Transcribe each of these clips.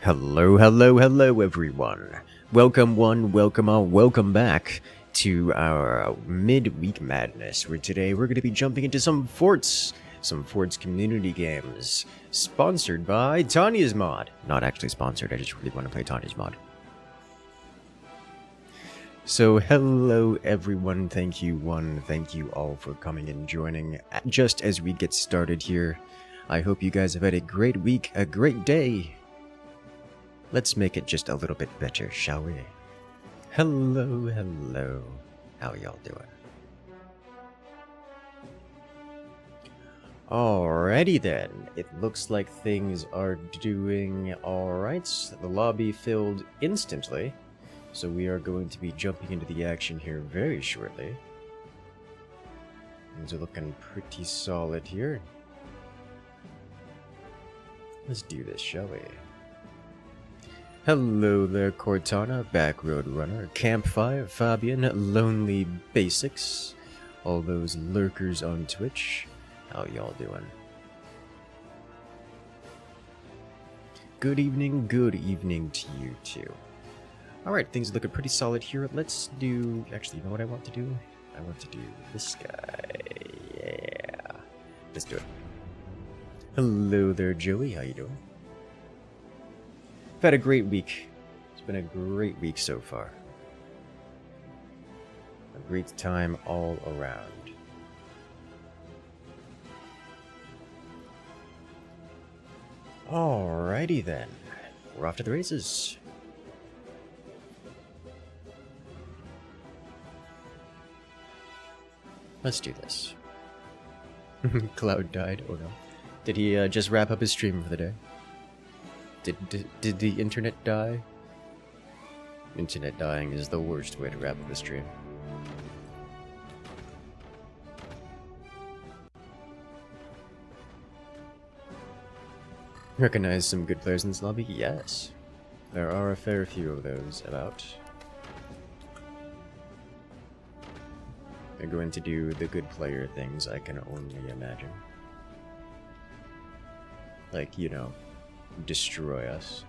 Hello, hello, hello, everyone. Welcome one, welcome all, welcome back to our midweek madness, where today we're going to be jumping into some Forts community games, sponsored by Tanya's mod. Not actually sponsored, I just really want to play Tanya's mod. So hello everyone, thank you all for coming and joining just as we get started here. I hope you guys have had a great week, a great day. Let's make it just a little bit better, shall we? Hello, hello. How y'all doing? Alrighty then. It looks like things are doing alright. The lobby filled instantly. So we are going to be jumping into the action here very shortly. Things are looking pretty solid here. Let's do this, shall we? Hello there, Cortana, Backroad Runner, Campfire, Fabian, Lonely Basics, all those lurkers on Twitch. How y'all doing? Good evening to you too. Alright, things are looking pretty solid here. Let's do... Actually, you know what I want to do? I want to do this guy. Yeah. Let's do it. Hello there, Joey. How you doing? I've had a great week. It's been a great week so far. A great time all around. Alrighty then. We're off to the races. Let's do this. Cloud died. Oh no. Did he just wrap up his stream for the day? Did the internet die? Internet dying is the worst way to wrap up a stream. Recognize some good players in this lobby? Yes. There are a fair few of those about. They're going to do the good player things, I can only imagine. Like, you know, destroy us.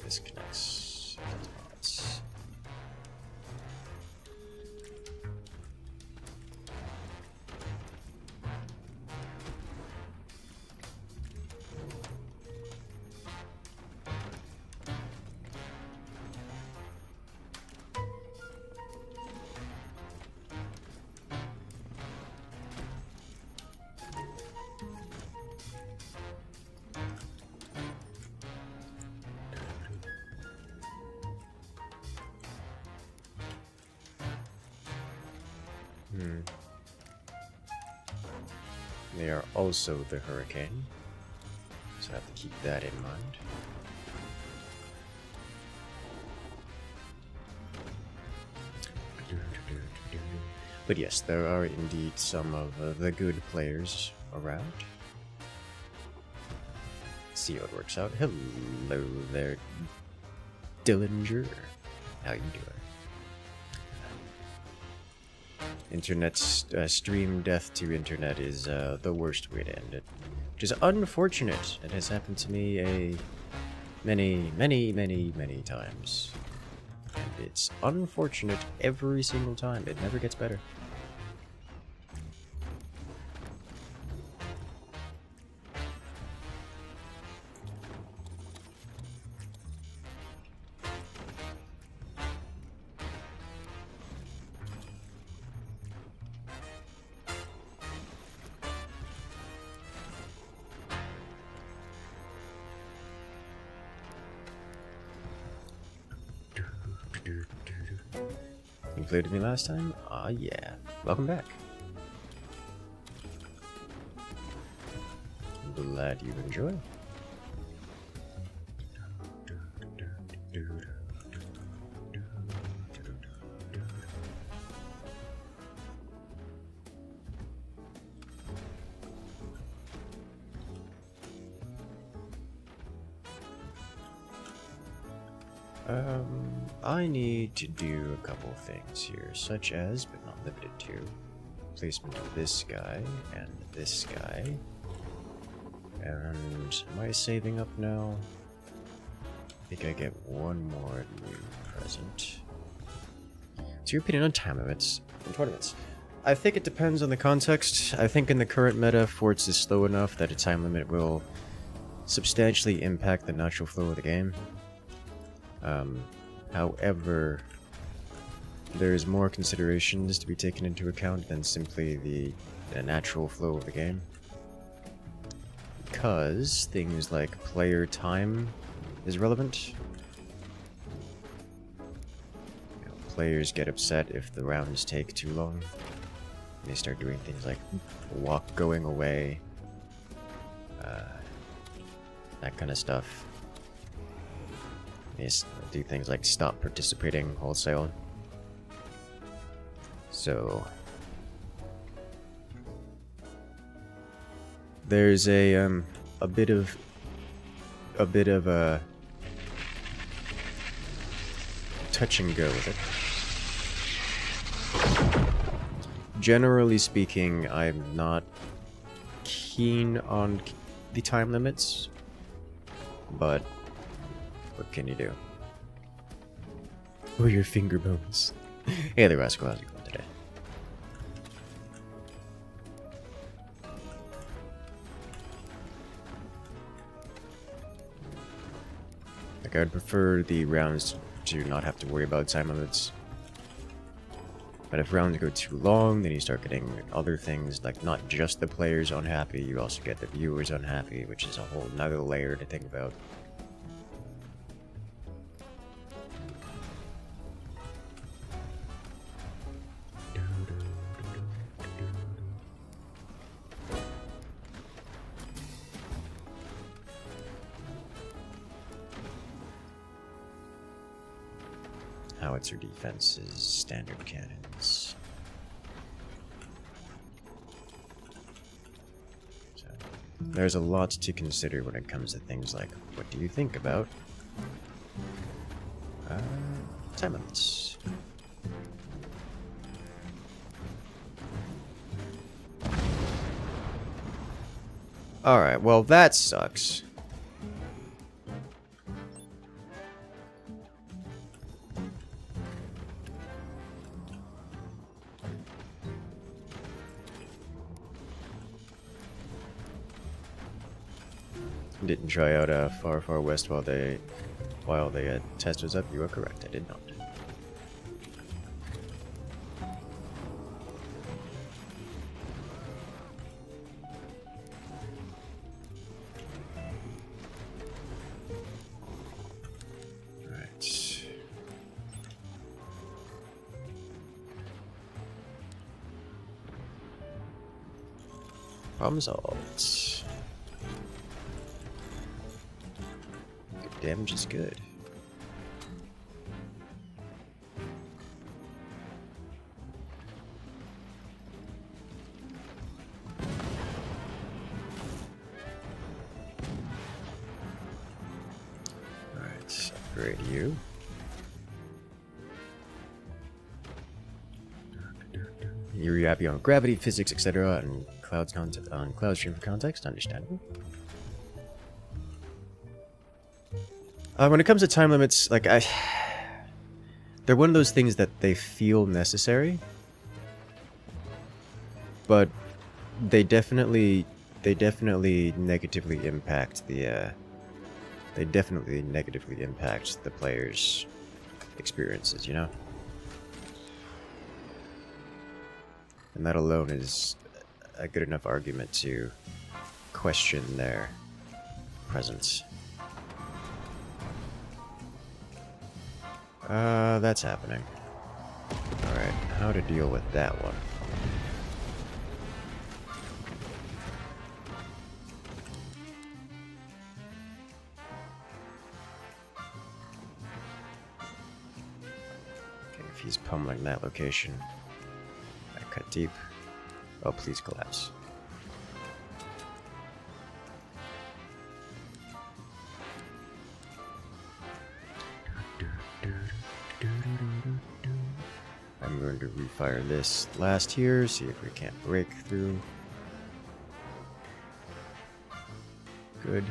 Disconnects. They are also the Hurricane, so I have to keep that in mind. But yes, there are indeed some of the good players around. See how it works out. Hello there, Dillinger. How you doing? Internet stream death to internet is the worst way to end it, which is unfortunate. It has happened to me many times, and it's unfortunate every single time. It never gets better. You played with me last time? Ah, yeah. Welcome back. I'm glad you enjoy. I need to do a couple things here, such as, but not limited to, placement of this guy and this guy. And am I saving up now? I think I get one more new present. So your opinion on time limits in tournaments? I think it depends on the context. I think in the current meta, Forts is slow enough that a time limit will substantially impact the natural flow of the game. However, there's more considerations to be taken into account than simply the natural flow of the game. Because things like player time is relevant. You know, players get upset if the rounds take too long. They start doing things like going away, that kind of stuff. They do things like stop participating wholesale. So there's a bit of a touch and go with it. Generally speaking, I'm not keen on the time limits, but what can you do? Oh, your finger bones. Hey there, Rascal. How's it going today? Like, I'd prefer the rounds to not have to worry about time limits. But if rounds go too long, then you start getting other things, like not just the players unhappy, you also get the viewers unhappy, which is a whole nother layer to think about. Howitzer defenses, standard cannons. So, there's a lot to consider when it comes to things like, what do you think about time limits? Alright, well that sucks. Didn't try out Far Far West while the test was up. You are correct. I did not. Right. Problem solved. Damage is good. Alright, upgrade you. You're happy on gravity, physics, etc. and Cloudstream for context, understandable. When it comes to time limits, like they're one of those things that they feel necessary, but they definitely negatively impact the players' experiences, you know? And that alone is a good enough argument to question their presence. That's happening. Alright, how to deal with that one. Okay, if he's pummeling that location, I cut deep. Oh, please collapse. I'm going to refire this last here, see if we can't break through. Good.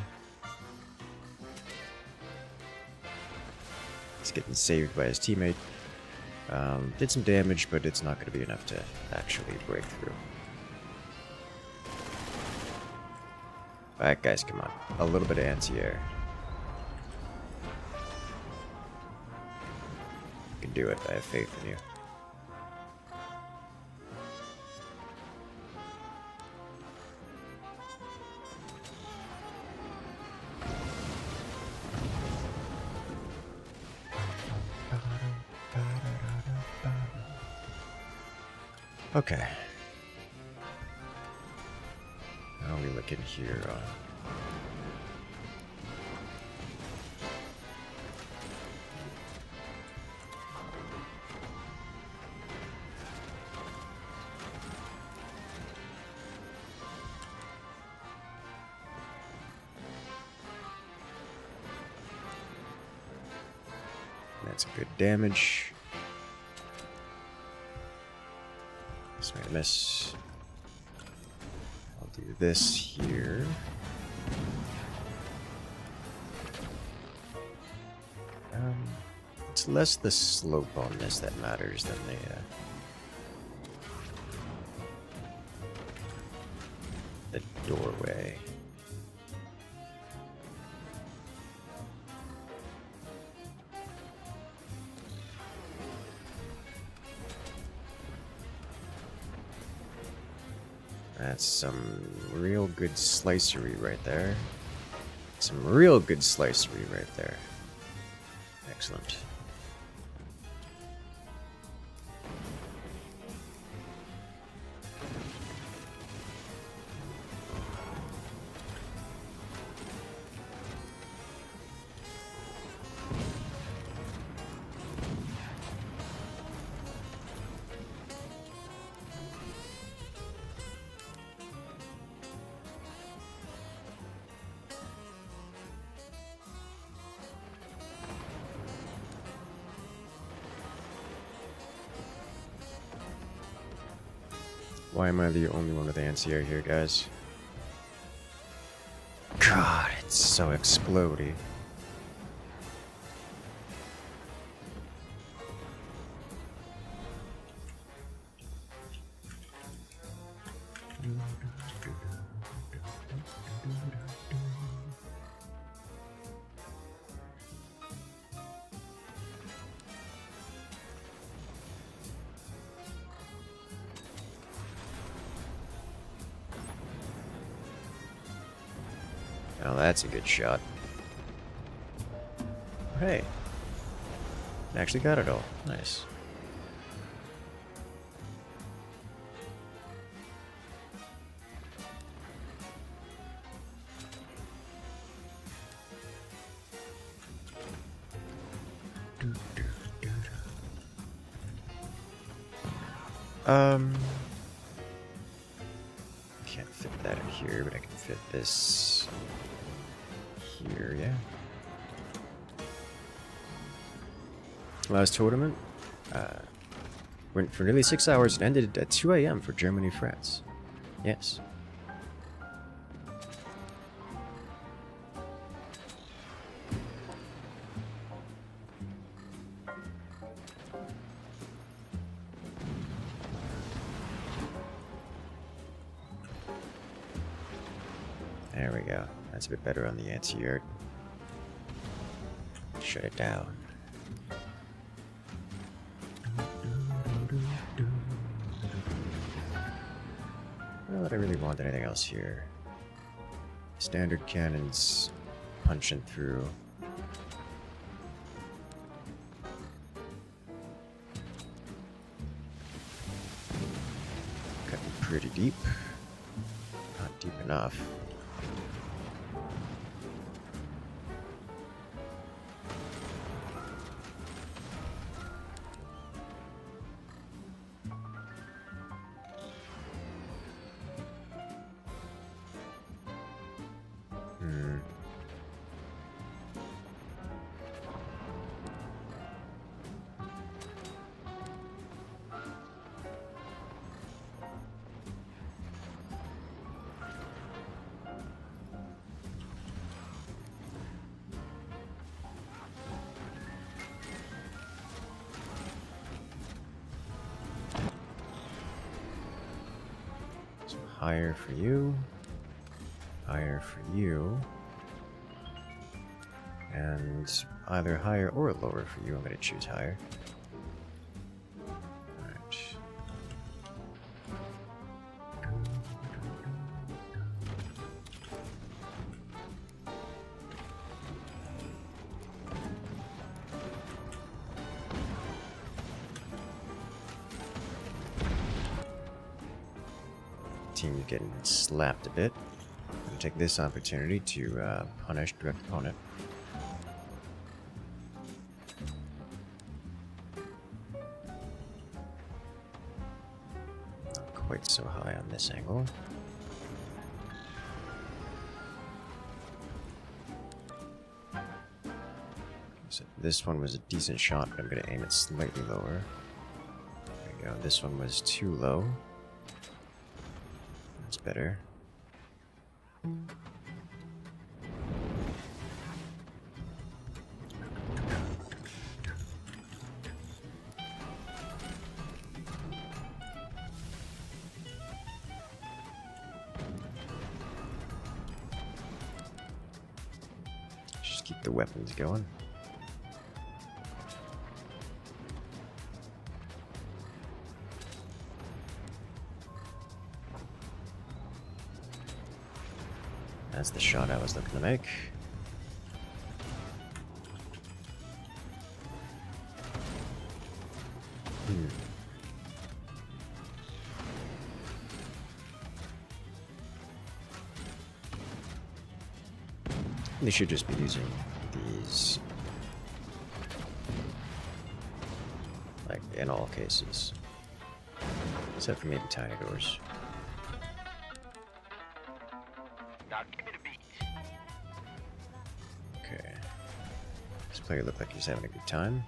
He's getting saved by his teammate. Did some damage, but it's not going to be enough to actually break through. Alright guys, come on. A little bit of anti-air. You can do it, I have faith in you. Okay. How are we looking here on? That's good damage. This might miss. I'll do this here. It's less the slope on this that matters than the doorway. That's some real good slicery right there. Some real good slicery right there. Excellent. Why am I the only one with anti-air here, guys? God, it's so explodey. Now that's a good shot. Hey. Actually got it all. Nice. Can't fit that in here, but I can fit this here, yeah. Last tournament went for nearly 6 hours and ended at 2 AM for Germany, France. Yes. There we go. That's a bit better on the anti-air. Shut it down. Not that I really want anything else here. Standard cannons punching through. Cutting pretty deep. Not deep enough. higher for you. Higher for you. And either higher or lower for you. I'm going to choose higher. Alright. Team's getting slapped a bit. I'm going to take this opportunity to punish direct opponent. Not quite so high on this angle. So this one was a decent shot, but I'm going to aim it slightly lower. There we go. This one was too low. That's better. Just keep the weapons going. That's the shot I was looking to make. They should just be using these, like, in all cases. Except for maybe tiny doors. Okay. This player looked like he's having a good time.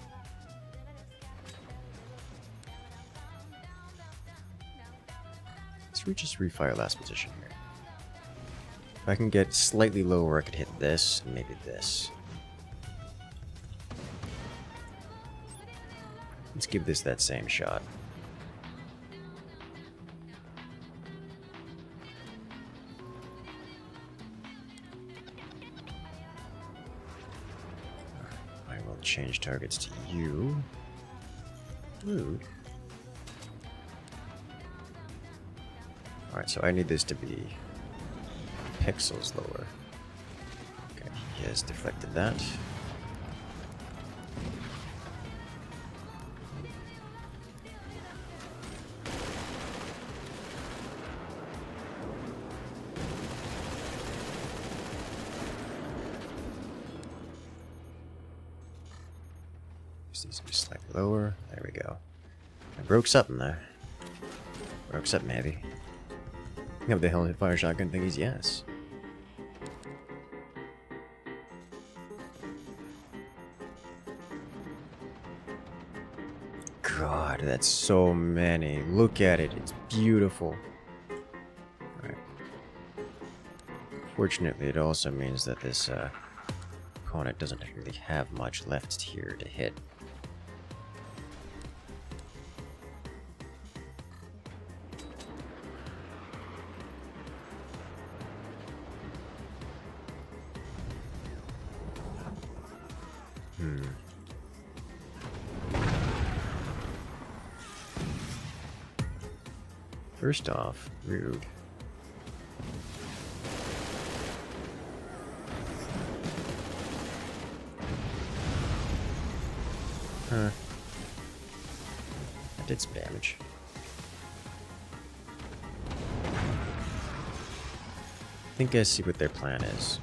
Let's just refire last position here. If I can get slightly lower, I could hit this and maybe this. Let's give this that same shot. I will change targets to you. Ooh. Alright, so I need this to be pixels lower. Okay, he has deflected that. Just needs to be slightly lower. There we go. I broke something there. Broke something maybe. Have the hell fire shotgun thingies? Yes. God, that's so many. Look at it. It's beautiful. Alright. Fortunately, it also means that this opponent doesn't really have much left here to hit. First off, rude. Huh. That did some damage. I think I see what their plan is.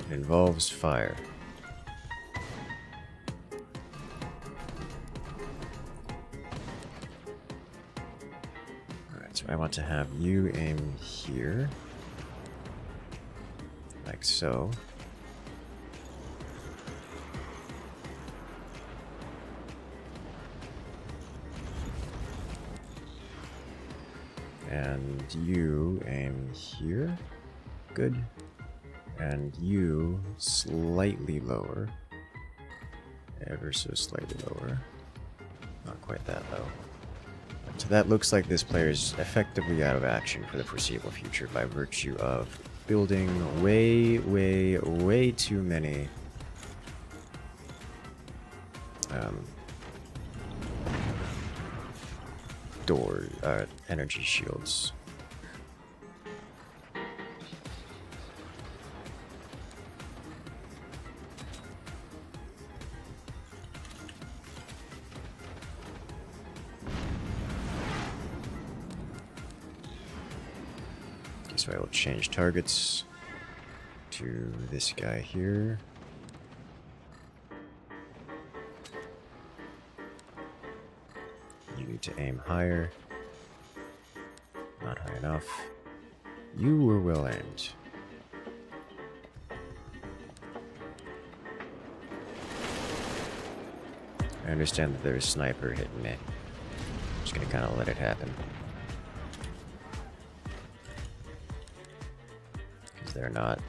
It involves fire. So I want to have you aim here, like so. And you aim here, good. And you slightly lower, ever so slightly lower. Not quite that low. So that looks like this player is effectively out of action for the foreseeable future by virtue of building way too many energy shields. So I will change targets to this guy here. You need to aim higher. Not high enough. You were well aimed. I understand that there's a sniper hitting me. I'm just gonna kind of let it happen. They're not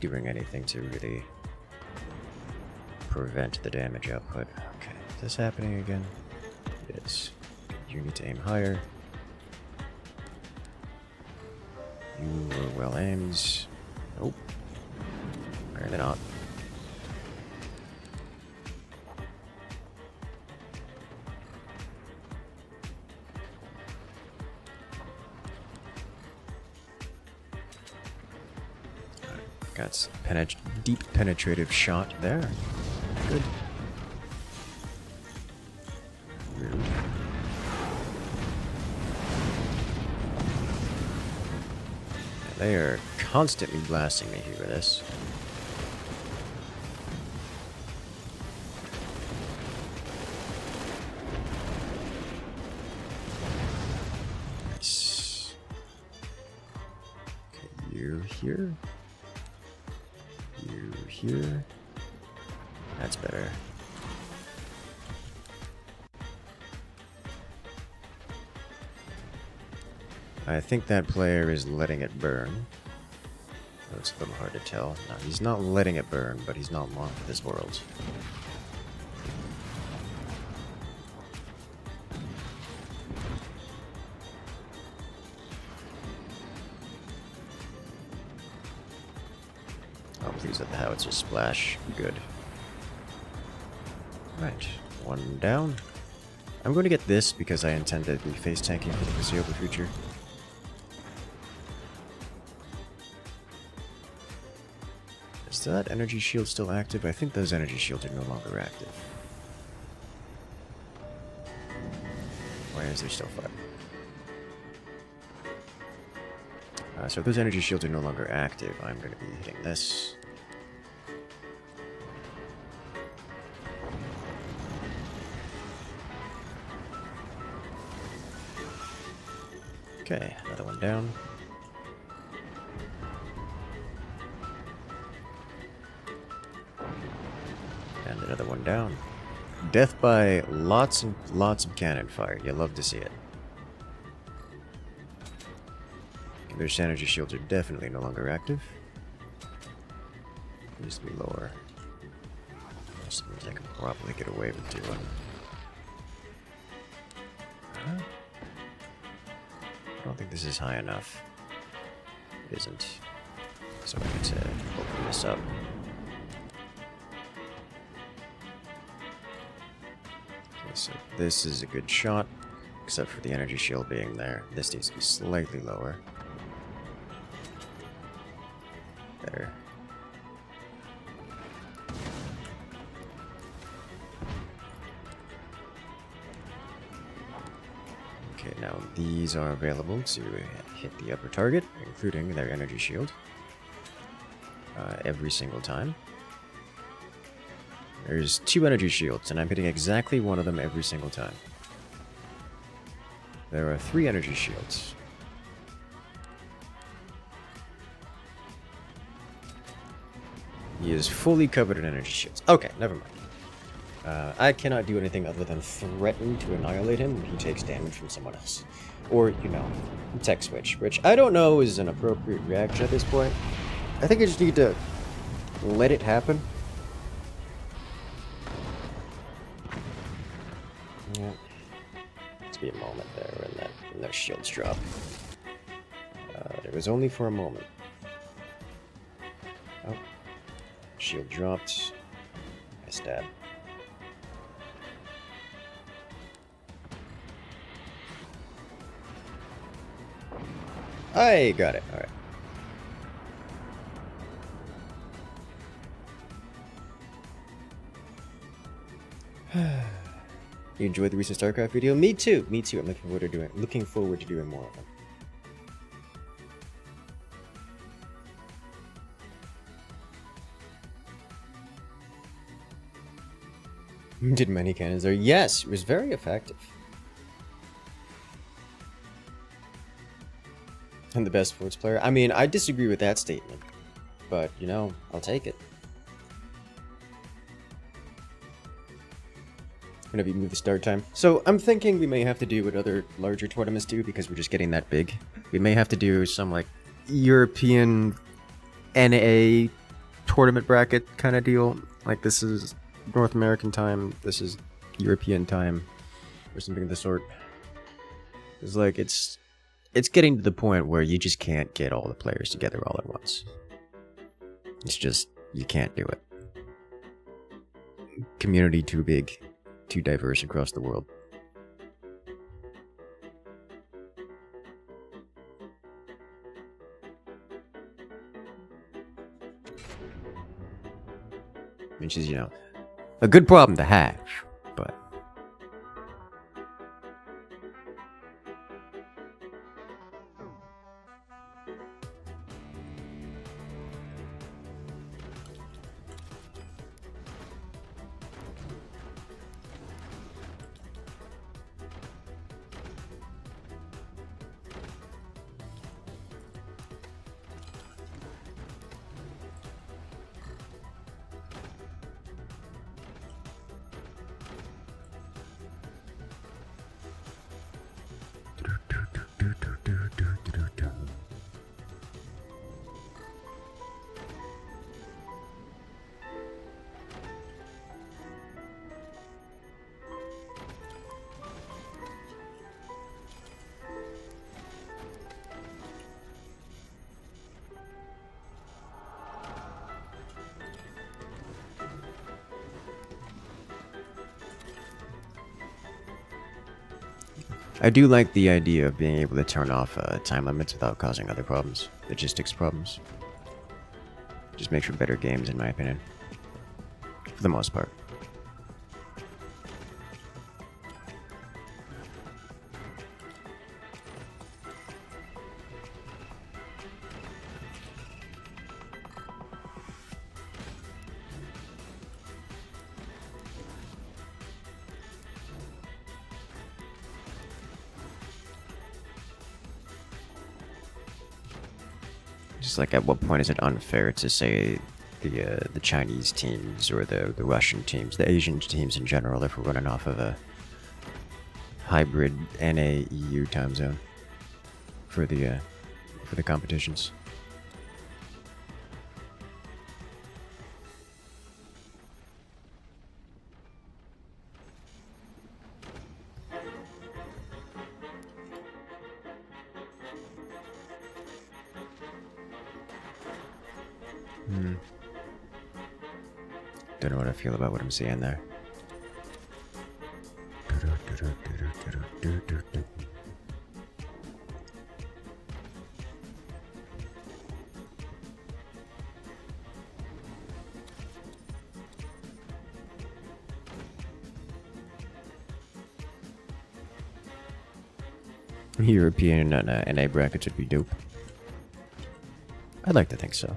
doing anything to really prevent the damage output. Okay, is this happening again? It is. You need to aim higher. You were well aimed. Nope. Apparently not. Got deep penetrative shot there. Good. Rude. They are constantly blasting me here with this. Nice. Okay, you here. You here. That's better. I think that player is letting it burn. Oh, it's a little hard to tell. No, he's not letting it burn, but he's not long for this world. Oh, please let the howitzer splash. Good. Right, one down. I'm going to get this because I intend to be face tanking for the foreseeable future. Is that energy shield still active? I think those energy shields are no longer active. Why is there still fire? So if those energy shields are no longer active, I'm going to be hitting this. Okay, another one down. And another one down. Death by lots and lots of cannon fire. You love to see it. Their energy shields are definitely no longer active. Needs to be lower. This means I can probably get away with doing. Huh? I don't think this is high enough. It isn't. So I need to open this up. Okay, so this is a good shot, except for the energy shield being there. This needs to be slightly lower. Better. Okay, now these are available to hit the upper target, including their energy shield, every single time. There's 2 energy shields, and I'm hitting exactly one of them every single time. There are 3 energy shields. He is fully covered in energy shields. Okay, never mind. I cannot do anything other than threaten to annihilate him when he takes damage from someone else. Or, you know, tech switch, which I don't know is an appropriate reaction at this point. I think I just need to let it happen. Yeah. be a moment there when those shields drop. It was only for a moment. Oh. Shield dropped. I stab. I got it. Alright. You enjoyed the recent StarCraft video? Me too. Me too. I'm looking forward to doing more of them. Did many cannons there? Yes, it was very effective. I'm the best force player. I mean, I disagree with that statement, but you know, I'll take it. Whenever you move the start time. So I'm thinking we may have to do what other larger tournaments do because we're just getting that big. We may have to do some like European NA tournament bracket kind of deal. Like this is North American time, this is European time, or something of the sort. It's like it's getting to the point where you just can't get all the players together all at once. It's just, you can't do it. Community too big. Too diverse across the world. Which is, you know, a good problem to have, but... I do like the idea of being able to turn off time limits without causing other problems. Logistics problems. Just makes for better games, in my opinion. For the most part. Just like, at what point is it unfair to say the Chinese teams or the Russian teams, the Asian teams in general, if we're running off of a hybrid NA-EU time zone for the competitions? Don't know what I feel about what I'm seeing there. European NA brackets would be dope. I'd like to think so.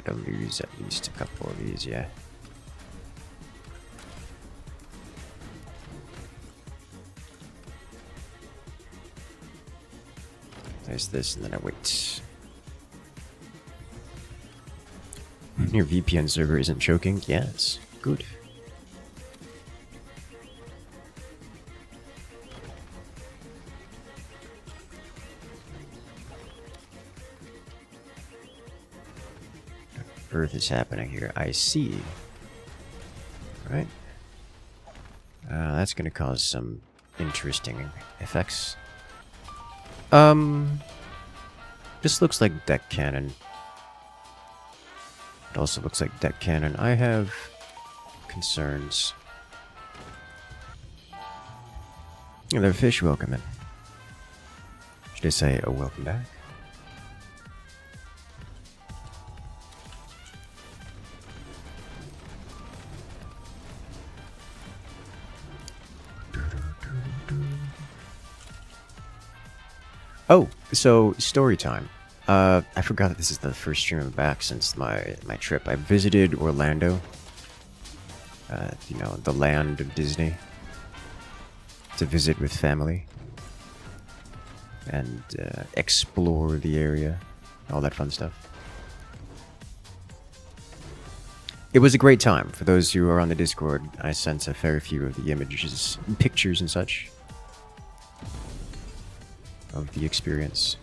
to lose at least a couple of these, yeah. There's this, and then I wait. Your VPN server isn't choking? Yes. Good. Earth is happening here. I see. Right. That's gonna cause some interesting effects. This looks like deck cannon. It also looks like deck cannon. I have concerns. Another fish, welcome in. Should I say a welcome back? Oh, so story time. I forgot that this is the first stream I'm back since my trip. I visited Orlando. You know, the land of Disney. To visit with family. And explore the area. All that fun stuff. It was a great time. For those who are on the Discord, I sent a fair few of the images, pictures and such. Of the experience.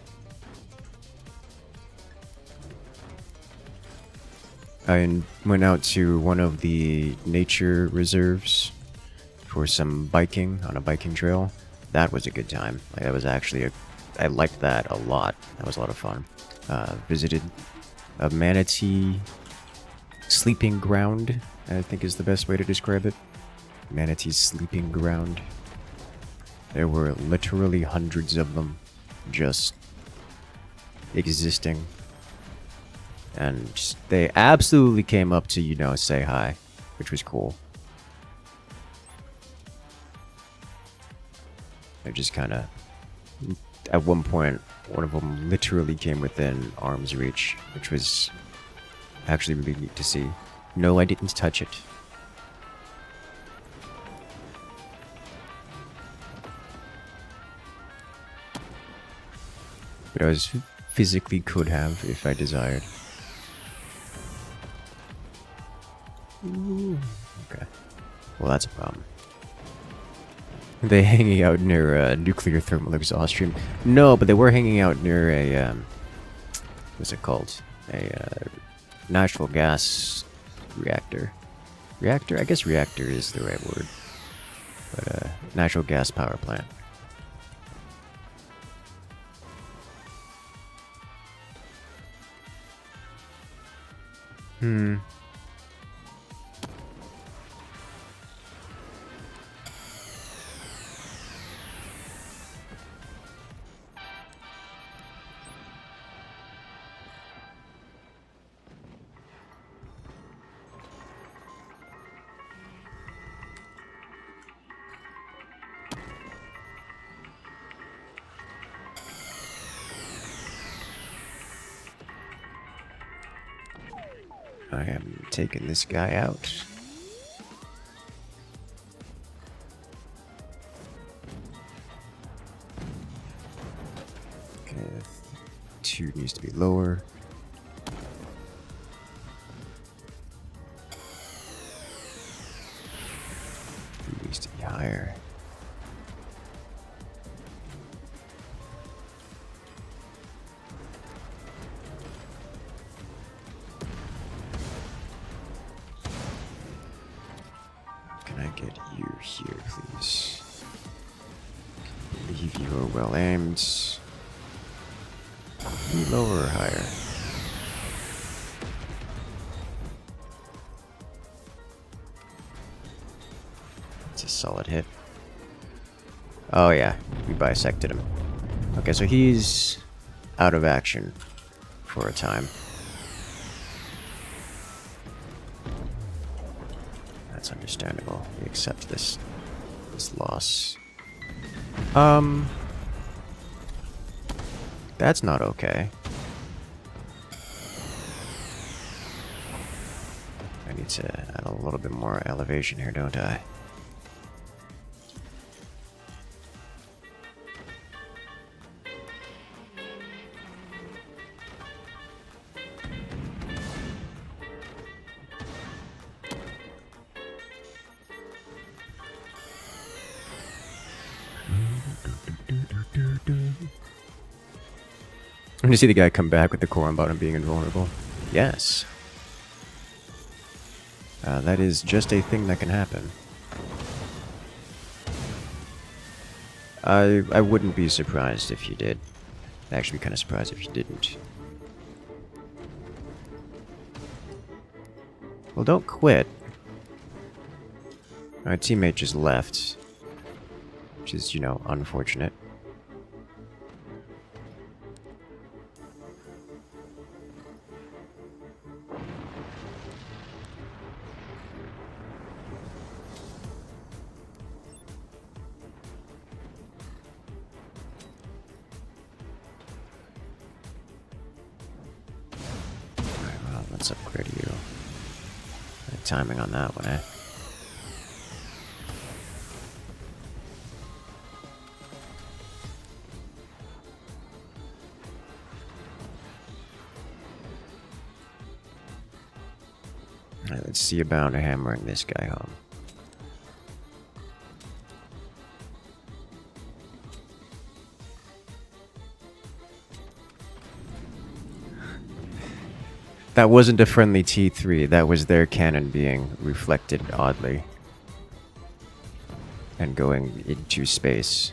I went out to one of the nature reserves for some biking on a biking trail. That was a good time. Like, that was actually I liked that a lot. That was a lot of fun. Visited a manatee sleeping ground, I think is the best way to describe it. Manatee sleeping ground. There were literally hundreds of them just existing. And they absolutely came up to, you know, say hi, which was cool. They just kind of... At one point, one of them literally came within arm's reach, which was actually really neat to see. No, I didn't touch it. But I was physically could have if I desired. Ooh. Okay. Well, that's a problem. Are they hanging out near a nuclear thermal exhaust stream? No, but they were hanging out near a, what's it called? A, natural gas reactor. Reactor? I guess reactor is the right word. But, natural gas power plant. I am taking this guy out. Okay, 2 needs to be lower. 3 needs to be higher. Get you here, please. I believe you are well aimed. Be lower or higher? It's a solid hit. Oh yeah, we bisected him. Okay, so he's out of action for a time. That's understandable. We accept this loss. That's not okay. need to add a little bit more elevation here, don't I? I'm gonna see the guy come back with the core on bottom being invulnerable. Yes. That is just a thing that can happen. I wouldn't be surprised if you did. I'd actually be kind of surprised if you didn't. Well, don't quit. Our teammate just left. Which is, you know, unfortunate. Let's upgrade you. Good timing on that one, eh? Alright, let's see about hammering this guy home. That wasn't a friendly T3, that was their cannon being reflected oddly. And going into space.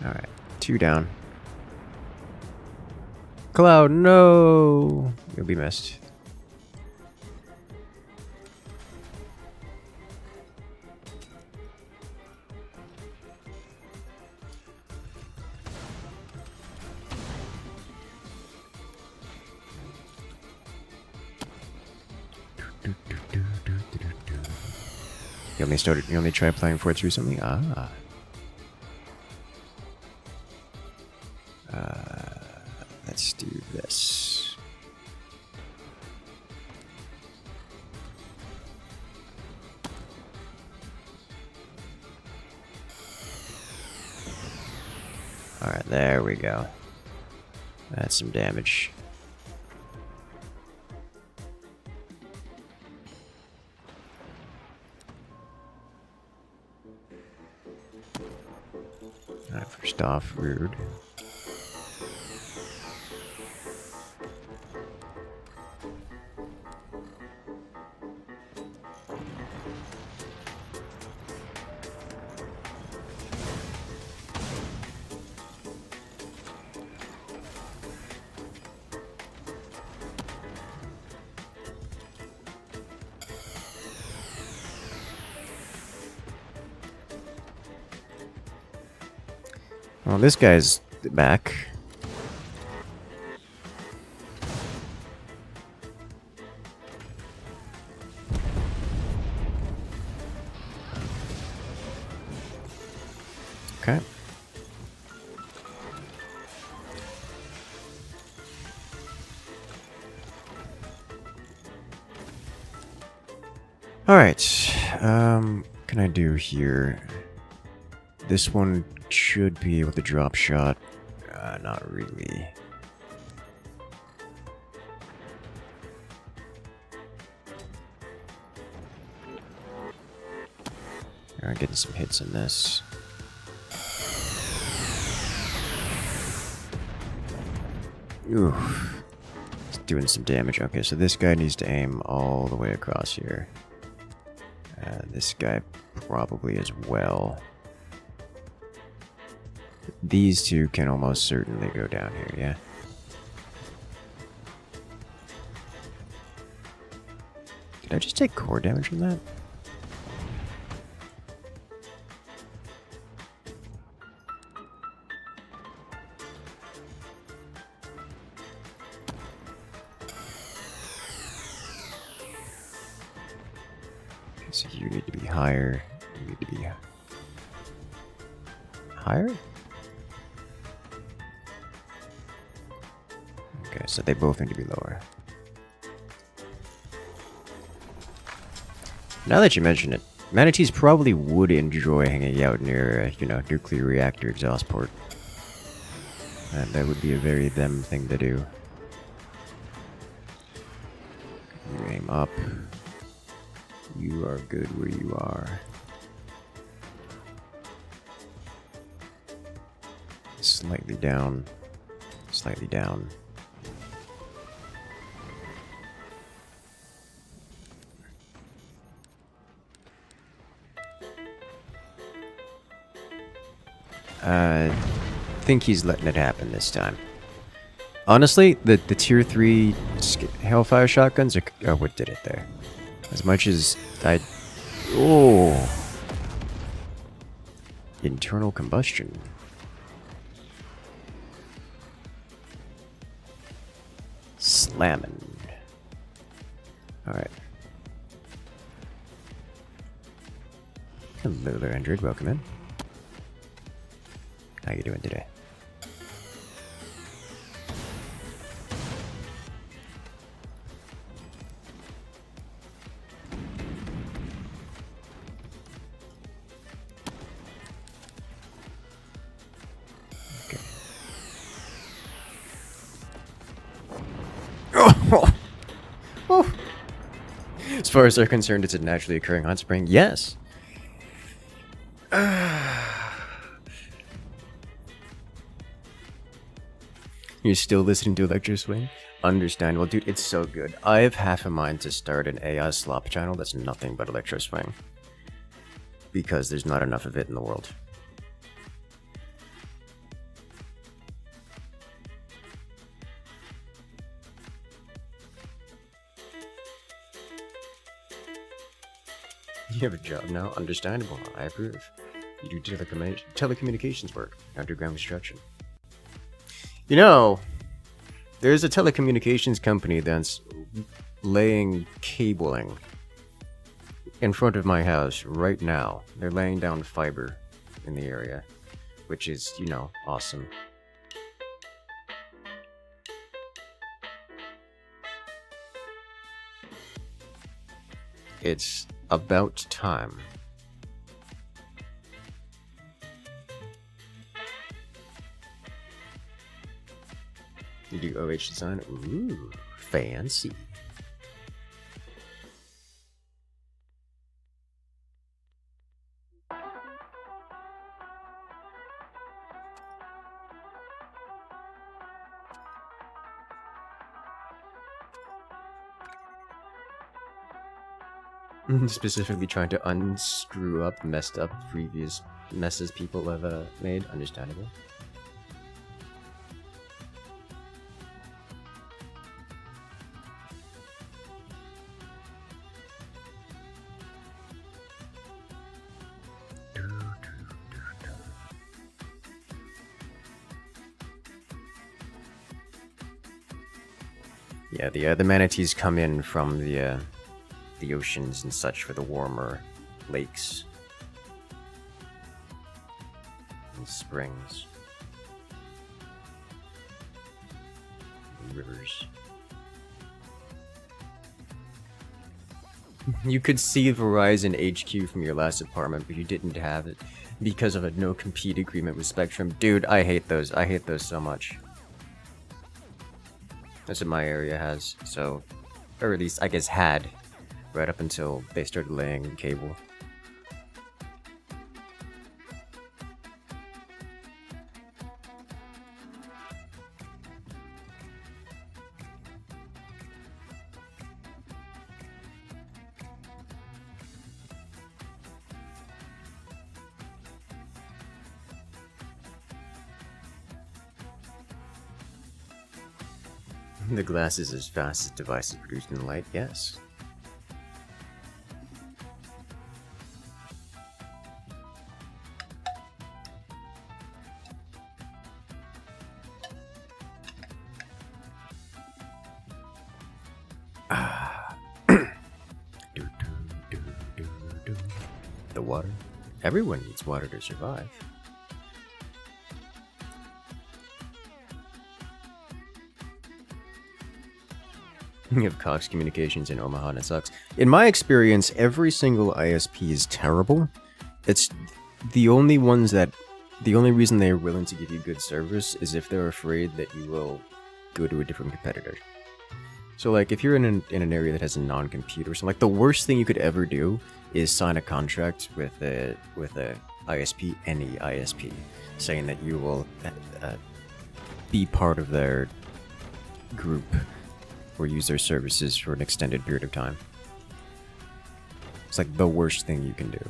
Alright, 2 down. Cloud, no! You'll be missed. You only tried playing Forts recently? Ah. Let's do this. Alright, there we go. That's some damage. Alright, first off, rude. Well, this guy's back. Okay. All right. Can I do here? This one should be able to drop shot. Not really. Alright, getting some hits in this. Ooh. It's doing some damage. Okay, so this guy needs to aim all the way across here. This guy probably as well. These two can almost certainly go down here, yeah? Did I just take core damage from that? Okay, so you need to be higher. You need to be... higher? Okay, so they both need to be lower. Now that you mention it, manatees probably would enjoy hanging out near, you know, nuclear reactor exhaust port. And that would be a very them thing to do. You aim up. You are good where you are. Slightly down. Slightly down. I think he's letting it happen this time. Honestly, the tier 3 Hellfire shotguns are what did it there. As much as I... Oh! Internal combustion. Slamming. Alright. Hello there, Android. Welcome in. How you doing today? Okay. Oh. As far as they're concerned, it's a naturally occurring hot spring. Yes. You're still listening to Electro Swing? Understandable. Dude, it's so good. I have half a mind to start an AI slop channel that's nothing but Electro Swing. Because there's not enough of it in the world. You have a job now? Understandable. I approve. You do telecommunications work. Underground construction. You know, there's a telecommunications company that's laying cabling in front of my house right now. They're laying down fiber in the area, which is, you know, awesome. It's about time. You do OH design? Ooh, fancy. Specifically trying to unscrew up messed up previous messes people have made. Understandable. Yeah, the manatees come in from the oceans and such for the warmer lakes and springs and rivers. You could see Verizon HQ from your last apartment, but you didn't have it because of a no-compete agreement with Spectrum. Dude, I hate those. I hate those so much. That's what my area has, so... Or at least, I guess, had. Right up until they started laying cable. The glass is as fast as devices producing light, yes. The water. Everyone needs water to survive. You have Cox Communications in Omaha, and it sucks. In my experience, every single ISP is terrible. It's the only ones that, the only reason they're willing to give you good service is if they're afraid that you will go to a different competitor. So, like, if you're in an area that has a non-compete or something, like, the worst thing you could ever do is sign a contract with a ISP, any ISP, saying that you will be part of their group or use their services for an extended period of time. It's like the worst thing you can do.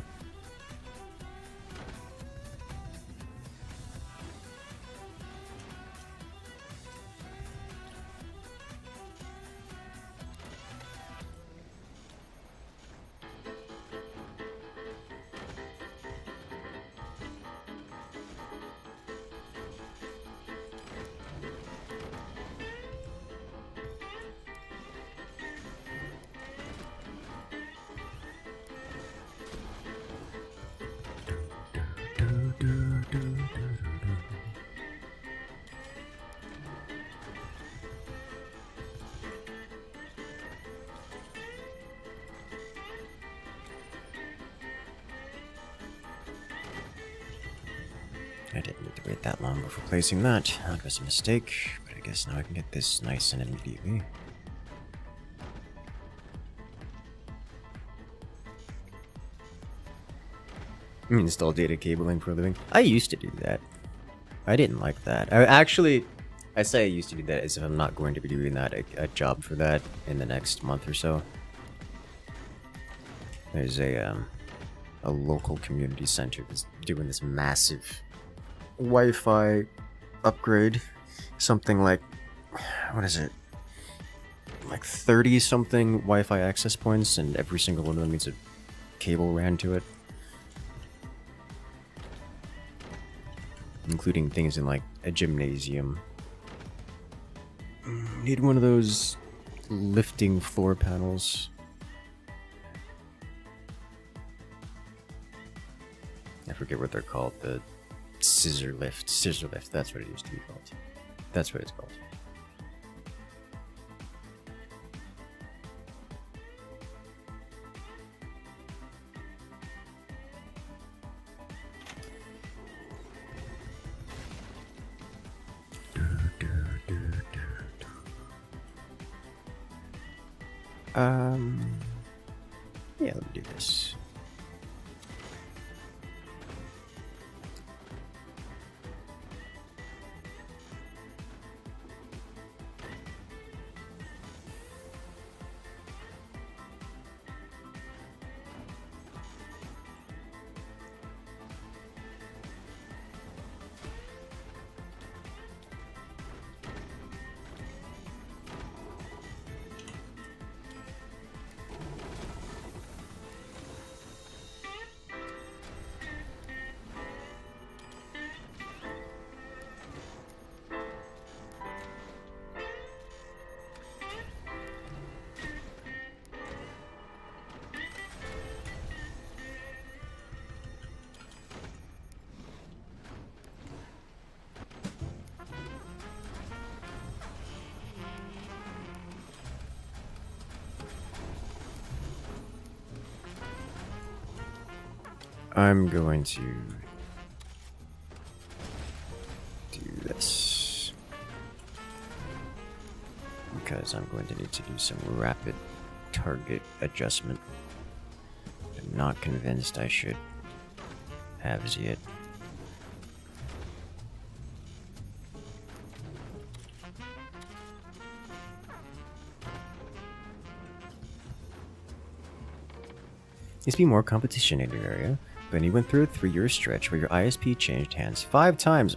I didn't need to wait that long before placing that. That was a mistake, but I guess now I can get this nice and immediately. Install data cabling for a living. I used to do that. I didn't like that. I say I used to do that as if I'm not going to be doing that, a job for that in the next month or so. There's a local community center that's doing this massive Wi-Fi upgrade. Something like, what is it? Like 30 something Wi-Fi access points, and every single one of them needs a cable ran to it. Including things in like a gymnasium. Need one of those lifting floor panels. I forget what they're called. The scissor lift. That's what it used to be called. That's what it's called. Yeah, let me do this. I'm going to do this because I'm going to need to do some rapid target adjustment. I'm not convinced I should have yet. Needs to be more competition in your area. But you went through a 3-year stretch where your ISP changed hands 5 times.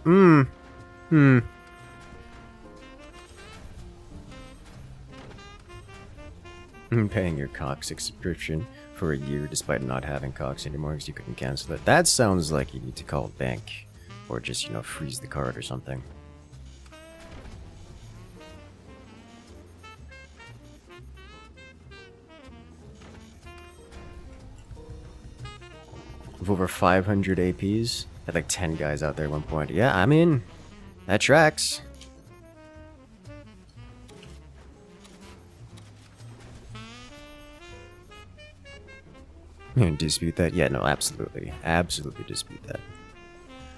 Paying your Cox subscription for a year despite not having Cox anymore because you couldn't cancel it. That sounds like you need to call a bank. Or just, freeze the card or something. With over 500 APs. Had like 10 guys out there at one point. Yeah, I mean, that tracks. Dispute that? Yeah, no, absolutely. Absolutely dispute that.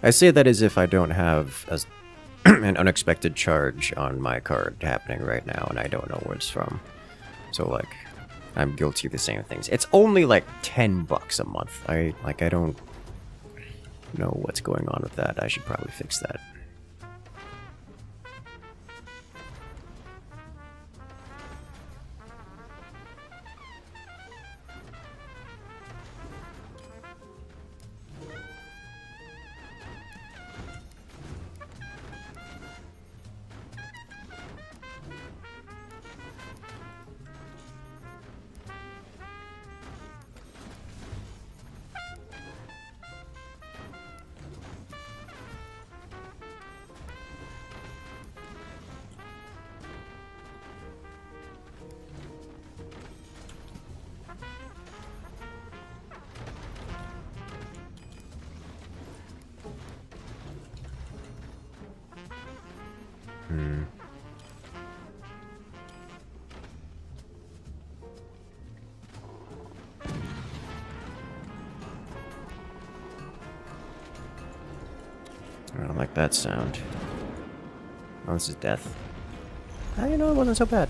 I say that as if I don't have an unexpected charge on my card happening right now, and I don't know where it's from. So, like, I'm guilty of the same things. It's only like $10 a month. I don't know what's going on with that. I should probably fix that. I don't like that sound. Oh, this is death. Oh, you know, it wasn't so bad.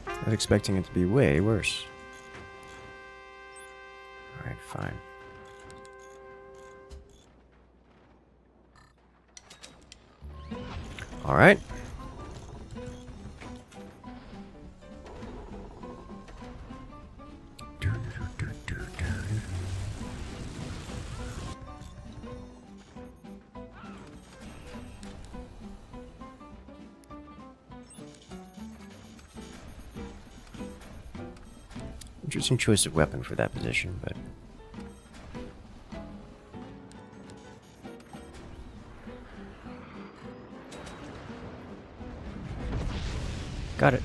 I was expecting it to be way worse. Alright, fine. Alright. Interesting choice of weapon for that position, but... Got it.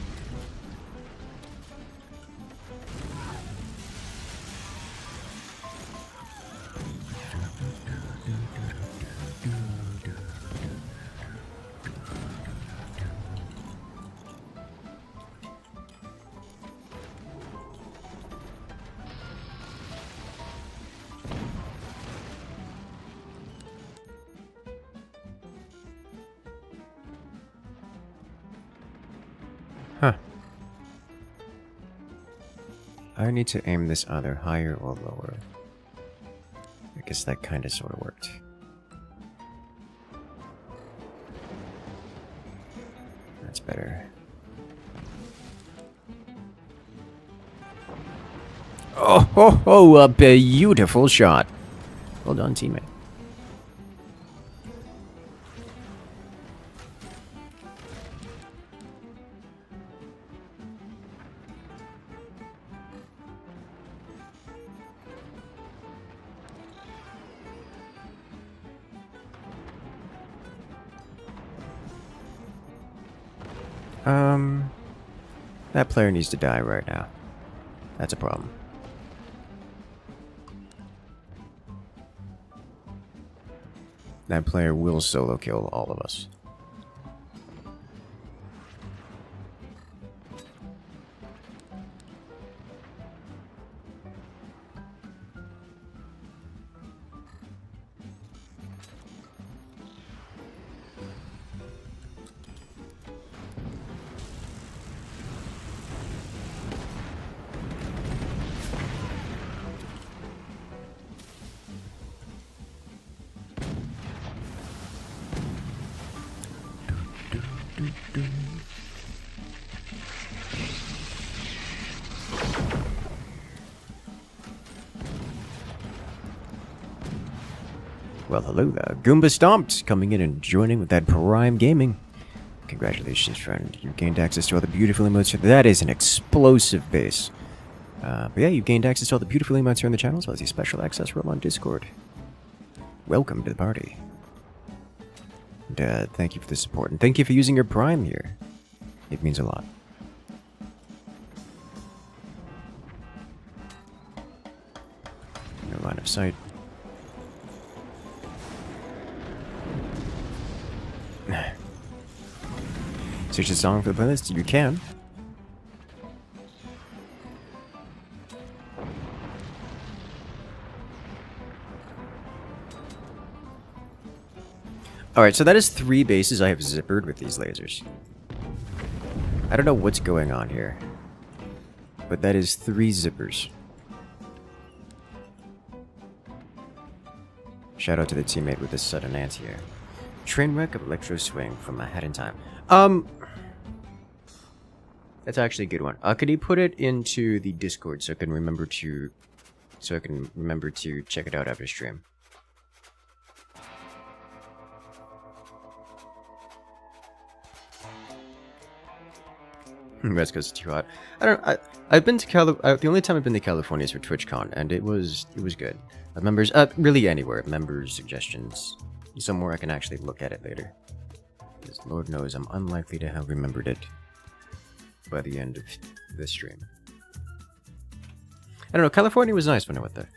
Huh. I need to aim this either higher or lower. I guess that kind of sort of worked. That's better. Oh, a beautiful shot. Well done, teammate. That player needs to die right now. That's a problem. That player will solo kill all of us. Well, hello there. Goomba Stomped coming in and joining with that Prime Gaming. Congratulations, friend. You gained access to all the beautiful emotes. That is an explosive base. But yeah, you gained access to all the beautiful emotes here on the channel, as well as a special access room on Discord. Welcome to the party. And thank you for the support, and thank you for using your Prime here. It means a lot. No line of sight. Search the song for the playlist? You can. Alright, so that is 3 bases I have zippered with these lasers. I don't know what's going on here, but that is 3 zippers. Shout out to the teammate with the sudden anti-air. Train wreck of electro swing from a head in time. That's actually a good one. Could you put it into the Discord so I can remember to check it out after stream? West Coast is too hot. I've been to the only time I've been to California is for TwitchCon, and it was good. Members, really anywhere. Members suggestions, somewhere I can actually look at it later. Because Lord knows I'm unlikely to have remembered it by the end of this stream. I don't know. California was nice when I went there.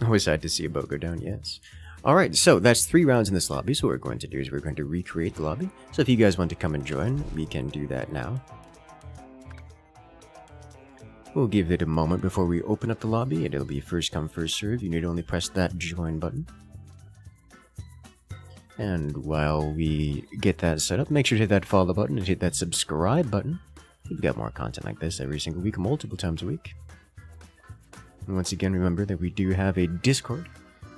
Always sad to see a boat go down. Yes. Alright, so that's 3 rounds in this lobby, so what we're going to do is we're going to recreate the lobby. So if you guys want to come and join, we can do that now. We'll give it a moment before we open up the lobby, and it'll be first come, first serve. You need to only press that join button. And while we get that set up, make sure to hit that follow button and hit that subscribe button. We've got more content like this every single week, multiple times a week. And once again, remember that we do have a Discord.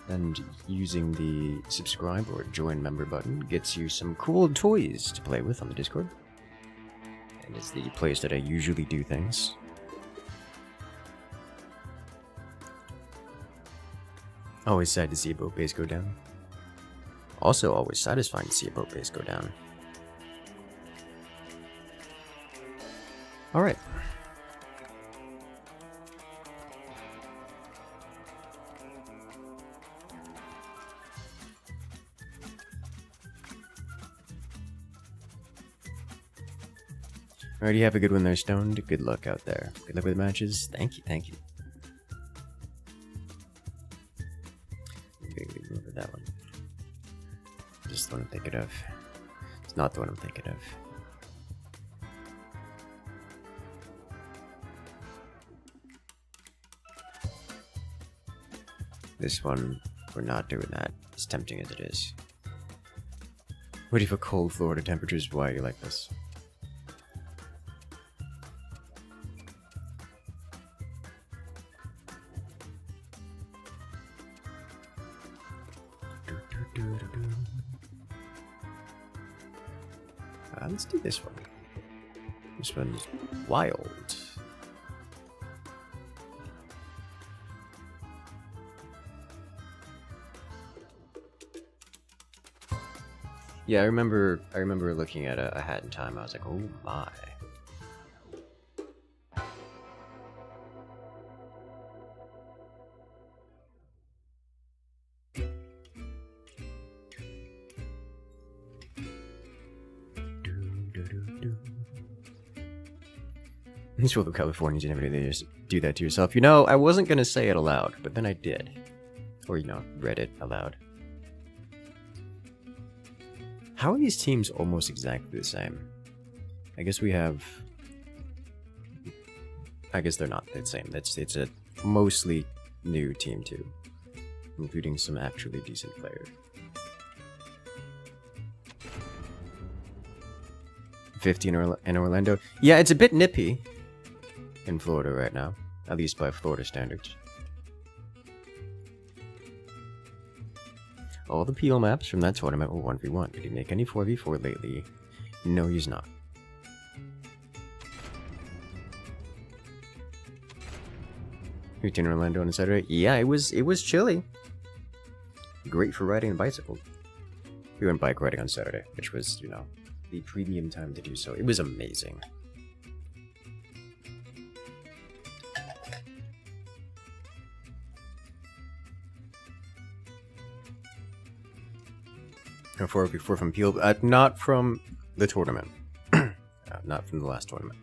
And using the subscribe or join member button gets you some cool toys to play with on the Discord. And it's the place that I usually do things. Always sad to see a boat base go down. Also always satisfying to see a boat base go down. Alright. Alright, you have a good one there, Stoned. Good luck out there. Good luck with the matches. Thank you, thank you. Vaguely remember that one. Just the one I'm thinking of. It's not the one I'm thinking of. This one, we're not doing that, as tempting as it is. Ready for cold Florida temperatures? Why are you like this? Let's do this one. This one's wild. Yeah, I remember looking at a hat in time. I was like, oh my. These are the Californians and everything, they just do that to yourself. You know, I wasn't gonna say it aloud, but then I did. Or, you know, read it aloud. How are these teams almost exactly the same? I guess we have... I guess they're not the same. It's a mostly new team too. Including some actually decent players. 50 in Orlando. Yeah, it's a bit nippy in Florida right now, at least by Florida standards. All the PL maps from that tournament were 1v1. Did he make any 4v4 lately? No, he's not. You in Orlando on Saturday? Yeah, it was chilly. Great for riding a bicycle. We went bike riding on Saturday, which was, you know, the premium time to do so. It was amazing. A 4v4 from Peel, not from the tournament. Not from the last tournament.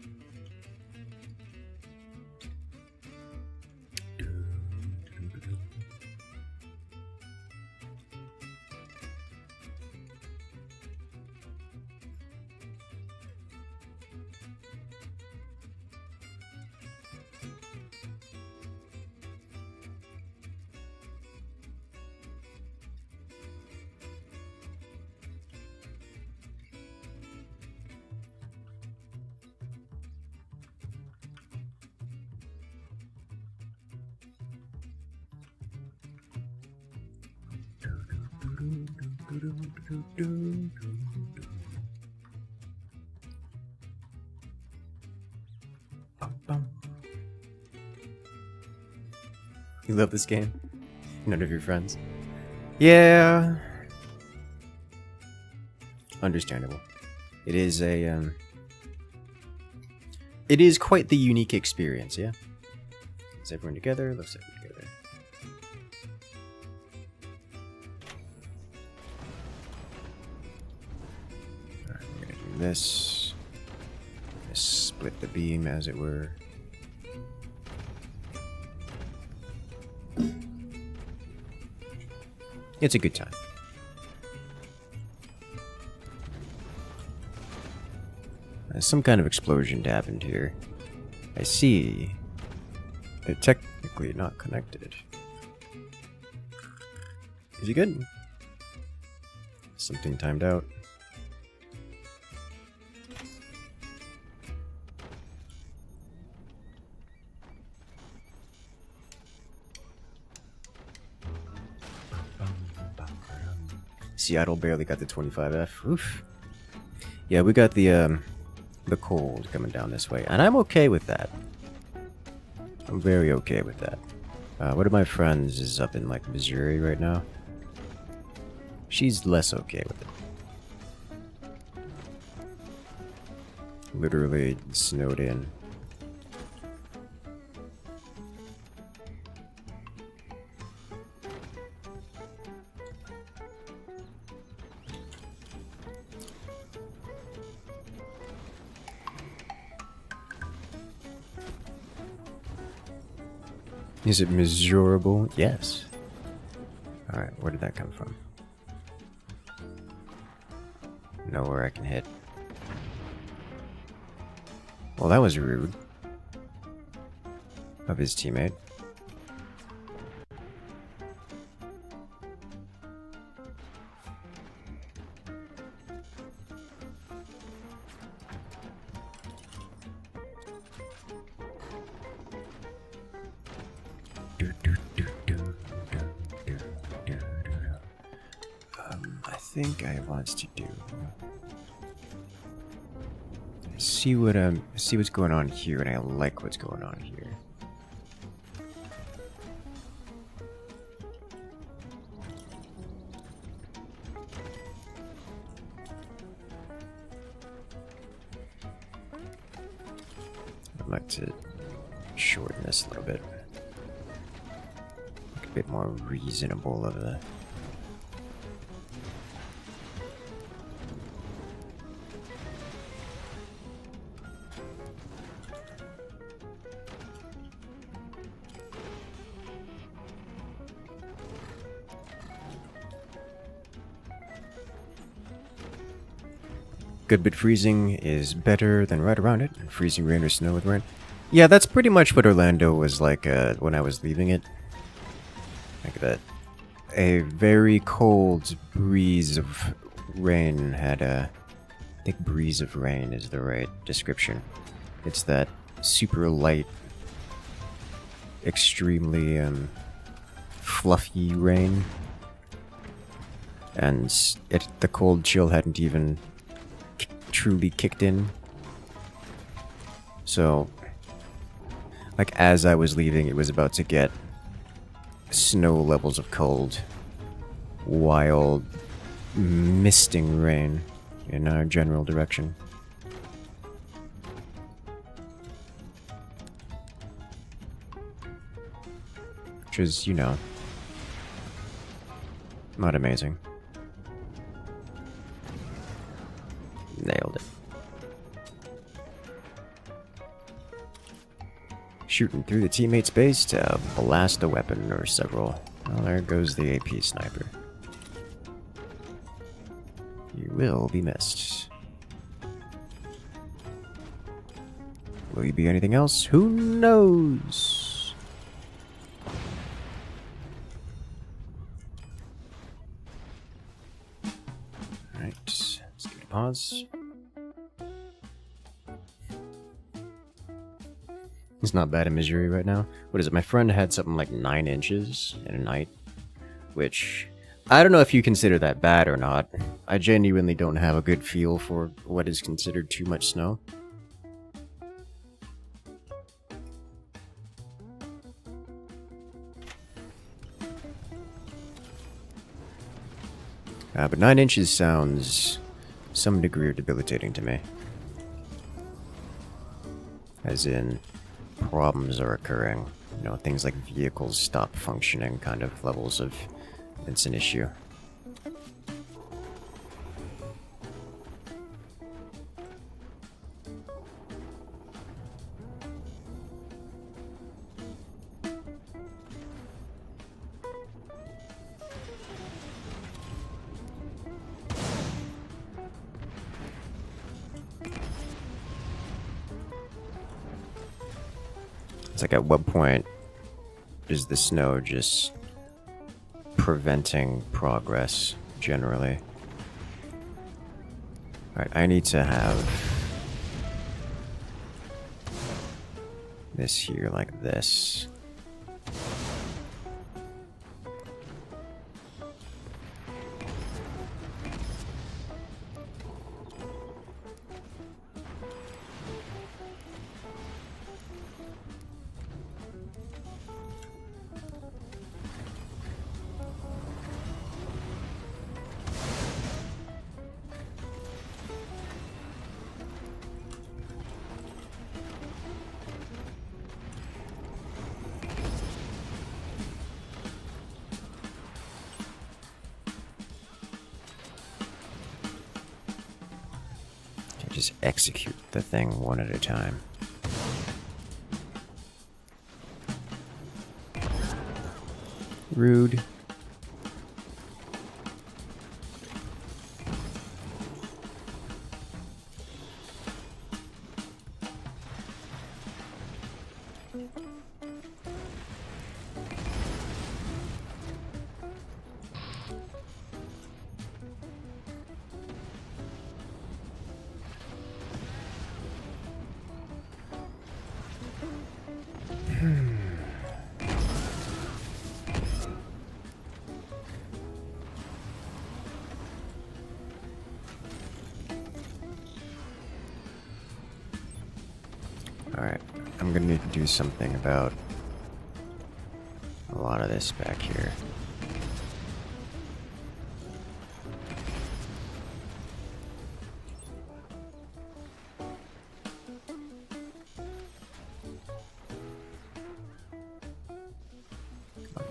You love this game? None of your friends? Yeah. Understandable. It is a it is quite the unique experience, yeah? Is everyone together? Let's everyone together. Alright, we're gonna do this. Split the beam, as it were. It's a good time. There's some kind of explosion happened here. I see. They're technically not connected. Is he good? Something timed out. Seattle barely got the 25F. Oof. Yeah, we got the cold coming down this way, and I'm okay with that. I'm very okay with that. One of my friends is up in like Missouri right now. She's less okay with it. Literally snowed in. Is it miserable? Yes. Alright, where did that come from? Nowhere I can hit. Well, that was rude. Of his teammate. I think I want to do. See what's going on here, and I like what's going on here. I'd like to shorten this a little bit. Make it a bit more reasonable of a. Good bit freezing is better than right around it. Freezing rain or snow with rain. Yeah, that's pretty much what Orlando was like when I was leaving it. Like that. A very cold breeze of rain had a... I think breeze of rain is the right description. It's that super light, extremely fluffy rain. And the cold chill hadn't even truly kicked in. So, like as I was leaving, it was about to get snow levels of cold, wild, misting rain in our general direction. Which is, you know, not amazing. Nailed it. Shooting through the teammate's base to blast a weapon or several. Well, there goes the AP sniper. You will be missed. Will you be anything else? Who knows? Alright, let's give it a pause. It's not bad in Missouri right now. What is it? My friend had something like 9 inches in a night, which I don't know if you consider that bad or not. I genuinely don't have a good feel for what is considered too much snow. But 9 inches sounds some degree of debilitating to me. As in, problems are occurring. You know, things like vehicles stop functioning kind of levels of... It's an issue. It's like, at what point is the snow just preventing progress, generally? Alright, I need to have this here like this. Just execute the thing one at a time. Rude. Alright, I'm gonna need to do something about a lot of this back here.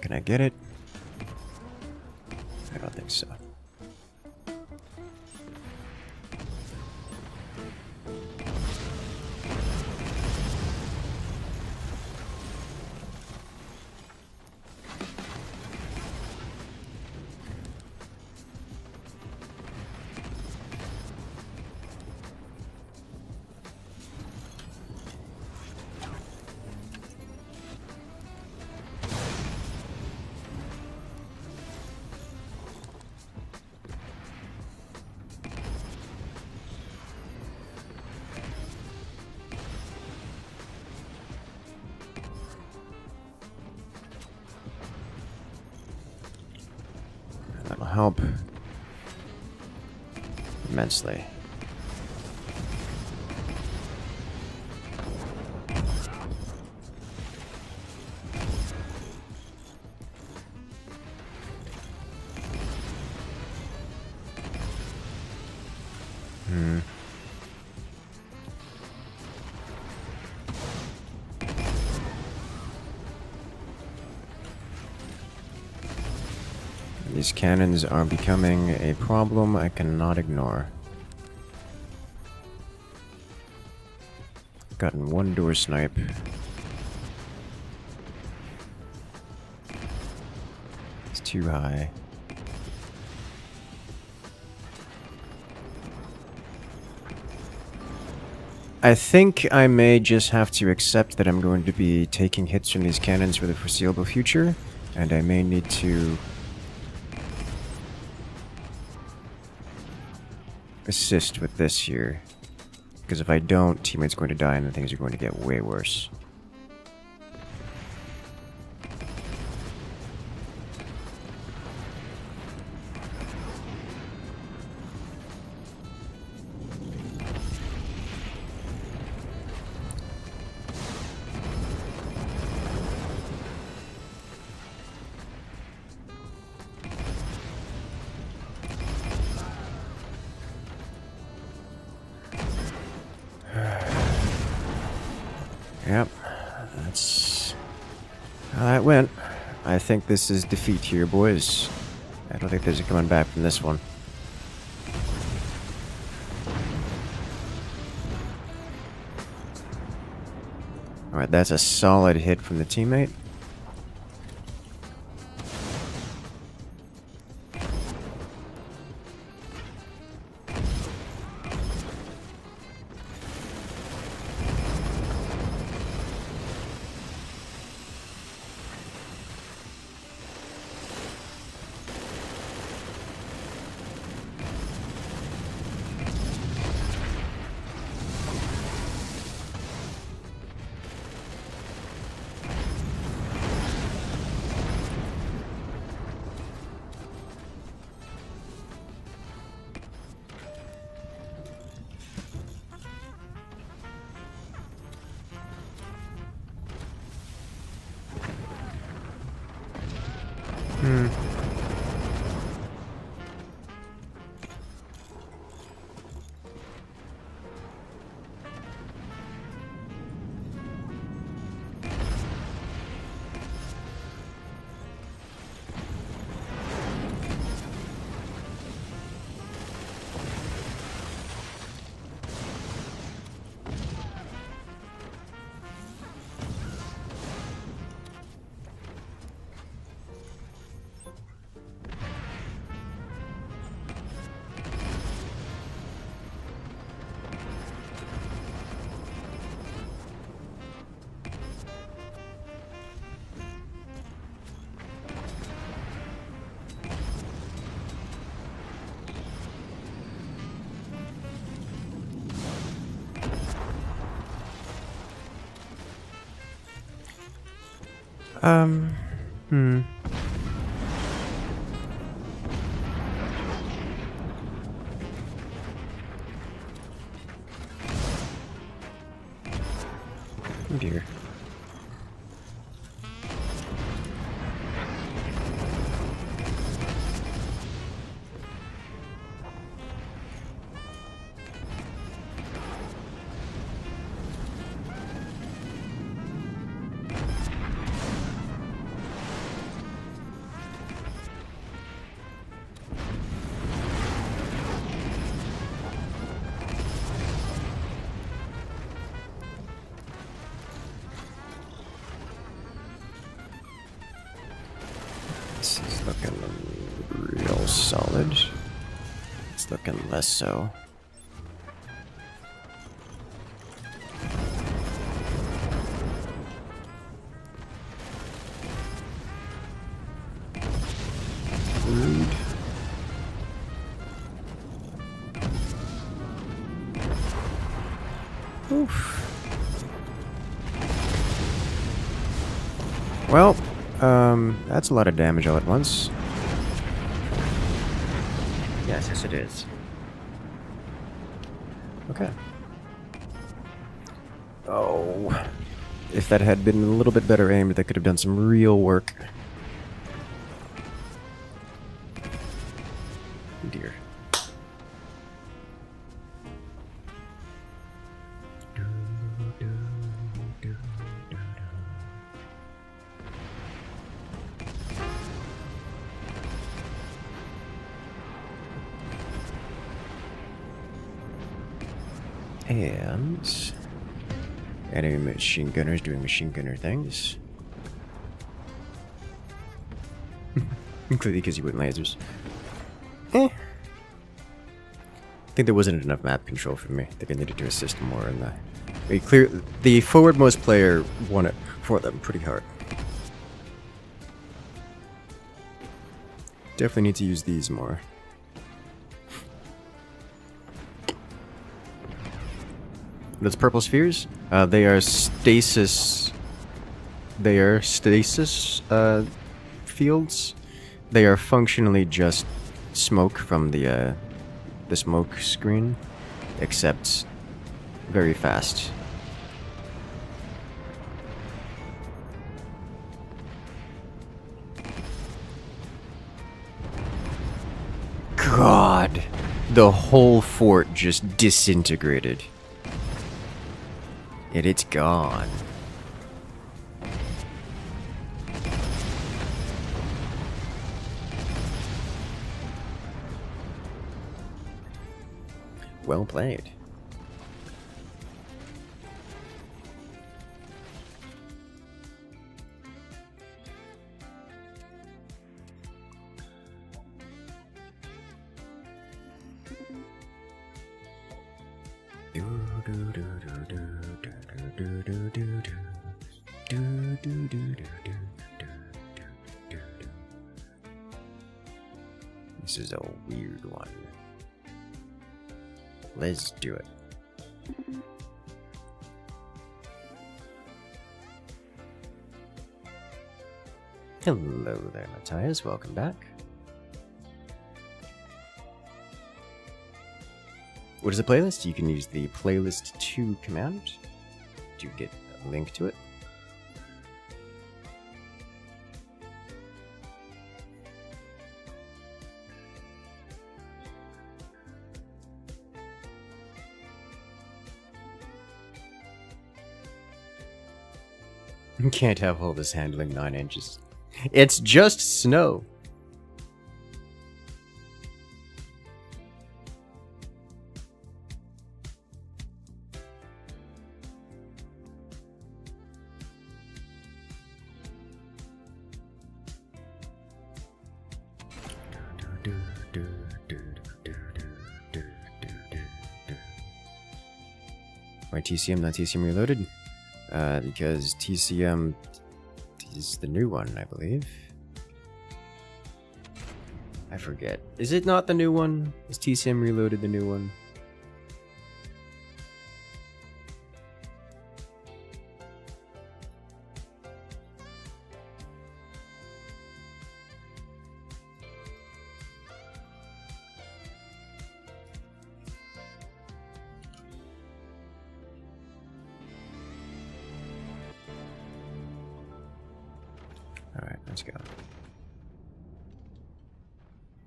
Can I get it? I don't think so. That'll help immensely. These cannons are becoming a problem I cannot ignore. Gotten one door snipe. It's too high. I think I may just have to accept that I'm going to be taking hits from these cannons for the foreseeable future, and I may need to assist with this here, because if I don't, teammates are going to die and then things are going to get way worse. went. I think this is defeat here, boys. I don't think there's a coming back from this one. Alright, that's a solid hit from the teammate. Oh dear. This is looking real solid. It's looking less so. Rude. Oof. Well, that's a lot of damage all at once. Yes, it is. Okay. Oh. If that had been a little bit better aimed, that could have done some real work. Oh dear. And enemy machine gunners doing machine gunner things. Clearly because you went lasers. I think there wasn't enough map control for me. I think I needed to assist more in that. The forwardmost player won it for them pretty hard. Definitely need to use these more. Those purple spheres? They are stasis. They are stasis fields. They are functionally just smoke from the smoke screen, except very fast. God, the whole fort just disintegrated. And it's gone. Well played. This is a weird one. Let's do it. Hello there, Matthias. Welcome back. What is the playlist? You can use the playlist 2 command to get a link to it. You can't have all this handling 9 inches. It's just snow. Why TCM, not TCM Reloaded? Because TCM is the new one, I believe. I forget. Is it not the new one? Is TCM Reloaded the new one? Alright, let's go.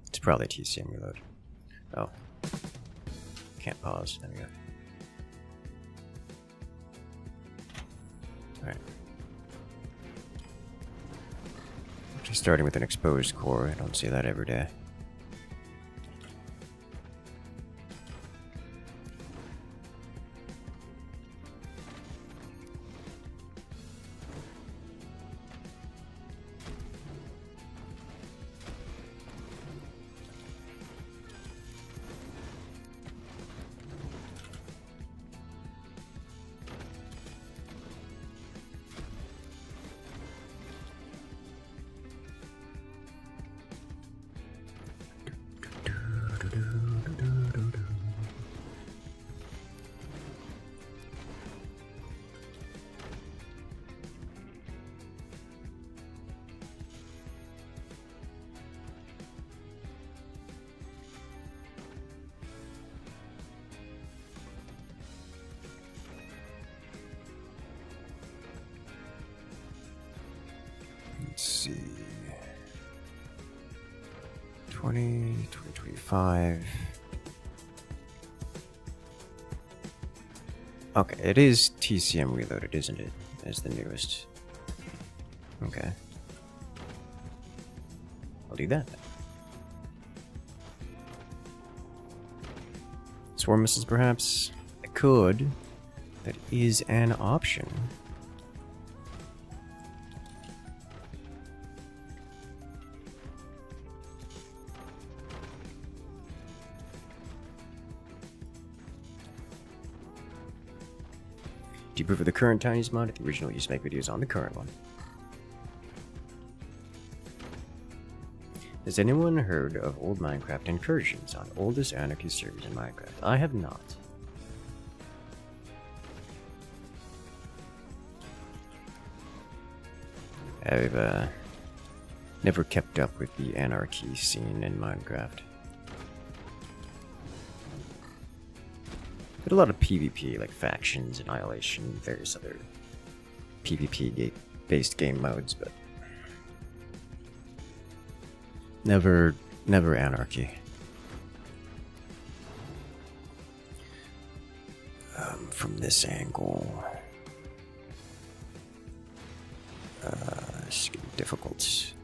It's probably TCM Reload. Oh. Can't pause. There we go. Alright. Just starting with an exposed core. I don't see that every day. Let's see. 2025. Okay, it is TCM Reloaded, isn't it? As the newest. Okay. I'll do that then. Swarm missiles, perhaps? I could. That is an option. Do you prefer the current Tiny's mod or the original? You used to make videos on the current one. Has anyone heard of old Minecraft incursions on oldest anarchy series in Minecraft? I have not. I've never kept up with the anarchy scene in Minecraft. But a lot of PvP, like factions, annihilation, various other PvP-based game modes, but never anarchy. From this angle, it's getting difficult.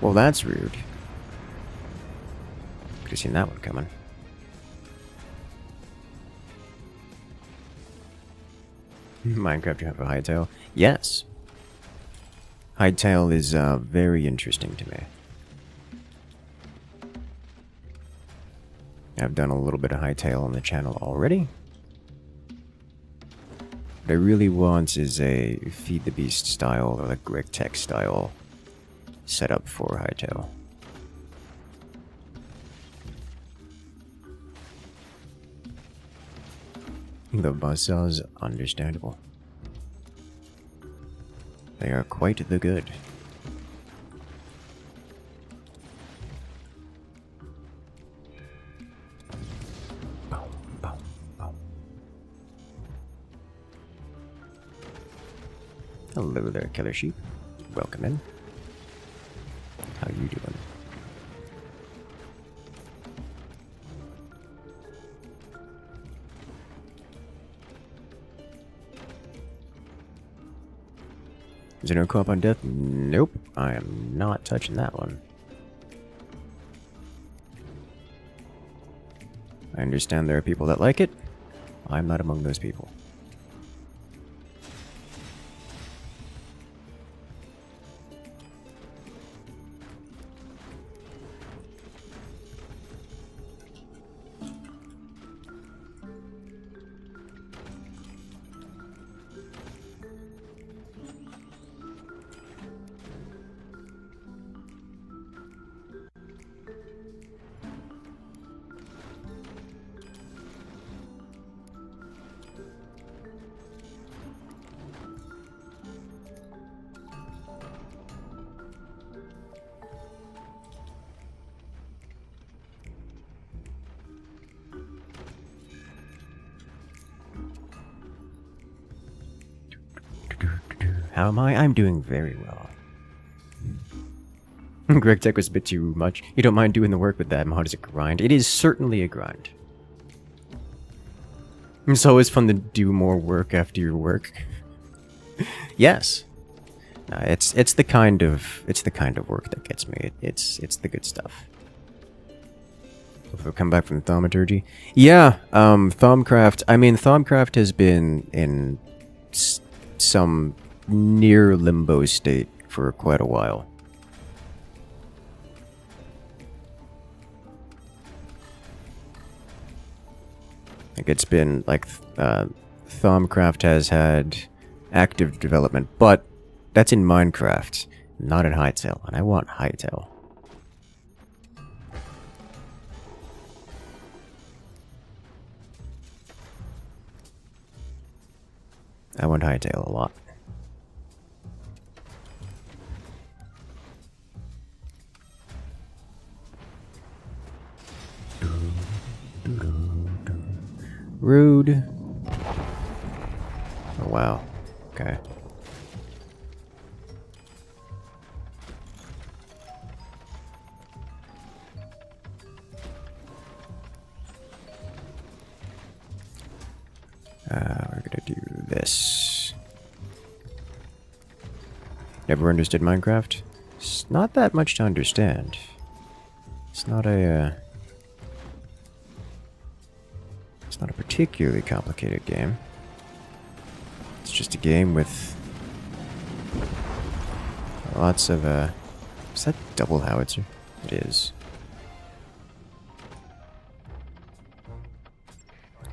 Well, that's rude. Could have seen that one coming. Minecraft, you have a hightail? Yes. Hightail is very interesting to me. I've done a little bit of hightail on the channel already. What I really want is a Feed the Beast style or like Greg Tech style setup for hightail. The buzzsaws, understandable. They are quite the good. Boom, boom, boom. Hello there, killer sheep. Welcome in. How you doing? Is there no co-op on death? Nope. I am not touching that one. I understand there are people that like it. I'm not among those people. How am I? I'm doing very well. Greg Tech was a bit too much. You don't mind doing the work with that mod as a grind? It is certainly a grind. It's always fun to do more work after your work. Yes. No, it's the kind of work that gets me. It's the good stuff. If we come back from thaumaturgy, yeah. Thaumcraft. I mean, Thaumcraft has been in some near limbo state for quite a while. Like it's been like Thaumcraft has had active development, but that's in Minecraft, not in Hytail, and I want Hytail. I want Hytail a lot. Rude. Oh, wow. Okay. We're gonna do this. Never understood Minecraft? It's not that much to understand. It's not a, it's not a particularly complicated game. It's just a game with lots of, is that double howitzer? It is.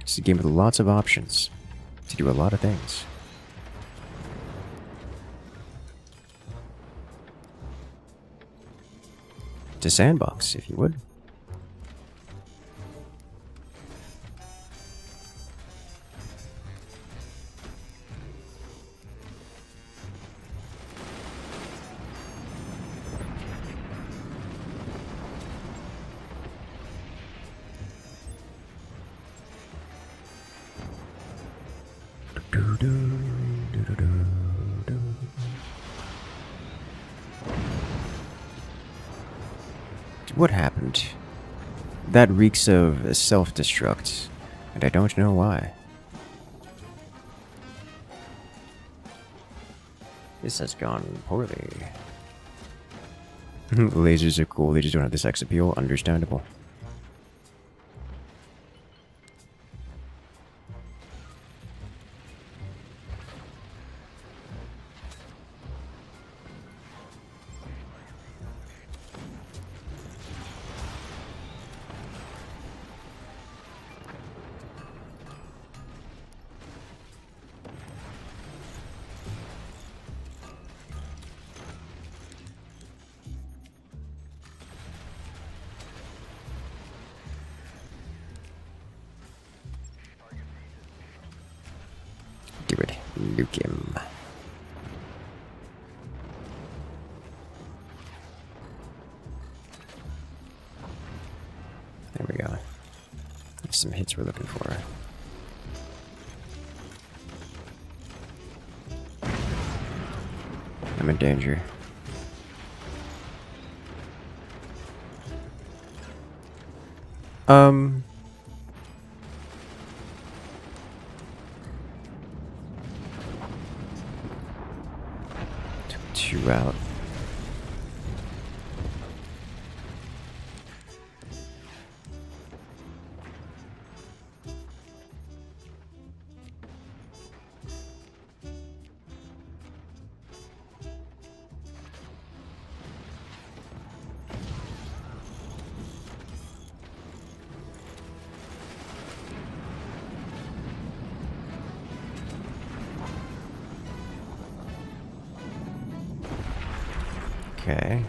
It's a game with lots of options to do a lot of things. It's a sandbox, if you would. What happened? That reeks of self-destruct, and I don't know why. This has gone poorly. Lasers are cool, they just don't have the sex appeal. Understandable. Do it. Nuke him. There we go. That's some hits we're looking for. I'm in danger. Two out. Okay.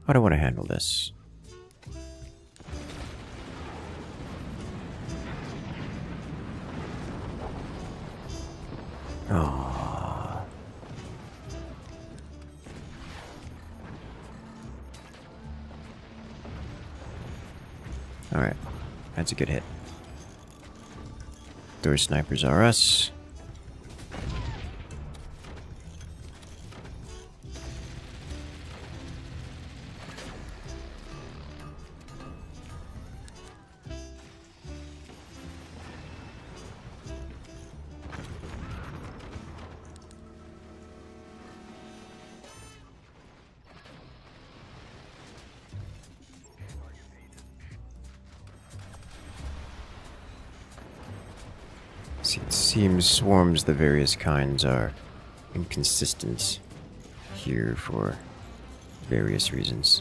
How do I want to handle this? Oh. Alright. That's a good hit. Door snipers are us. It seems swarms, the various kinds, are inconsistent here for various reasons.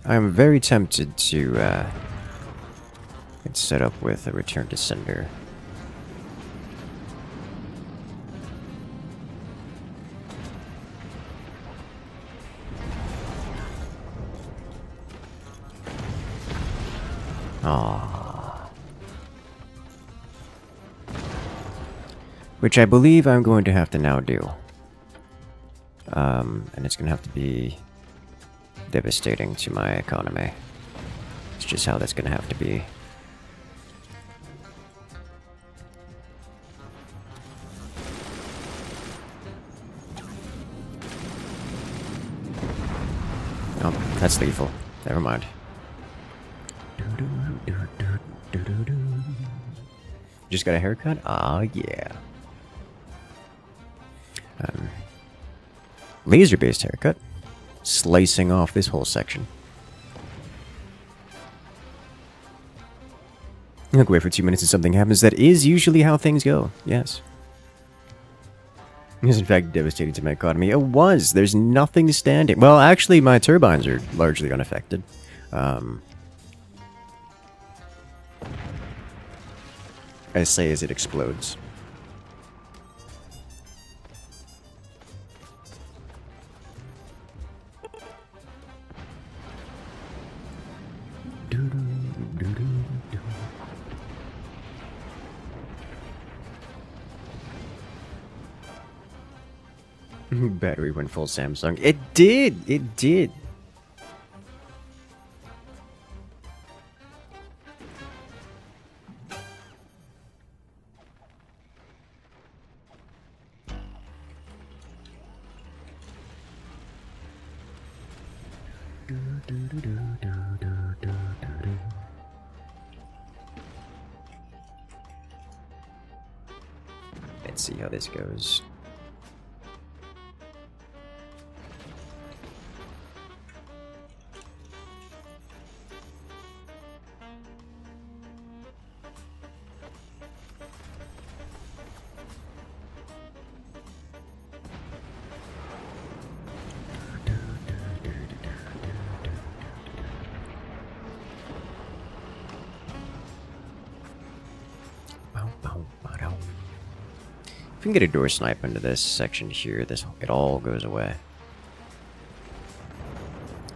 I'm very tempted to get set up with a return to sender. Aww. Which I believe I'm going to have to now do. And it's going to have to be devastating to my economy. It's just how that's going to have to be. Oh, that's lethal. Never mind. Just got a haircut? Ah, yeah. Laser-based haircut. Slicing off this whole section. Look, wait for 2 minutes and something happens. That is usually how things go. Yes. It is in fact devastating to my economy. It was. There's nothing standing. Well, actually, my turbines are largely unaffected. I say as it explodes. Battery went full Samsung. It did! It did! Let's see how this goes. If we can get a door snipe into this section here, it all goes away.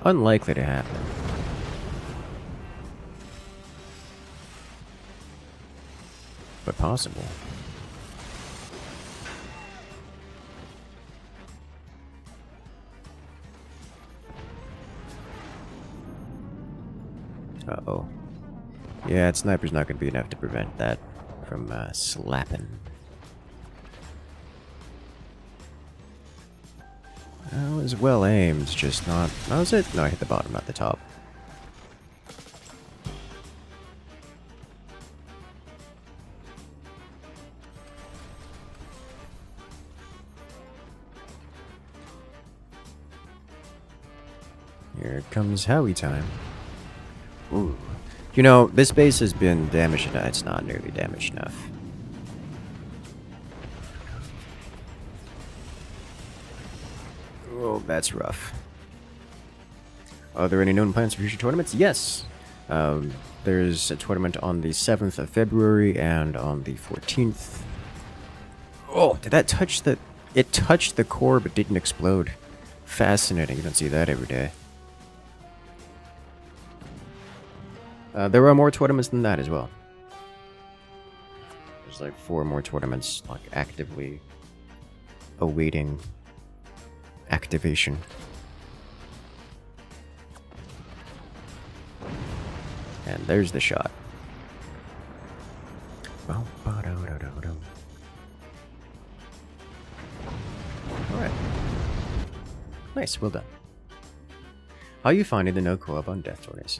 Unlikely to happen. But possible. Uh-oh. Yeah, sniper's not going to be enough to prevent that from slapping. That was well aimed, just not... That was it? No, I hit the bottom, not the top. Here comes Howie time. Ooh. You know, this base has been damaged enough. It's not nearly damaged enough. Oh, that's rough. Are there any known plans for future tournaments? Yes. There's a tournament on the 7th of February and on the 14th. Oh, did that touch the... It touched the core but didn't explode. Fascinating. You don't see that every day. There are more tournaments than that as well. There's like 4 more tournaments like actively awaiting activation. And there's the shot. Alright. Nice, well done. How are you finding the no co-op on Death Tortoise?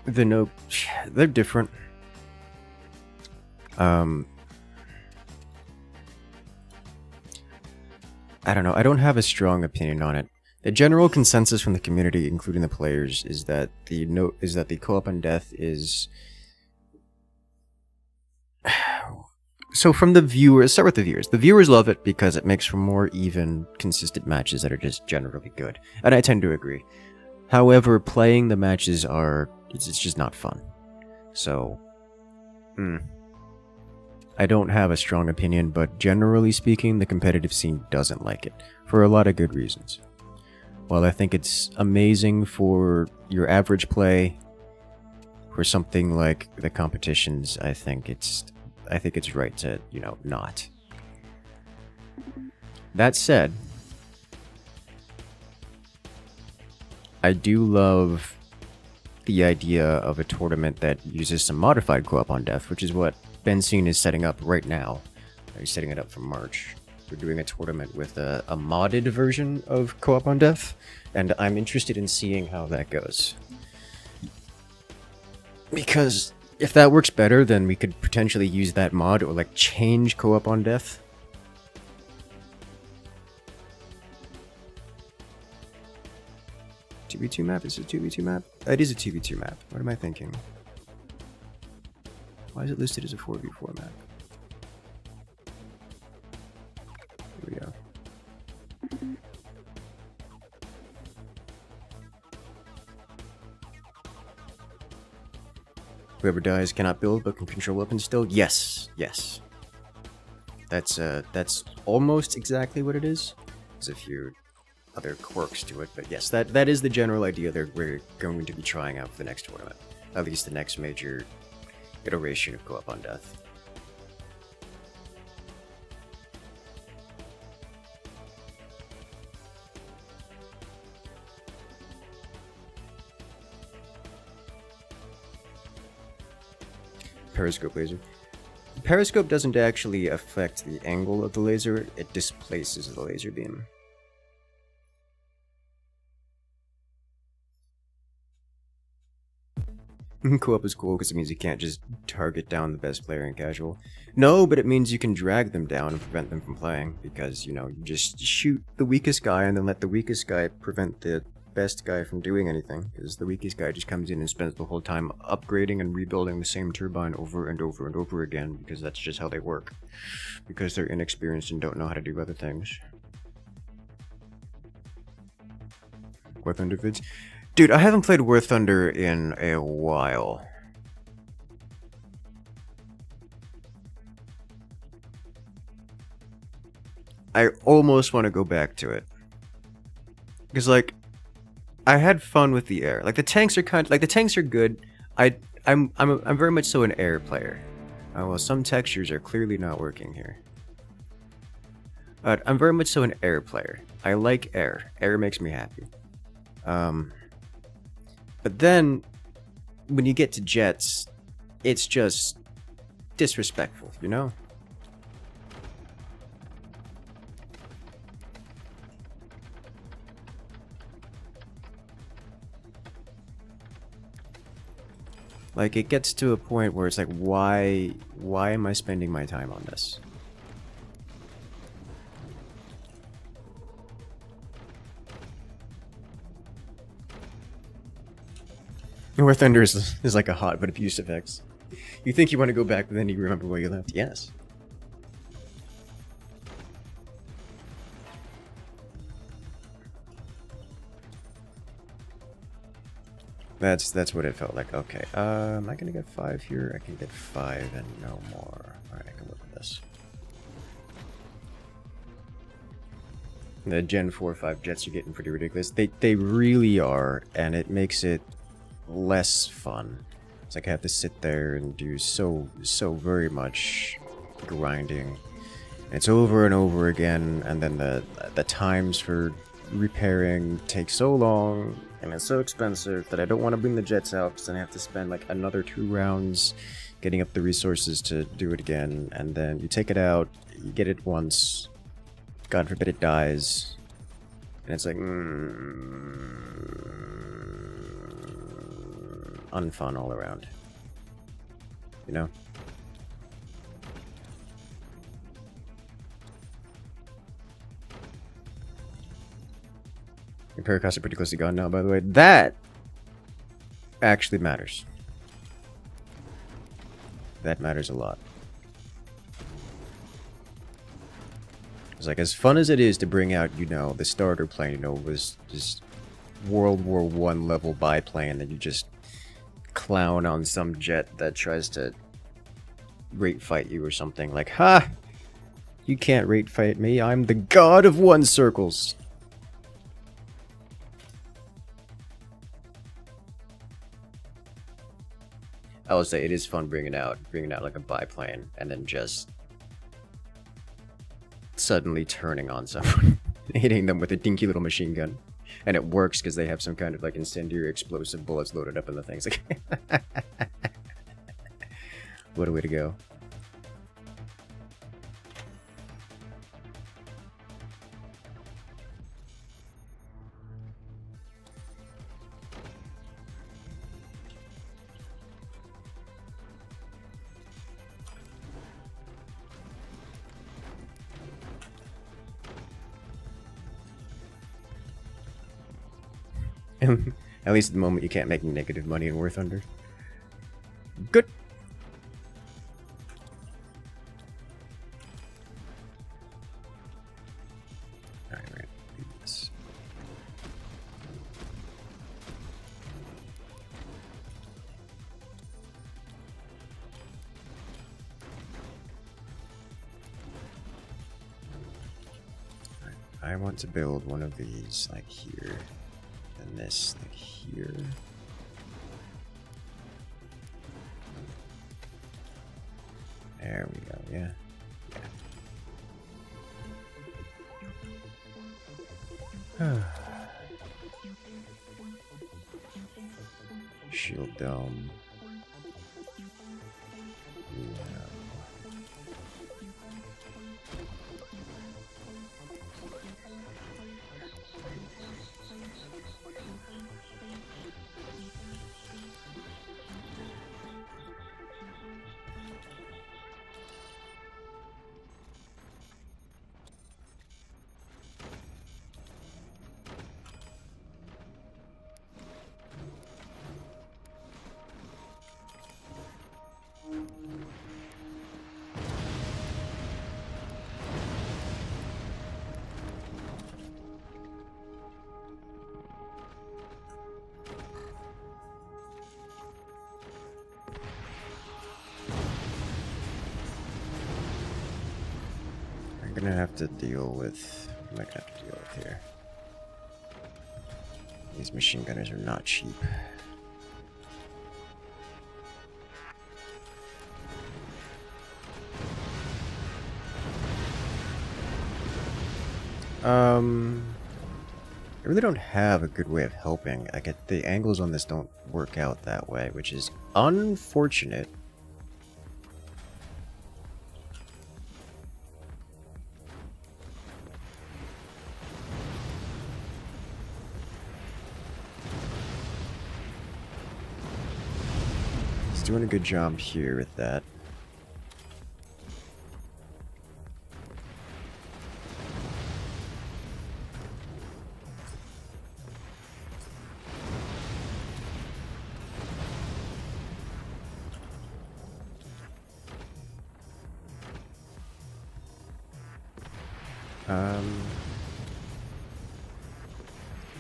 They're different. I don't know. I don't have a strong opinion on it. The general consensus from the community, including the players, is that the co-op on Death is... So from the viewers, start with the viewers. The viewers love it because it makes for more even, consistent matches that are just generally good. And I tend to agree. However, playing the matches it's just not fun. So, I don't have a strong opinion, but generally speaking, the competitive scene doesn't like it, for a lot of good reasons. While I think it's amazing for your average play, for something like the competitions, I think it's right to, not. That said, I do love the idea of a tournament that uses some modified co-op on Death, which is what Benzine is setting up right now. He's setting it up for March. We're doing a tournament with a modded version of co-op on Death, and I'm interested in seeing how that goes. Because if that works better, then we could potentially use that mod or like change co-op on Death. $2v2 map? Is it a 2v2 map? It is a 2v2 map. What am I thinking? Why is it listed as a 4v4 map? Here we go. Whoever dies cannot build but can control weapons still? Yes. Yes. That's almost exactly what it is. As a few other quirks to it, but yes, that is the general idea that we're going to be trying out for the next tournament. At least the next major iteration of co-op on Death. Periscope laser. Periscope doesn't actually affect the angle of the laser, it displaces the laser beam. Co-op is cool because it means you can't just target down the best player in casual. No, but it means you can drag them down and prevent them from playing because, you know, you just shoot the weakest guy and then let the weakest guy prevent the best guy from doing anything, because the weakest guy just comes in and spends the whole time upgrading and rebuilding the same turbine over and over and over again, because that's just how they work, because they're inexperienced and don't know how to do other things. War Thunder vids? Dude, I haven't played War Thunder in a while. I almost want to go back to it. Because, like, I had fun with the air. Like, the tanks are the tanks are good. I'm very much so an air player. Well, some textures are clearly not working here. I'm very much so an air player. I like air. Air makes me happy. But then, when you get to jets, it's just disrespectful, you know? Like, it gets to a point where it's like, why am I spending my time on this? War Thunder is like a hot but abusive ex. You think you want to go back, but then you remember where you left. Yes. That's what it felt like. Okay, am I gonna get 5 here? I can get 5 and no more. Alright, I can work with this. The Gen 4-5 jets are getting pretty ridiculous. They really are, and it makes it less fun. It's like I have to sit there and do so very much grinding. And it's over and over again, and then the times for repairing take so long, and it's so expensive that I don't want to bring the jets out, because then I have to spend like another 2 rounds getting up the resources to do it again, and then you take it out, you get it once, God forbid it dies, and it's like unfun all around, you know? Your paracosts are pretty close to gone now, by the way. That actually matters. That matters a lot. It's like, as fun as it is to bring out, you know, the starter plane, you know, was just World War I level biplane that you just clown on some jet that tries to rate fight you or something. Like, ha! You can't rate fight me, I'm the god of 1 circles. I will say it is fun bringing out like a biplane and then just suddenly turning on someone, hitting them with a dinky little machine gun, and it works because they have some kind of like incendiary explosive bullets loaded up in the things. Like, what a way to go! At least at the moment you can't make negative money in War Thunder. Good. Alright, we're gonna do this. Right. I want to build one of these like here. And this like here. There we go, yeah. Shield dome. I'm gonna have to deal with... What am I gonna have to deal with here? These machine gunners are not cheap. I really don't have a good way of helping. The angles on this don't work out that way, which is unfortunate. He's doing a good job here with that.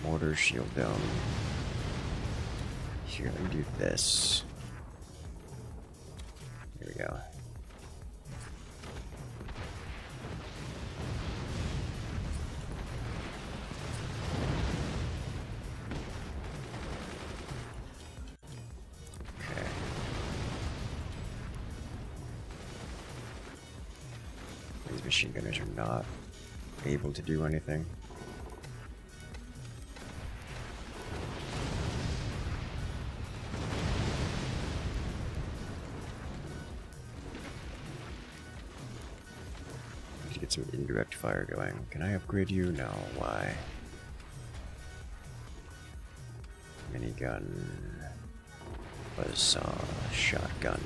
Mortar shield dome. Here, let me do this. Here we go. Okay. These machine gunners are not able to do anything. Get some indirect fire going. Can I upgrade you? No. Why? Minigun. Buzzsaw. Shotgun.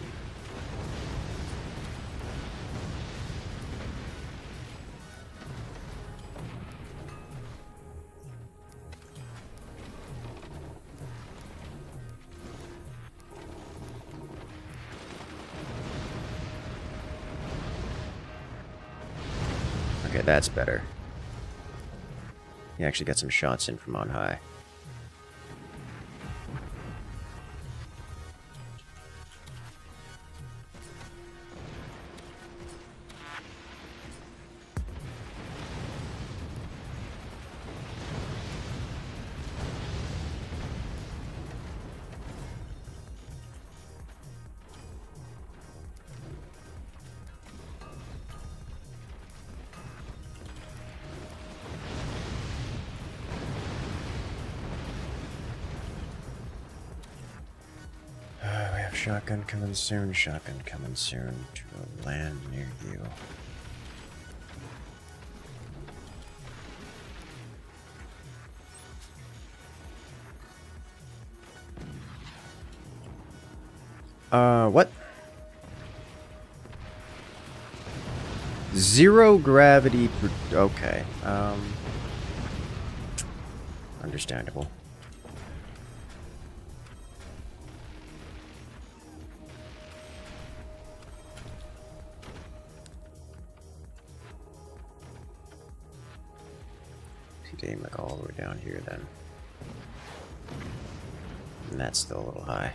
Okay, that's better. He actually got some shots in from on high. Shotgun coming soon, shotgun coming soon to a land near you. What? Zero gravity per... Okay, understandable. Aim like all the way down here then. And that's still a little high.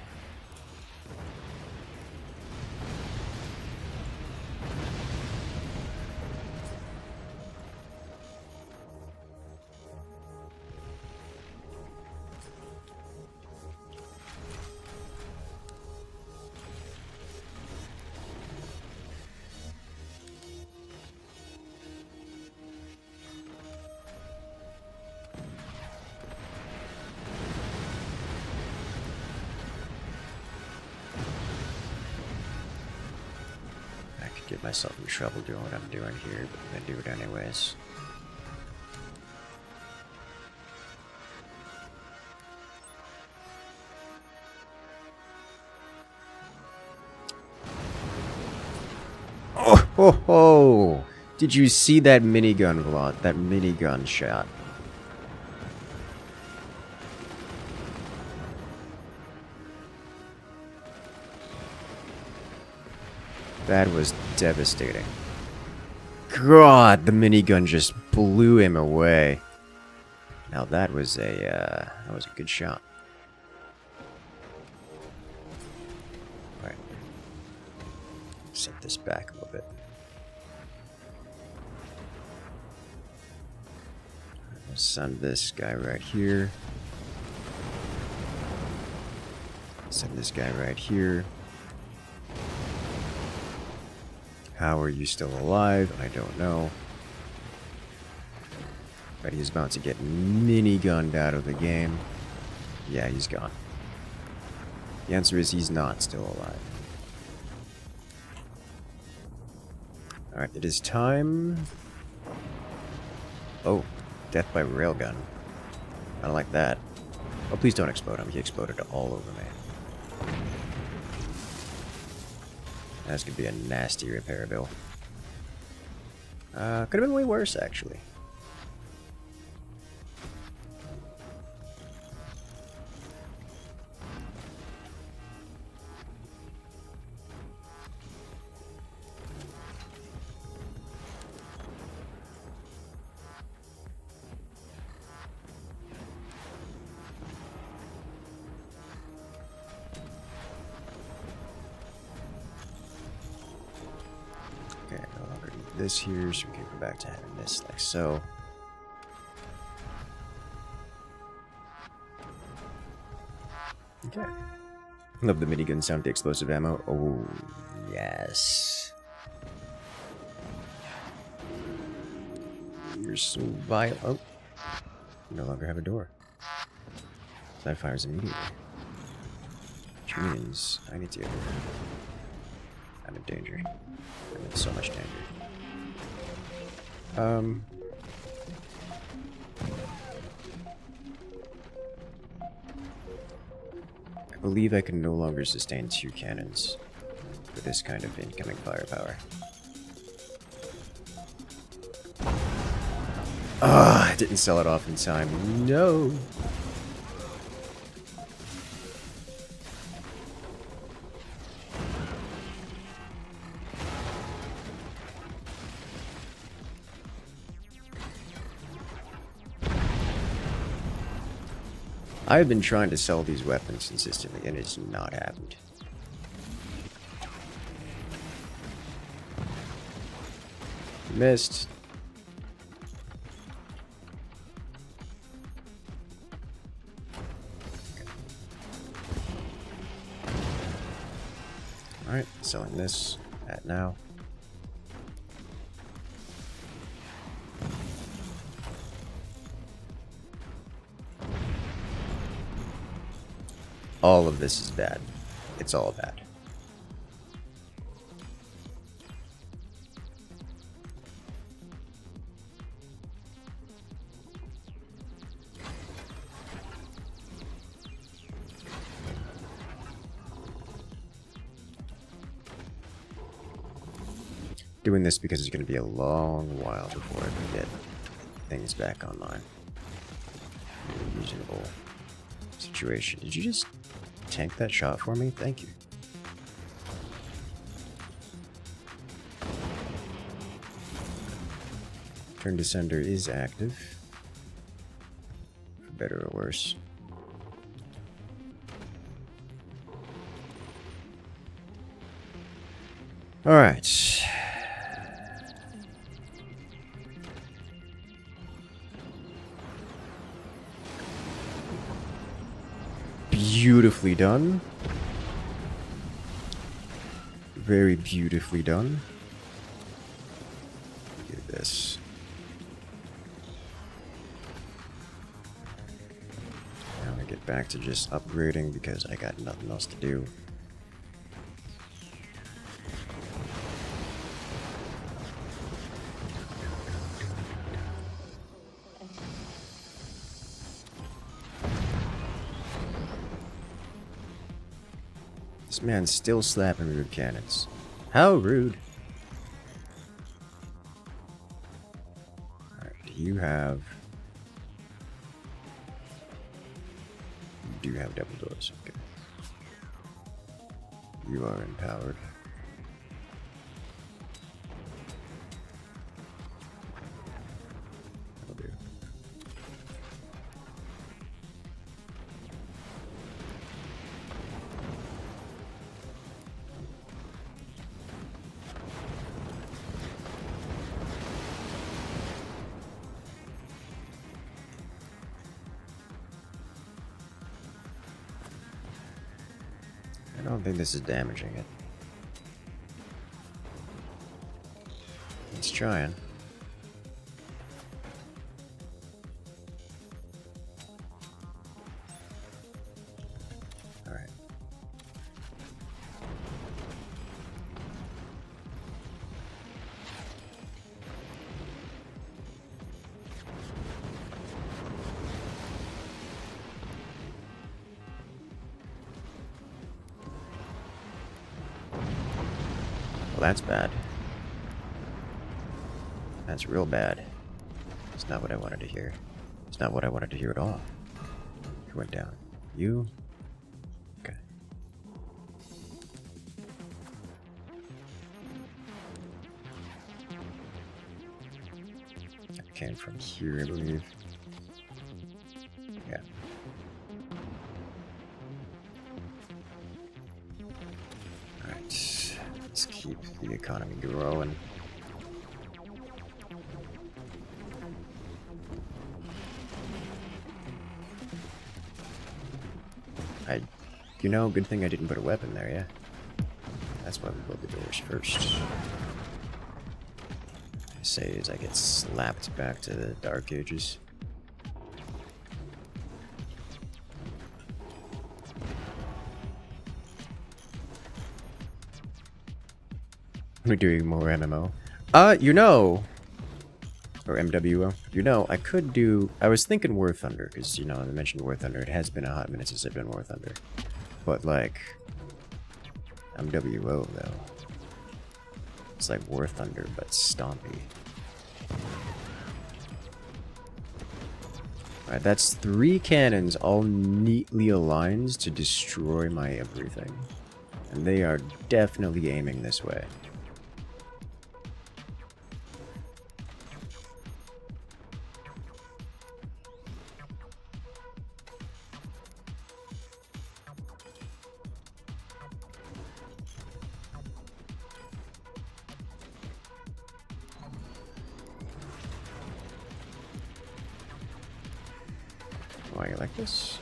Get myself in trouble doing what I'm doing here, but I'm gonna do it anyways. Oh ho ho! Did you see that minigun vlog? That minigun shot? That was devastating. God, the minigun just blew him away. Now that was a good shot. All right, set this back a little bit. We'll send this guy right here. Send this guy right here. How are you still alive? I don't know. But he's about to get minigunned out of the game. Yeah, he's gone. The answer is he's not still alive. Alright, it is time. Oh, death by railgun. I don't like that. Oh, please don't explode him. He exploded all over me. That's gonna be a nasty repair bill. Could have been way worse, actually. Okay, no longer need this here, so we can go back to having this like so. Okay. Love the minigun sound, the explosive ammo. Oh, yes. You're so vile. Oh. You no longer have a door. So that fires immediately. Which means I need to get rid of it. I'm in danger. I'm in so much danger. I believe I can no longer sustain 2 cannons with this kind of incoming firepower. Ah, I didn't sell it off in time. No! I've been trying to sell these weapons consistently, and it's not happened. Missed. Okay. Alright, selling this at now. All of this is bad. It's all bad. Doing this because it's going to be a long while before I can get things back online. A reasonable situation. Did you just tank that shot for me? Thank you. Turn Descender is active. For better or worse. Alright. Beautifully done. Very beautifully done. Look at this. Now I get back to just upgrading because I got nothing else to do. This man's still slapping me with cannons. How rude. Alright, you have... You do have double doors, okay. You are empowered. That'll do. I don't think this is damaging it. It's trying. Alright. Well, that's bad. That's real bad. It's not what I wanted to hear. It's not what I wanted to hear at all. Who went down? You? Okay. I came from here, I believe. Yeah. Alright. Let's keep the economy growing. You know, good thing I didn't put a weapon there, yeah? That's why we build the doors first. I say as I get slapped back to the Dark Ages. We're doing more MMO. You know... Or MWO. You know, I could do... I was thinking War Thunder, because, you know, I mentioned War Thunder. It has been a hot minute since I've done War Thunder. But, like... MWO, though. It's like War Thunder, but stompy. Alright, that's 3 cannons all neatly aligned to destroy my everything. And they are definitely aiming this way. Why you like this?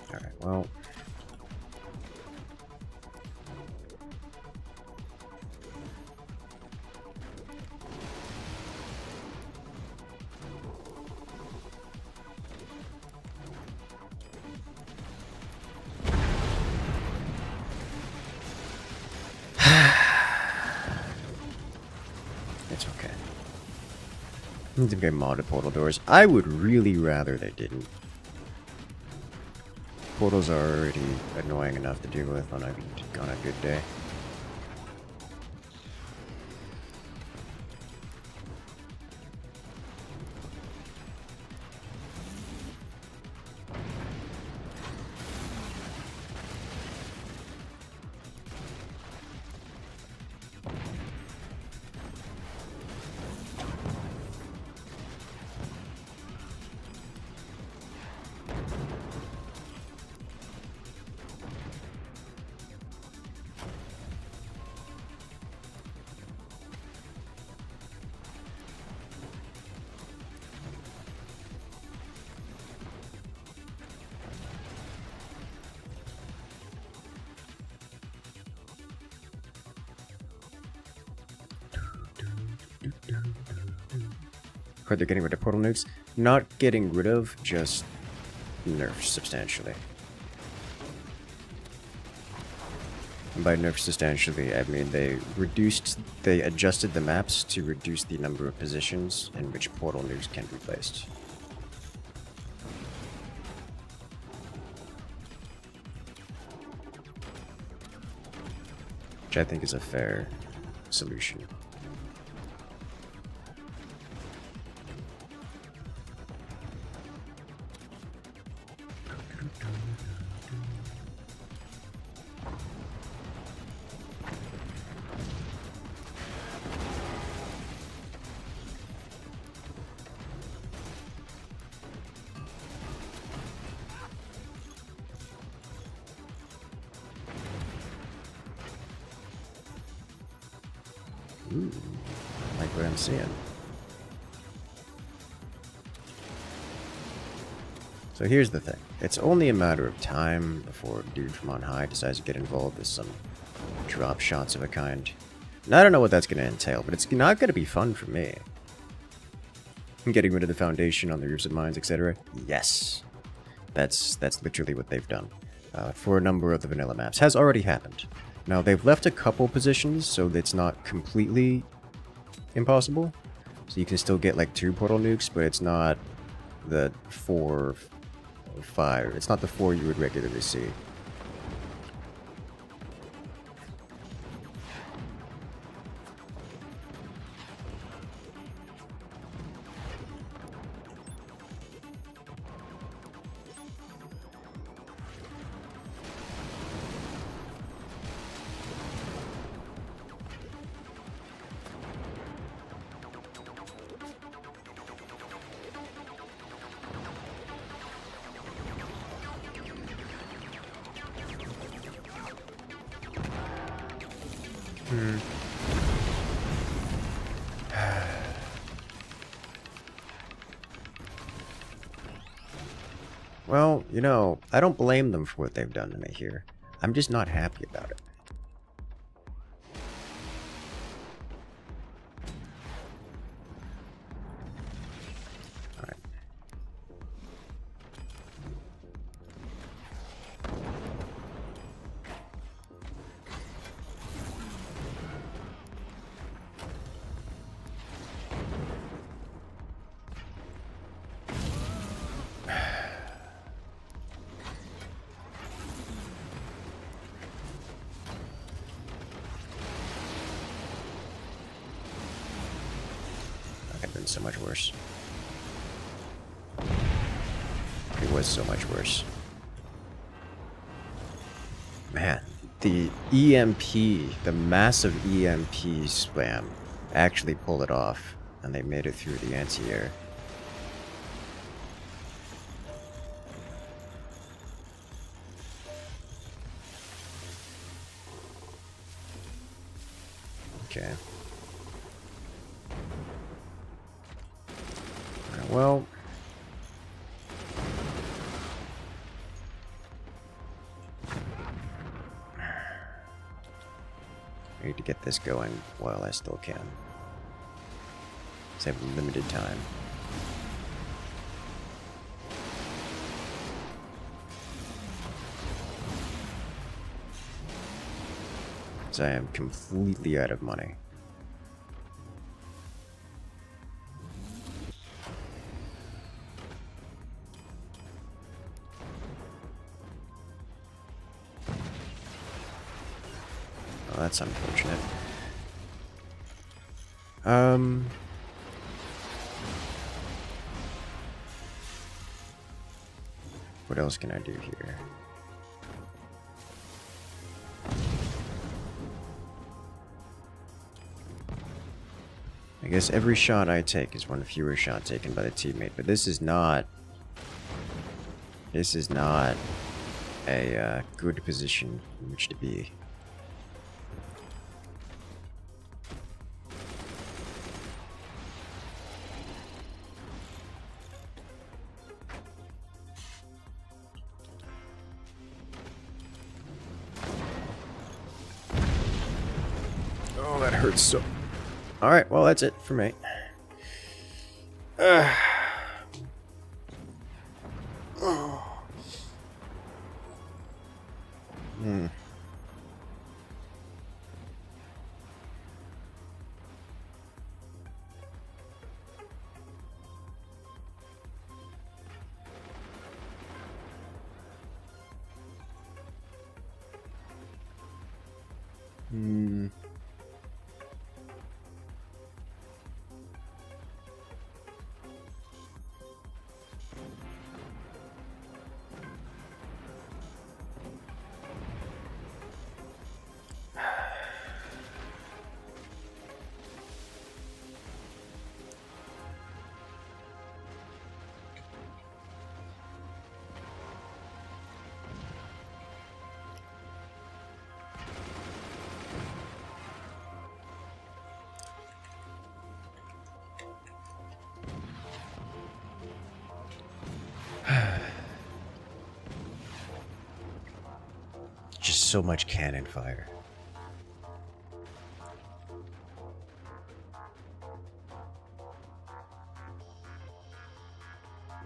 All right, well. It's okay. I think they modded portal doors. I would really rather they didn't. Portals are already annoying enough to deal with on a good day. Heard they're getting rid of portal nukes. Not getting rid of, just nerfed substantially. And by nerfed substantially, I mean they adjusted the maps to reduce the number of positions in which portal nukes can be placed. Which I think is a fair solution. Ooh, I like what I'm seeing. So here's the thing. It's only a matter of time before a dude from on high decides to get involved with some drop shots of a kind. And I don't know what that's going to entail, but it's not going to be fun for me. Getting rid of the foundation on the roofs of mines, etc. Yes. That's literally what they've done. For a number of the vanilla maps. Has already happened. Now, they've left a couple positions, so it's not completely impossible. So you can still get like 2 portal nukes, but it's not the 4 or 5. It's not the 4 you would regularly see. Well, you know, I don't blame them for what they've done to me here. I'm just not happy about it. Alright. So much worse. It was so much worse. Man, the EMP, the massive EMP spam, actually pulled it off, and they made it through the anti-air. Okay. Well, I need to get this going while I still can. Because I have limited time. Because I am completely out of money. That's unfortunate. What else can I do here? I guess every shot I take is one fewer shot taken by the teammate, but this is not a good position in which to be. Oh, that hurts so. Alright, well, that's it for me. so much cannon fire.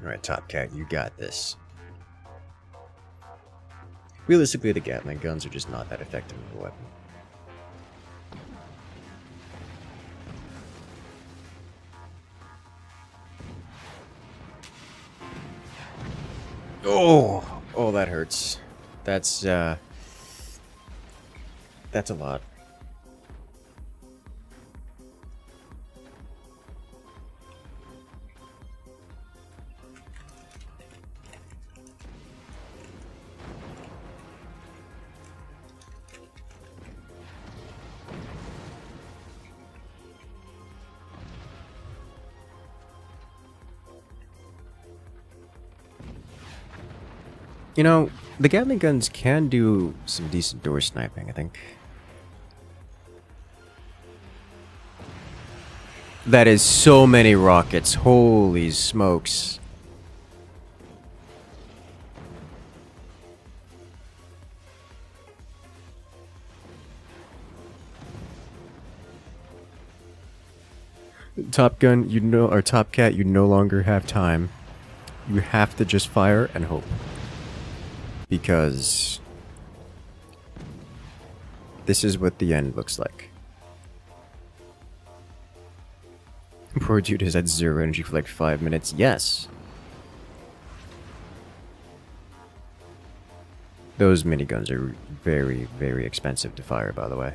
Alright, Top Cat, you got this. Realistically, the Gatling guns are just not that effective of a weapon. Oh! Oh, that hurts. That's a lot. You know, the Gatling guns can do some decent door sniping, I think. That is so many rockets. Holy smokes. Top Gun, or Top Cat, you no longer have time. You have to just fire and hope. Because this is what the end looks like. Poor dude has had 0 energy for like 5 minutes. Yes. Those miniguns are very, very expensive to fire, by the way.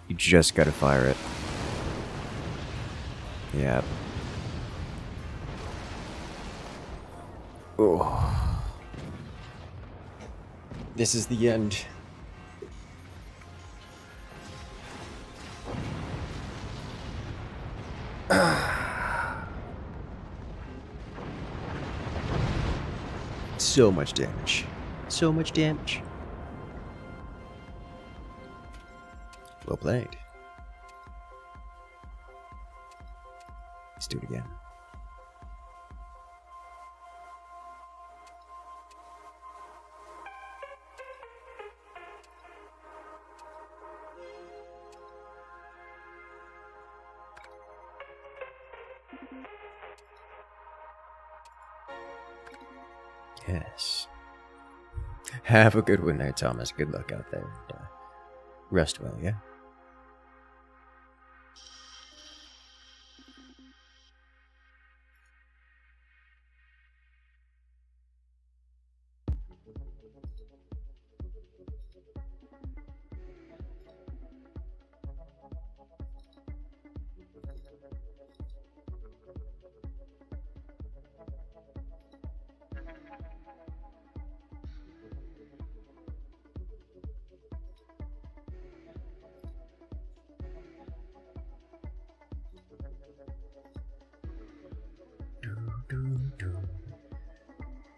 You just gotta fire it. Yeah. Oh. This is the end. So much damage. So much damage. Well played. Let's do it again. Yes. Have a good one there, Thomas. Good luck out there. Rest well, yeah?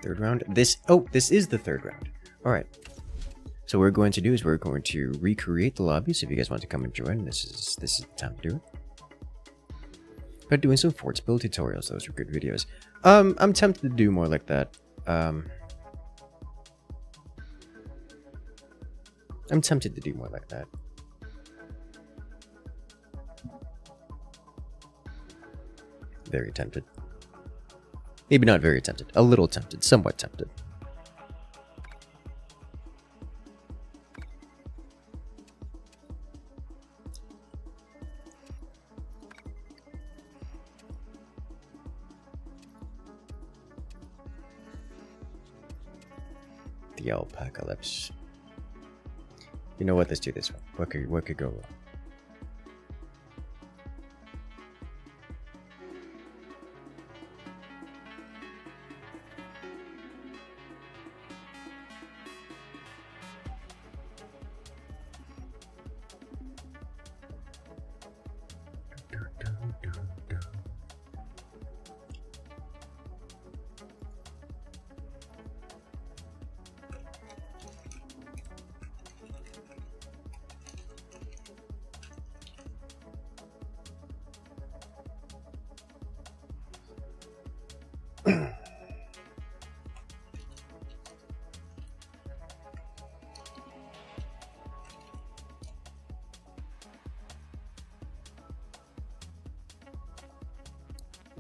Third round. This is the third round. All right. So what we're going to do is we're going to recreate the lobby. So if you guys want to come and join, this is the time to do it. But doing some forts build tutorials. Those are good videos. I'm tempted to do more like that. I'm tempted to do more like that. Very tempted. Maybe not very tempted. A little tempted. Somewhat tempted. The alpacalypse. You know what? Let's do this one. What could go wrong?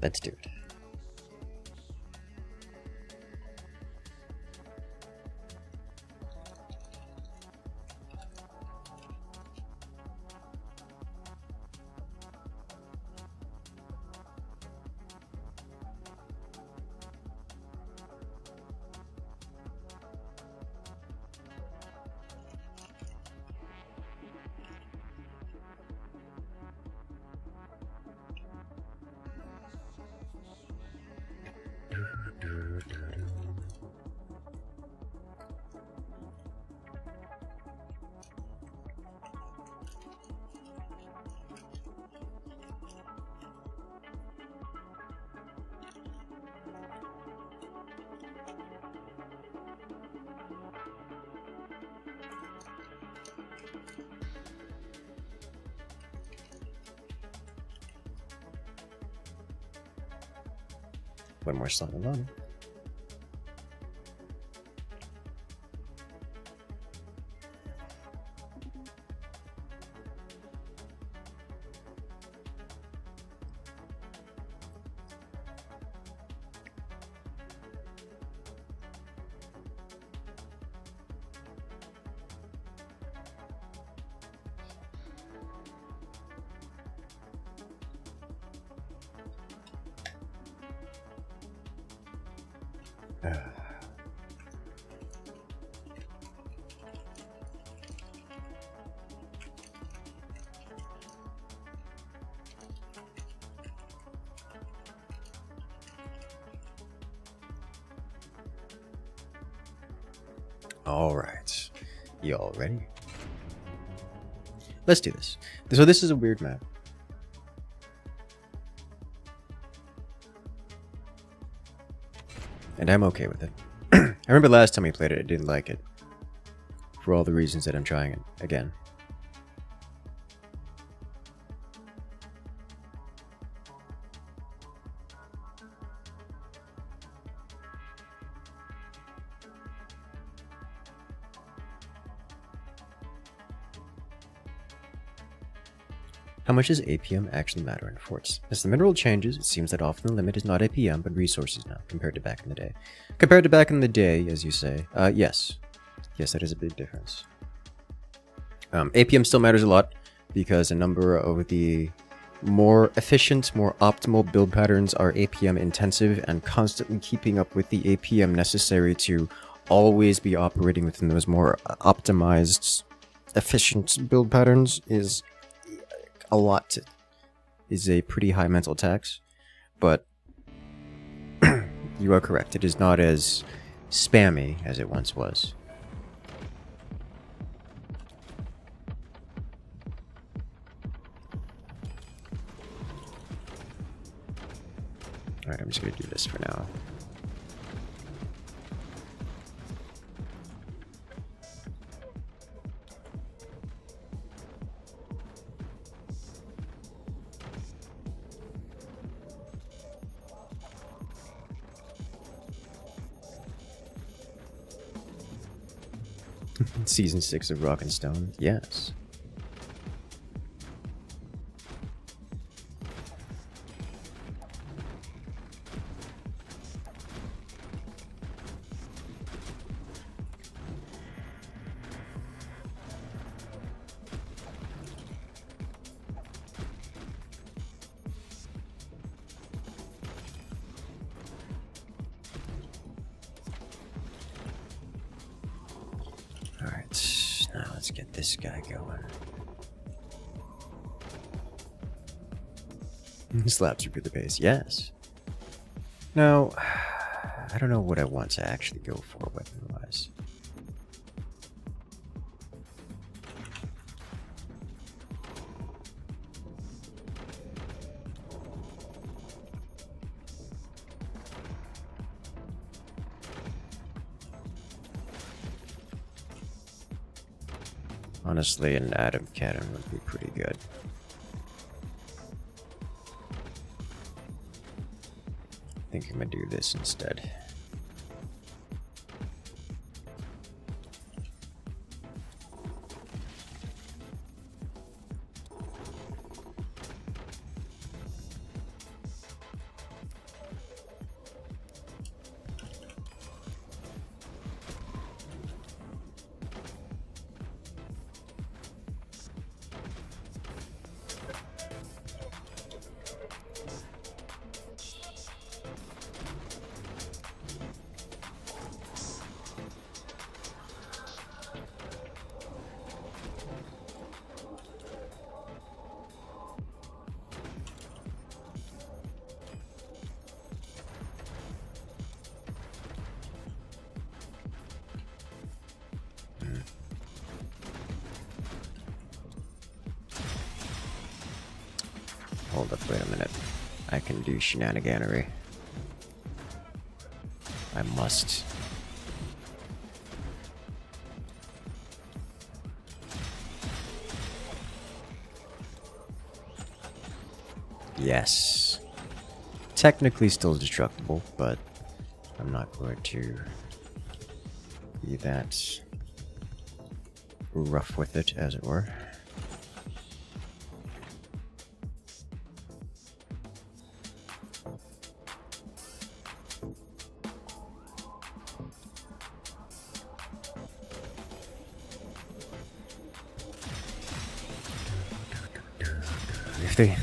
let's do it. One more slot alone. All right, y'all ready? Let's do this. So this is a weird map. And I'm okay with it. I remember last time we played it, I didn't like it. For all the reasons that I'm trying it again. How much does APM actually matter in forts? As the mineral changes, it seems that often the limit is not APM, but resources now, compared to back in the day. Compared to back in the day, as you say, yes. Yes, that is a big difference. APM still matters a lot, because a number of the more efficient, more optimal build patterns are APM intensive, and constantly keeping up with the APM necessary to always be operating within those more optimized, efficient build patterns is a lot, is a pretty high mental tax, but you are correct. It is not as spammy as it once was. Alright, I'm just gonna do this for now. Season 6 of Rock and Stone, yes. Alright, now let's get this guy going. Slaps you through the base, yes. Now, I don't know what I want to actually go for weapon-wise. Honestly, an atom cannon would be pretty good. I think I'm gonna do this instead. Hold up, wait a minute. I can do shenaniganery. I must. Yes. Technically still destructible, but I'm not going to be that rough with it, as it were.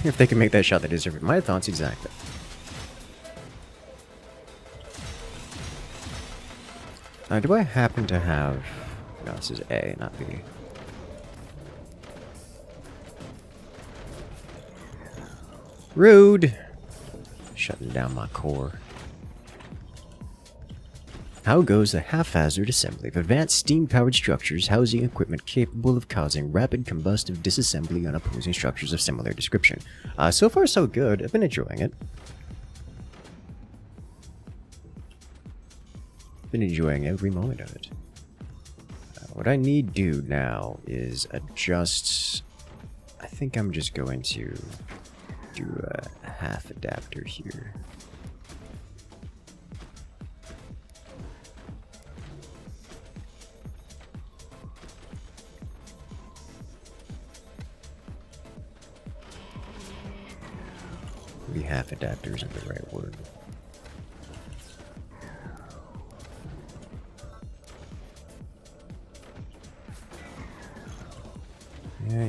If they can make that shot, they deserve it. My thoughts exactly. Do I happen to have... No, this is A, not B. Rude! Shutting down my core. How goes the haphazard assembly of advanced steam-powered structures housing equipment capable of causing rapid combustive disassembly on opposing structures of similar description? So far so good. I've been enjoying it. Been enjoying every moment of it. What I need to do now is adjust... I think I'm just going to do a half adapter here. Maybe half adapter isn't the right word.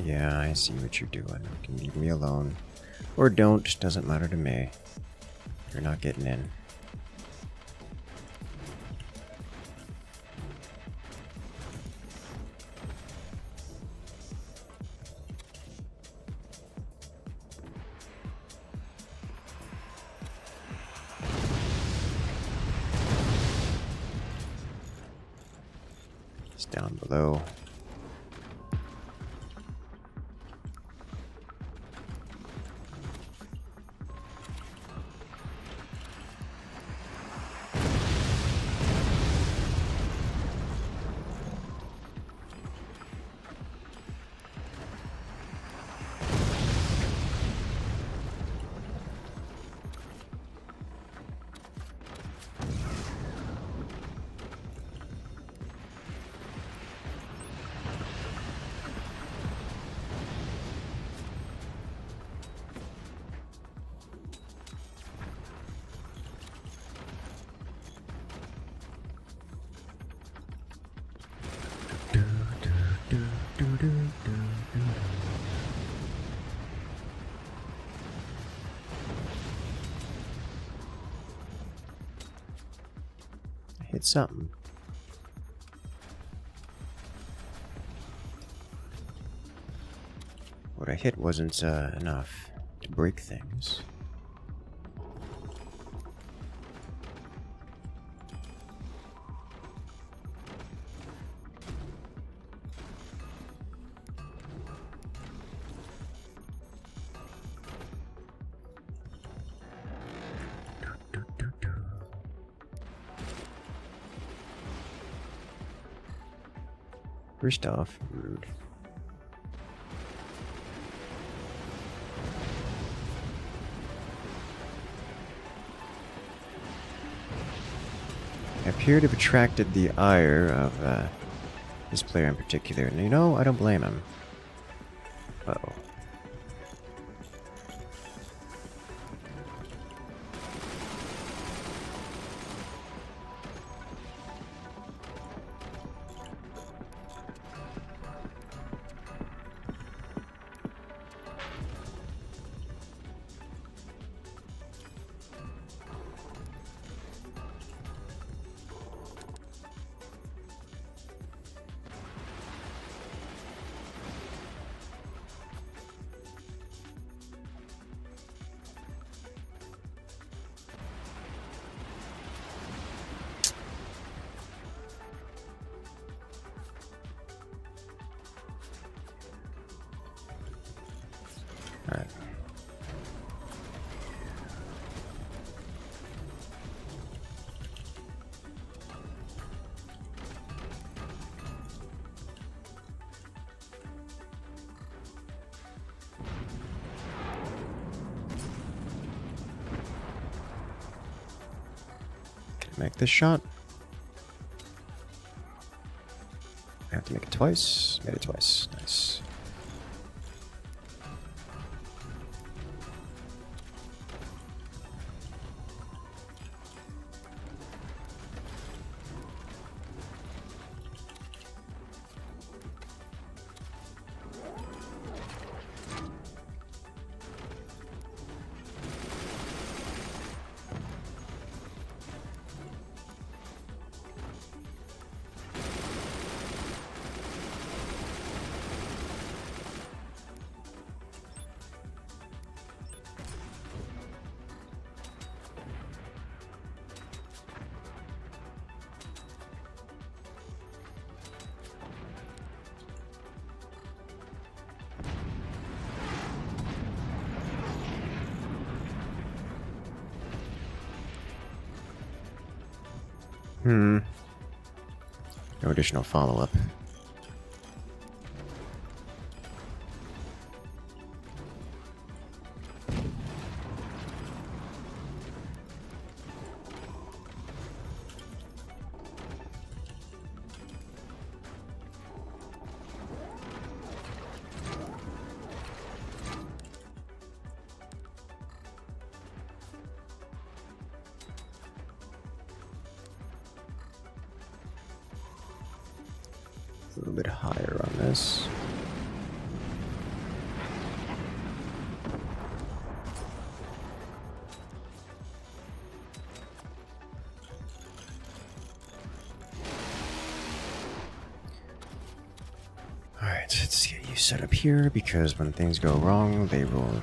Yeah, I see what you're doing. You can leave me alone. Or don't, doesn't matter to me. You're not getting in. It's down below. Hit something. What I hit wasn't enough to break things. First off, rude. I appear to have attracted the ire of this player in particular, and you know, I don't blame him. Uh-oh. Alright. Make this shot. I have to make it twice. Made it twice. Nice. No additional follow-up. A little bit higher on this. Alright, let's get you set up here because when things go wrong, they will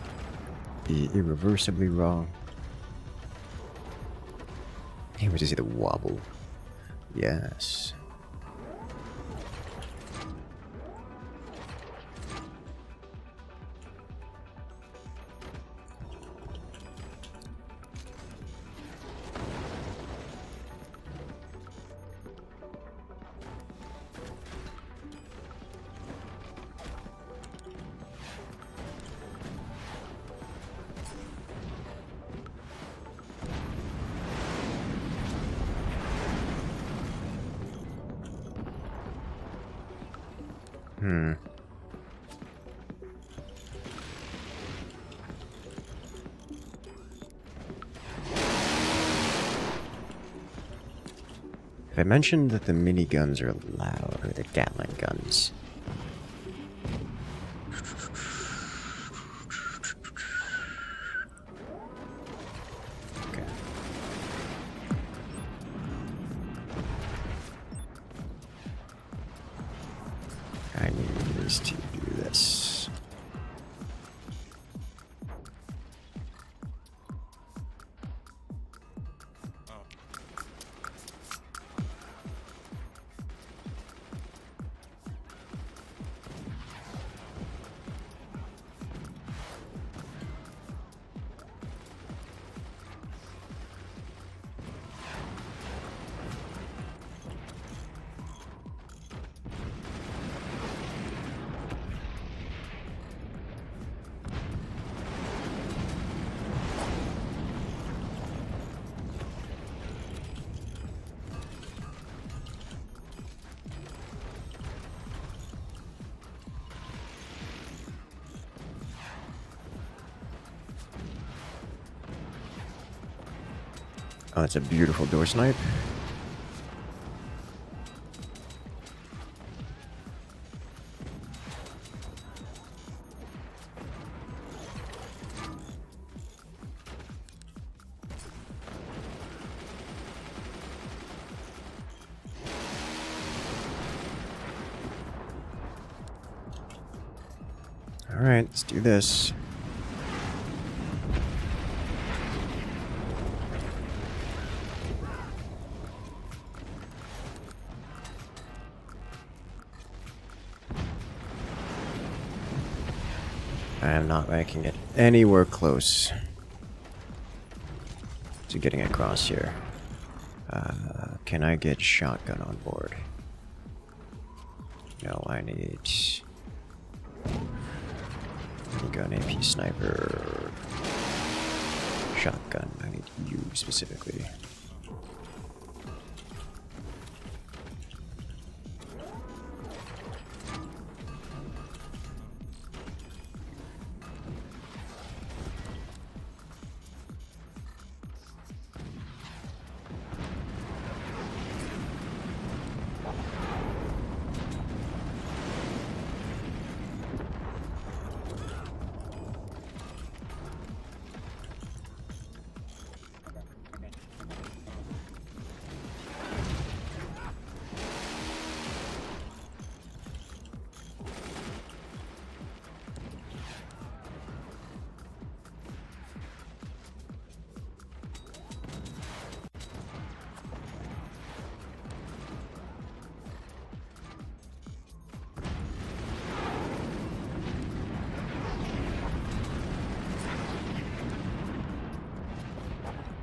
be irreversibly wrong. Hey, where to see the wobble? Yes. I mentioned that the miniguns are loud, or the Gatling guns. Okay. I need these to do this. Oh, it's a beautiful door snipe. All right, let's do this. I am not making it anywhere close to getting across here. Can I get shotgun on board? No, I need gun, AP, sniper, shotgun. I need you specifically.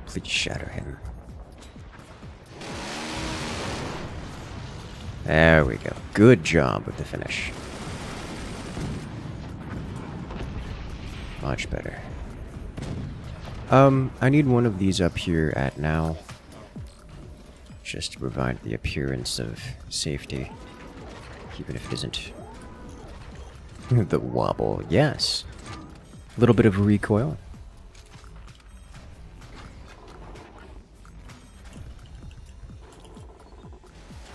Please shatter him. There we go. Good job with the finish. Much better. I need one of these up here at now. Just to provide the appearance of safety. Even if it isn't. The wobble, yes. A little bit of recoil.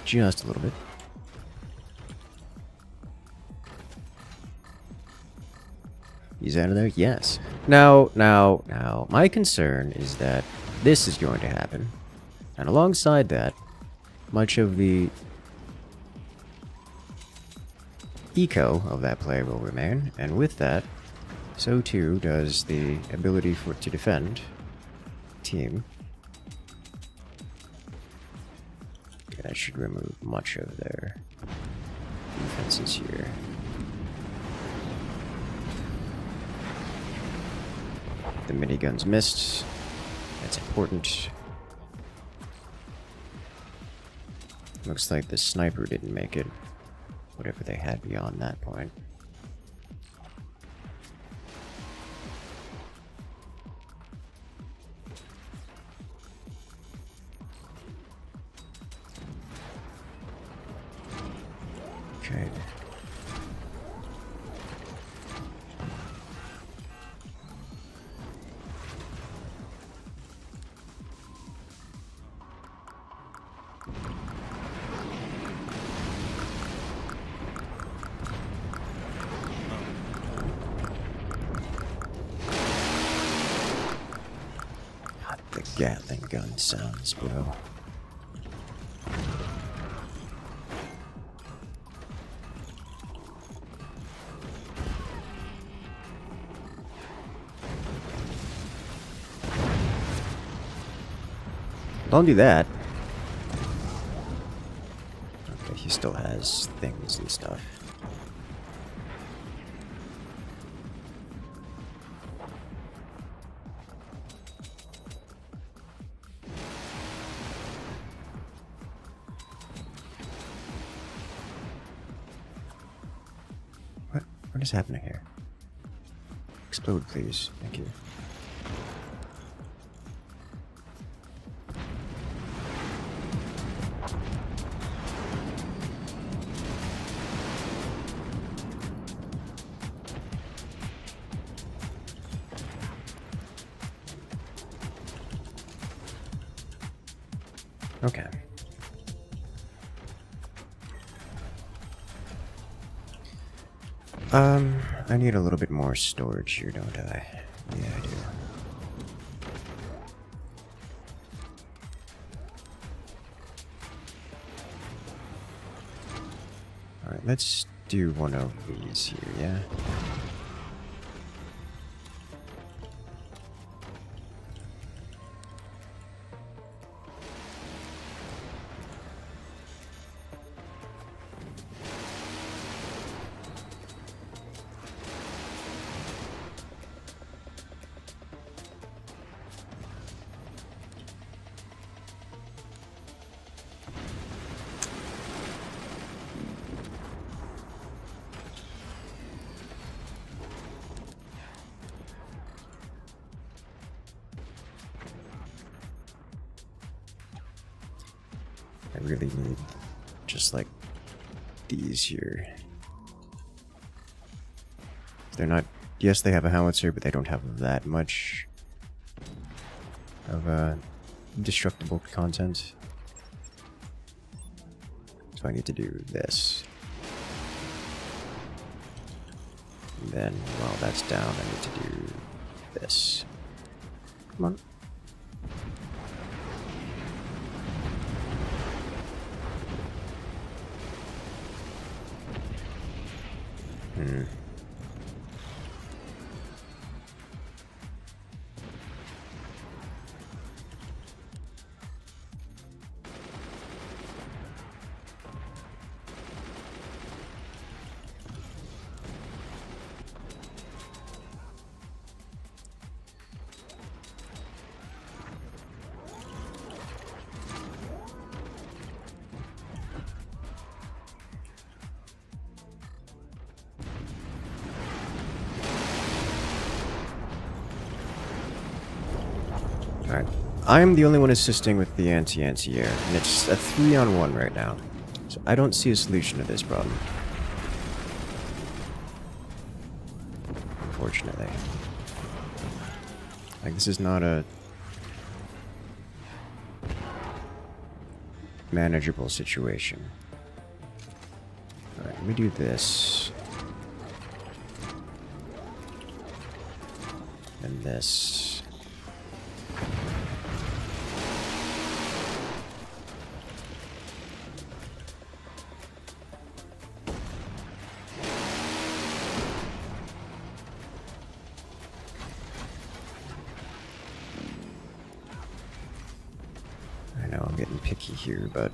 Just a little bit. He's out of there? Yes. Now, my concern is that this is going to happen. And alongside that, much of the eco of that play will remain. And with that, so too does the ability for it to defend team. Okay, that should remove much of their defenses here. The miniguns missed. That's important. Looks like the sniper didn't make it. Whatever they had beyond that point. Okay. God, the Gatling gun sounds, bro. Don't do that. Okay, he still has things and stuff. What is happening here? Explode, please. Thank you. Okay. I need a little bit more storage here, don't I? Yeah, I do. Alright, let's do one of these here, yeah? I really need just like these here. They're not, yes, they have a howitzer, but they don't have that much of destructible content. So I need to do this. And then while that's down, I need to do this. Come on. Alright. I'm the only one assisting with the anti-anti-air, and it's a 3-on-1 right now. So I don't see a solution to this problem. Unfortunately. Like, this is not a manageable situation. Alright, let me do this. And this. I know I'm getting picky here, but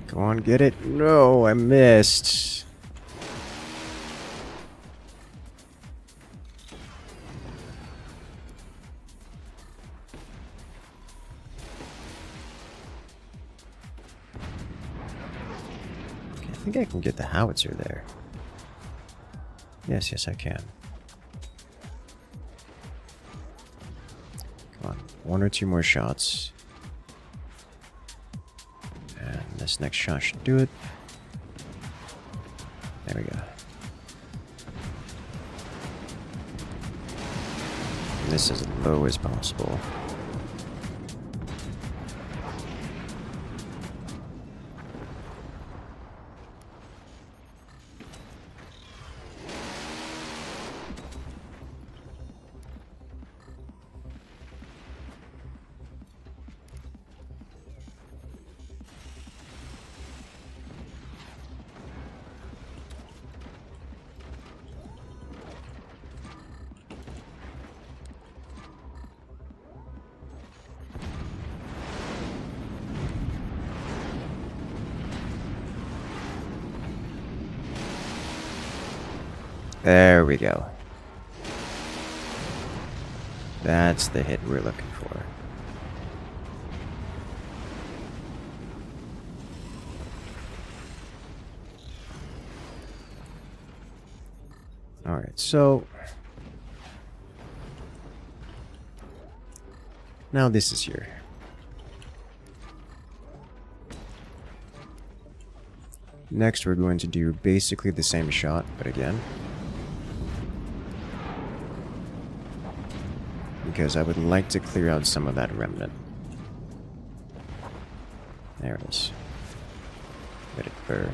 go on, get it. No, I missed. Okay, I think I can get the howitzer there. Yes, yes, I can. Come on, 1 or 2 more shots. And this next shot should do it. There we go. And this as low as possible. There we go. That's the hit we're looking for. Alright, so now this is here. Next we're going to do basically the same shot, but again. Because I would like to clear out some of that remnant. There it is. Let it burn.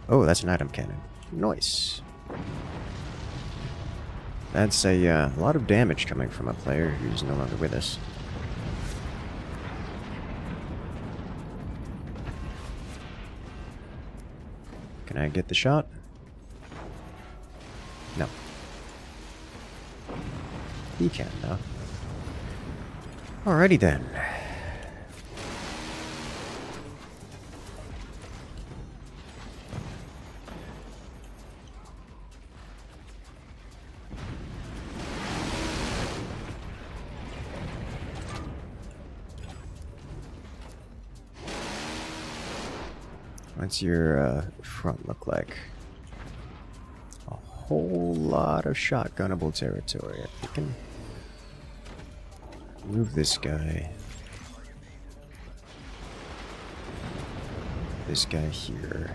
Oh, that's an item cannon. Nice. That's a lot of damage coming from a player who's no longer with us. Can I get the shot? No. He can, though. Alrighty then. What's your front look like? A whole lot of shotgunnable territory. If we can move this guy. This guy here.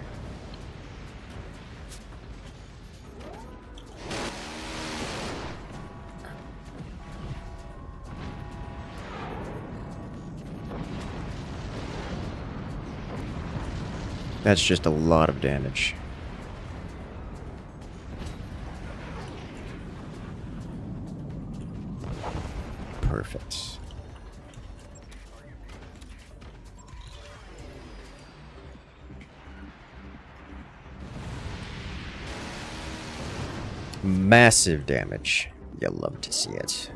That's just a lot of damage. Perfect. Massive damage. You love to see it.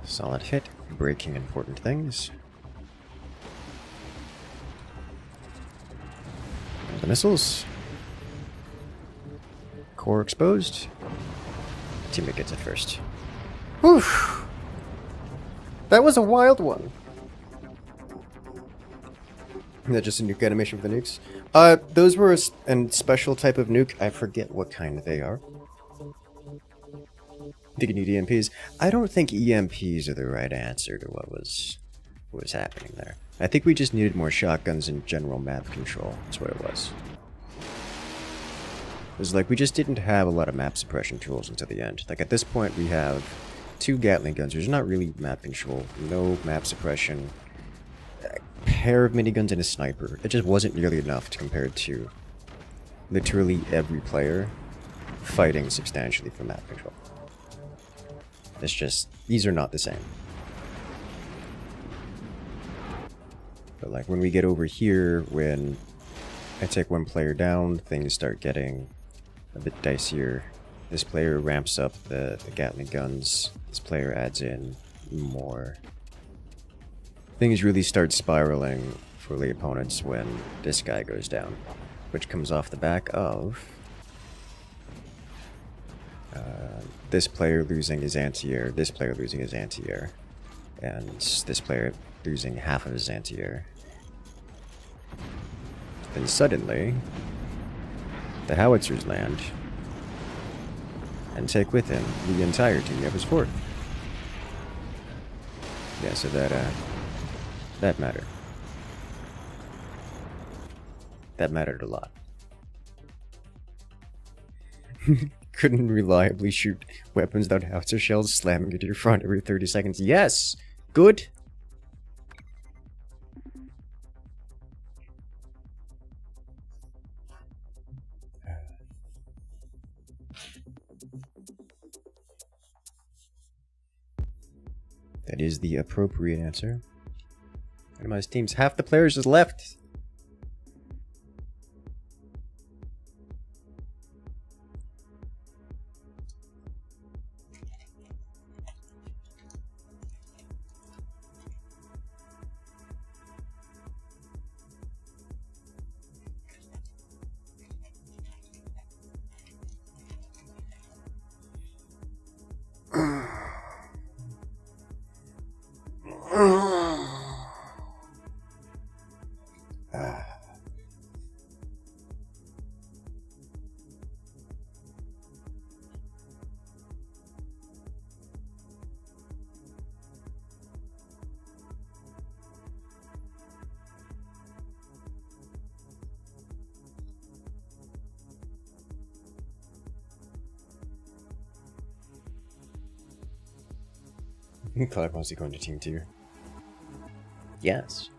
Solid hit, breaking important things. The missiles. Core exposed. Teammate gets it first. Whew! That was a wild one. Is that just a nuke animation for the nukes? Those were a special type of nuke. I forget what kind they are. Think you need EMPs? I don't think EMPs are the right answer to what was happening there. I think we just needed more shotguns and general map control. That's what it was. It was like we just didn't have a lot of map suppression tools until the end. Like at this point we have 2 Gatling guns. There's not really map control, no map suppression, a pair of miniguns and a sniper. It just wasn't nearly enough compared to literally every player fighting substantially for map control. It's just, these are not the same. But like when we get over here, when I take one player down, things start getting a bit dicier. This player ramps up the Gatling guns. This player adds in more. Things really start spiraling for the opponents when this guy goes down, which comes off the back of this player losing his anti-air, this player losing his anti-air, and this player losing half of his anti-air. Then suddenly, the howitzers land and take with him the entirety of his fort. Yeah, so that mattered. That mattered a lot. Couldn't reliably shoot weapons without howitzer shells slamming into your front every 30 seconds. Yes! Good! That is the appropriate answer. Randomized teams. Half the players is left. Clive wants to go into Team 2. Yes.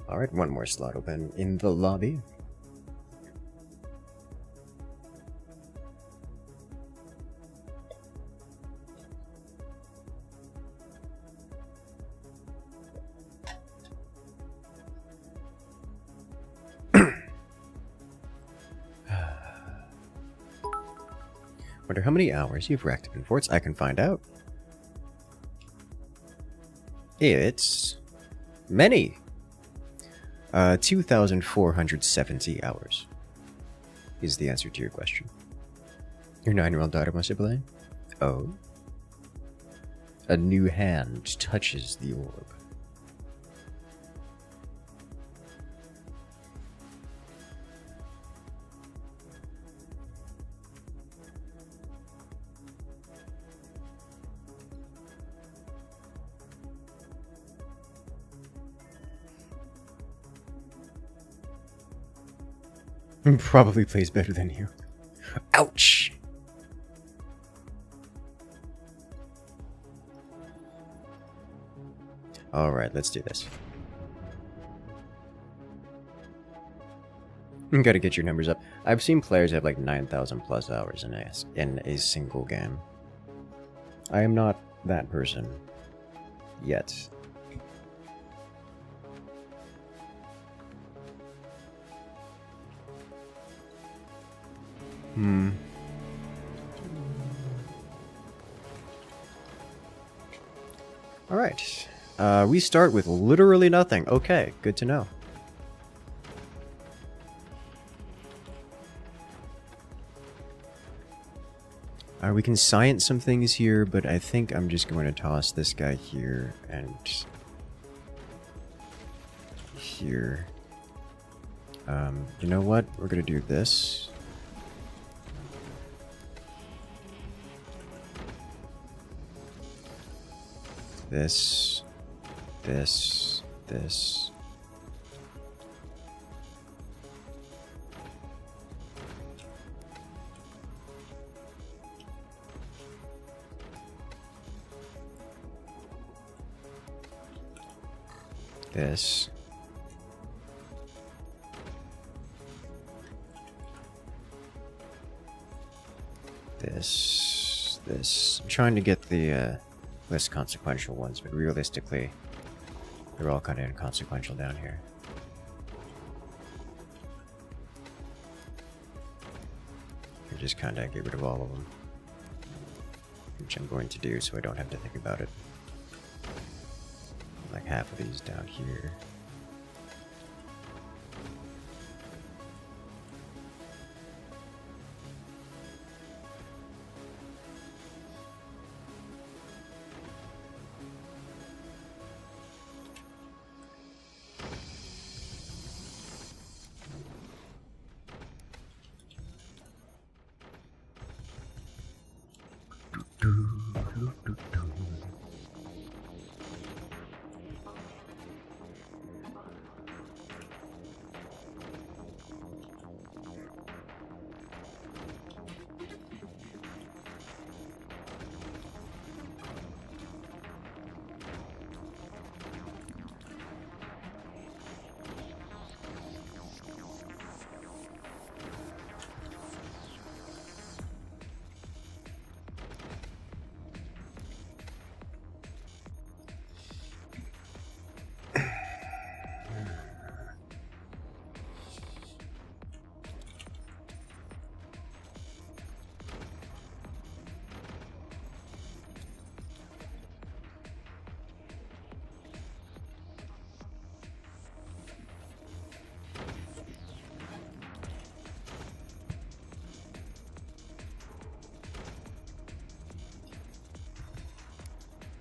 Alright, one more slot open in the lobby. Wonder how many hours you've racked up in forts. I can find out. It's many. 2,470 hours is the answer to your question. Your 9-year-old daughter wants to play? Oh. A new hand touches the orb. Probably plays better than you. Ouch! Alright, let's do this. Gotta get your numbers up. I've seen players have like 9,000 plus hours in a single game. I am not that person. Yet. Alright. We start with literally nothing. Okay, good to know. We can science some things here, but I think I'm just going to toss this guy here and here. You know what? We're going to do this. This. This. This. This. This. I'm trying to get the less consequential ones, but realistically, they're all kind of inconsequential down here. You just kind of get rid of all of them, which I'm going to do so I don't have to think about it. Like half of these down here.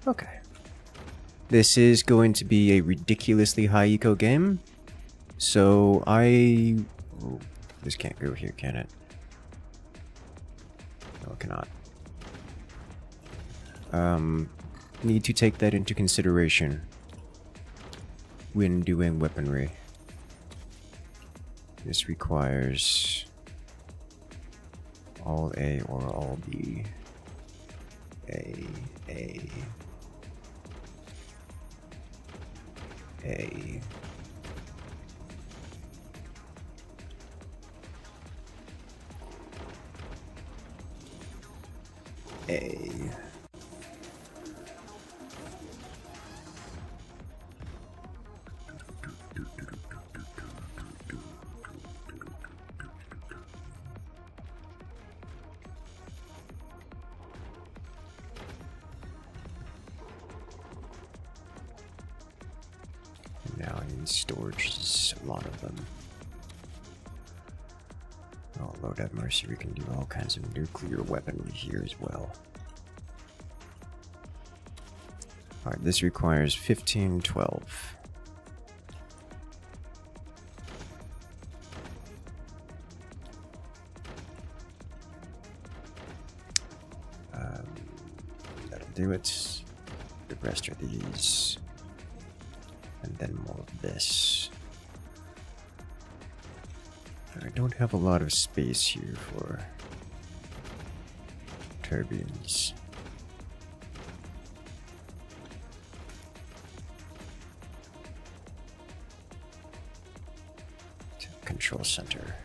Okay. This is going to be a ridiculously high eco game. So oh, this can't go here, can it? No, it cannot. Need to take that into consideration when doing weaponry. This requires all A or all B. A. A. and storage, a lot of them. Oh, Lord have mercy, we can do all kinds of nuclear weaponry here as well. Alright, this requires 1512. That'll do it. The rest are these. And then more of this. I don't have a lot of space here for turbines. Control center.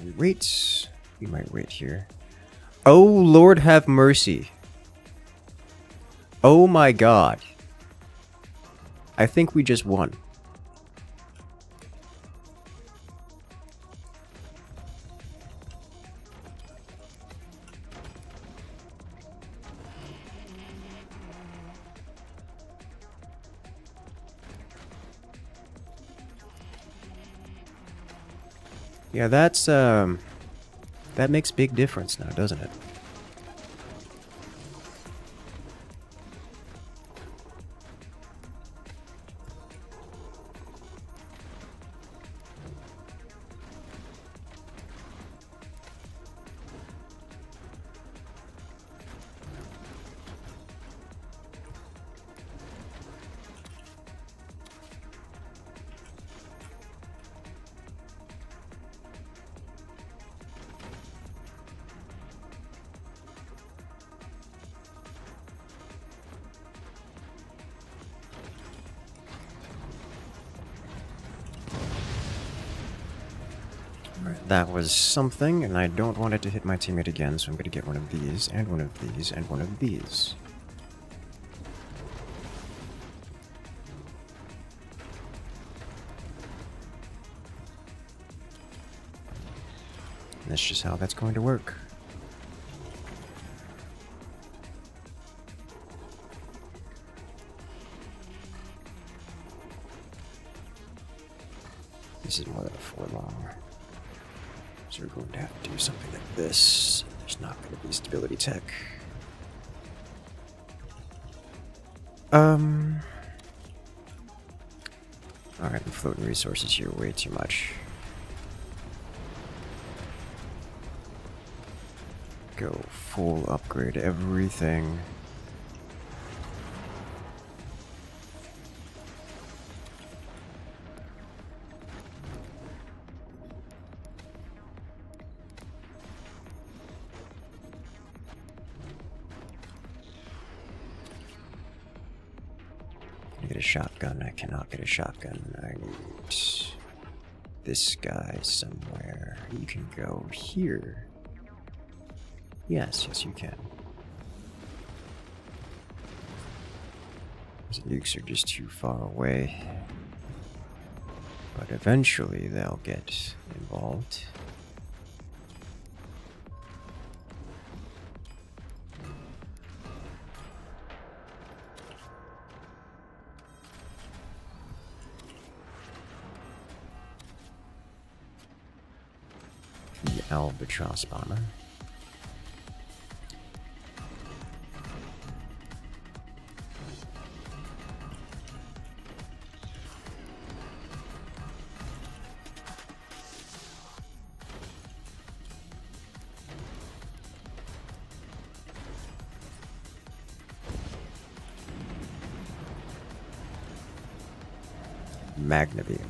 We wait. We might wait here. Oh, Lord have mercy. Oh my god. I think we just won. Yeah, that makes big difference now, doesn't it? That was something, and I don't want it to hit my teammate again, so I'm going to get one of these, and one of these, and one of these. And that's just how that's going to work. This is more than a 4 long. So we're going to have to do something like this. There's not going to be stability tech. Alright, the floating resources here way too much. Go full upgrade everything. Get a shotgun. I cannot get a shotgun. I need this guy somewhere. You can go here. Yes, yes you can. These nukes are just too far away. But eventually they'll get involved. Albatross bomber. Magnabeam.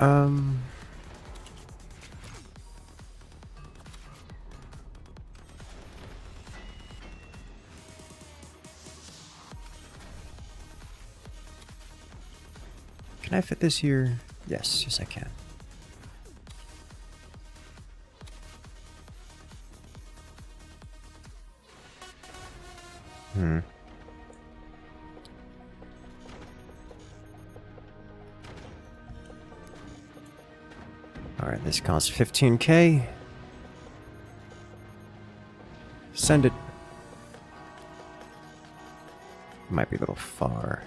Can I fit this here? Yes, yes I can. Alright, this costs 15k. Send it. Might be a little far.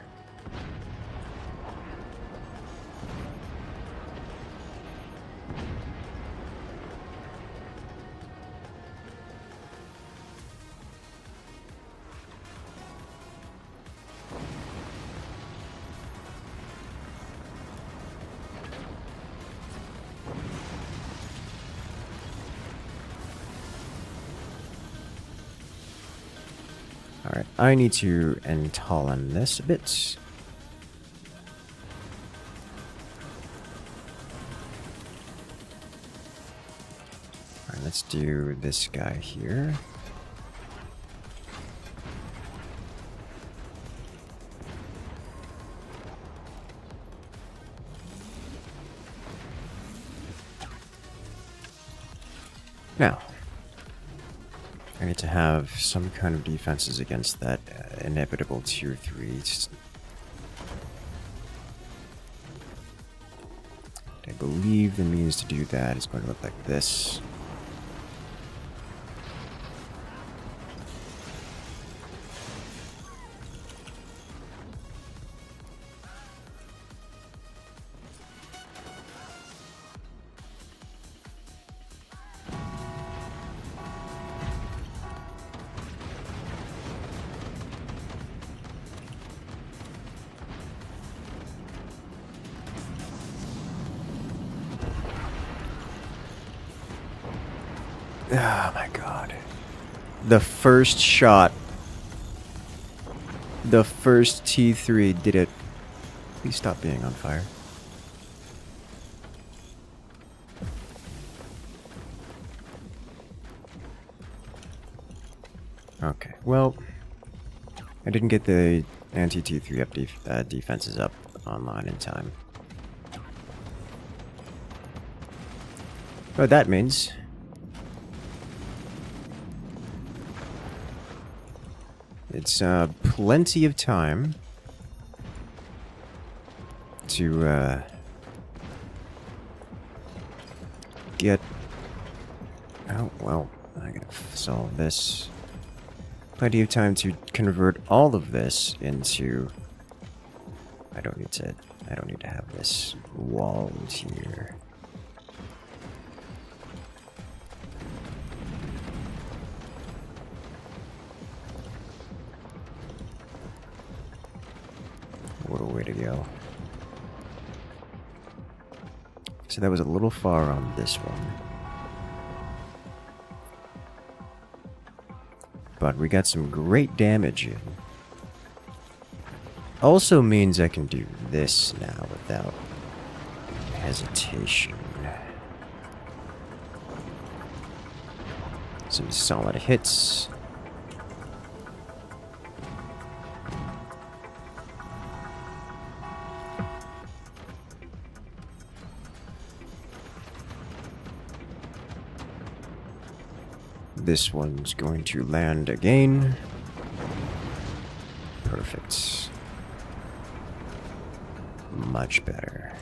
Alright, I need to entallin this a bit. Alright, let's do this guy here. Now, I need to have some kind of defenses against that inevitable tier 3. I believe the means to do that is going to look like this. Oh my god. The first shot. The first T3 did it. Please stop being on fire. Okay, well, I didn't get the anti-T3 up defenses up online in time. What that means... it's plenty of time to get... oh, well, I gotta solve this. Plenty of time to convert all of this into... I don't need to have this walled here. What a way to go. So that was a little far on this one. But we got some great damage in. Also means I can do this now without hesitation. Some solid hits. This one's going to land again. Perfect. Much better.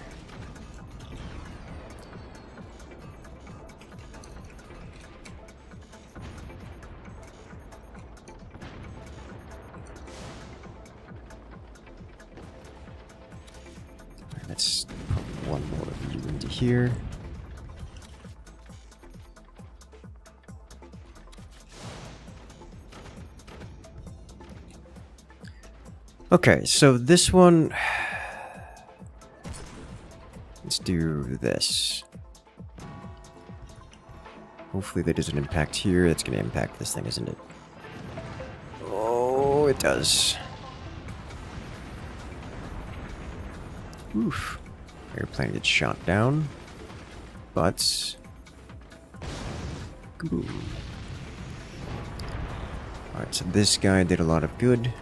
Let's put one more of you into here. Okay, so this one... let's do this. Hopefully that doesn't impact here. That's going to impact this thing, isn't it? Oh, it does. Oof. Airplane gets shot down. But... Kaboom. Alright, so this guy did a lot of good.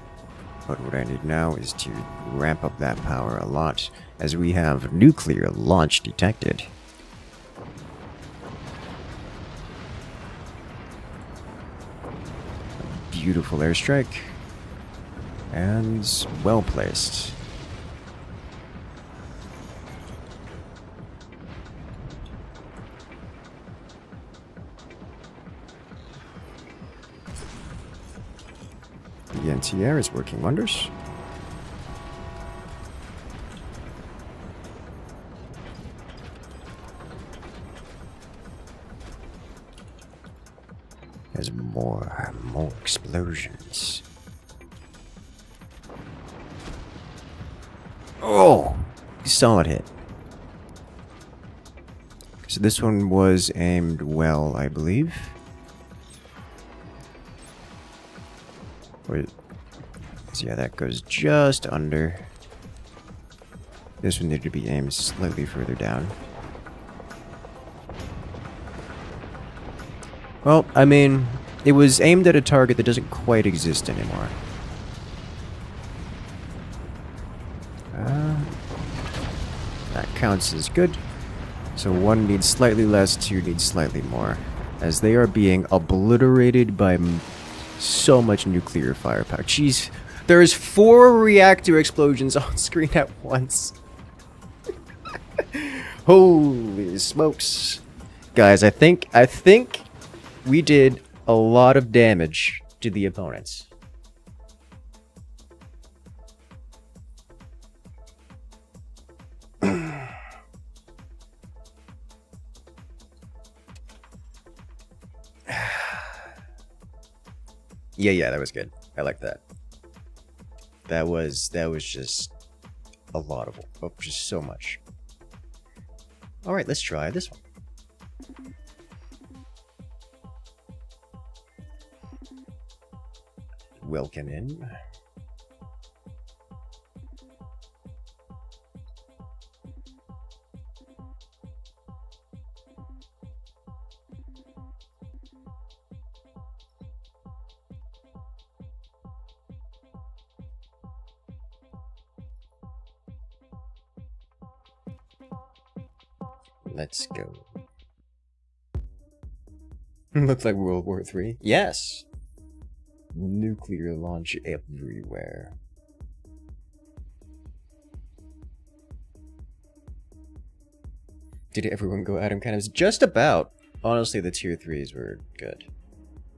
But what I need now is to ramp up that power a lot, as we have nuclear launch detected. Beautiful airstrike. And well placed. The anti-air is working wonders. There's more explosions. Oh! Solid hit. So this one was aimed well, I believe. Wait. So yeah, that goes just under. This one needed to be aimed slightly further down. Well, I mean, it was aimed at a target that doesn't quite exist anymore. That counts as good. So one needs slightly less, two needs slightly more. As they are being obliterated by so much nuclear firepower. Jeez, there's 4 reactor explosions on screen at once. Holy smokes. Guys, I think we did a lot of damage to the opponents. Yeah, that was good. I like that. That was just a lot of just so much. All right, let's try this one. Welcome in. Let's go. Looks like World War III. Yes! Nuclear launch everywhere. Did everyone go Adam Cannons? Just about. Honestly, the tier 3s were good.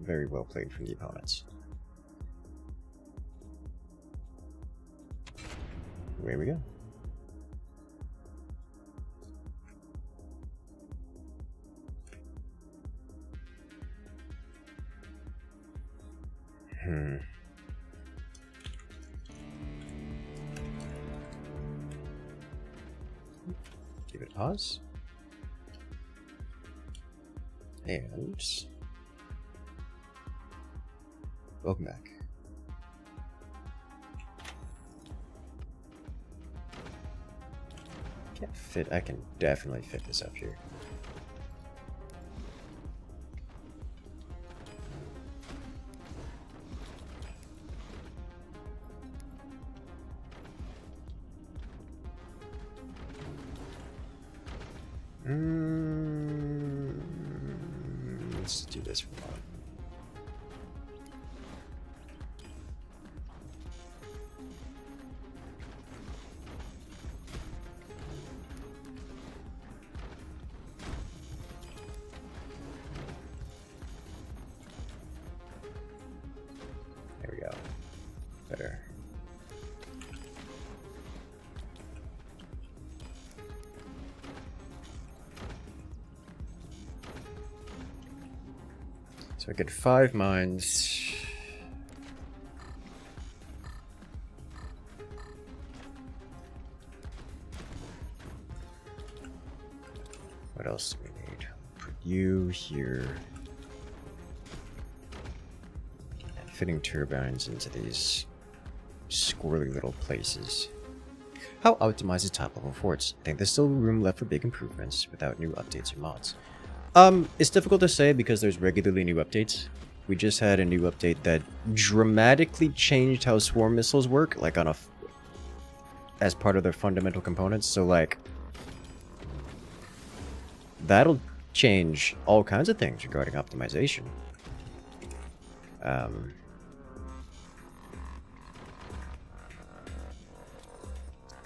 Very well played from the opponents. Here we go. Give it a pause. And welcome back. Can't fit. I can definitely fit this up here. Let's do this for fun. There we go. Better. So I get 5 mines. What else do we need? Put you here. And fitting turbines into these squirrely little places. How optimized is top level forts? I think there's still room left for big improvements without new updates or mods. It's difficult to say because there's regularly new updates. We just had a new update that dramatically changed how swarm missiles work, like on a as part of their fundamental components. So like that'll change all kinds of things regarding optimization.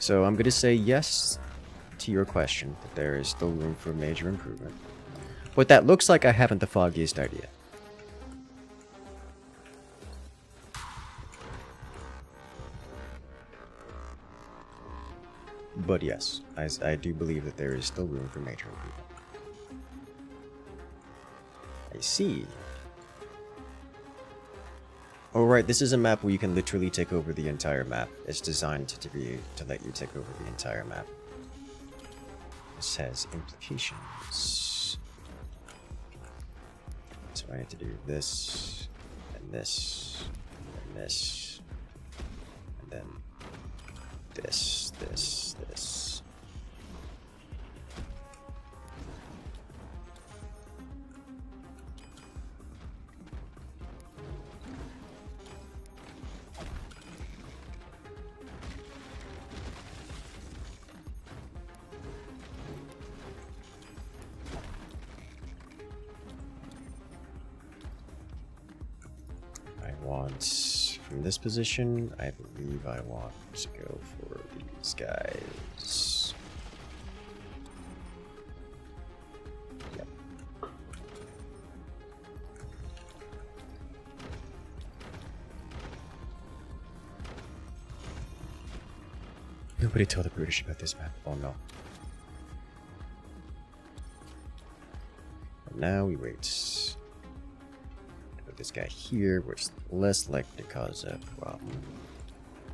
So I'm going to say yes to your question, that there is still room for major improvement. What that looks like, I haven't the foggiest idea. But yes, I do believe that there is still room for major improvement. I see. Oh right, this is a map where you can literally take over the entire map. It's designed to let you take over the entire map. This has implications. So I need to do this, and this, and this, and then this, this, this. From this position, I believe I want to go for these guys. Yep. Nobody told the British about this map. Oh no. And now we wait. This guy here, which is less likely to cause a problem,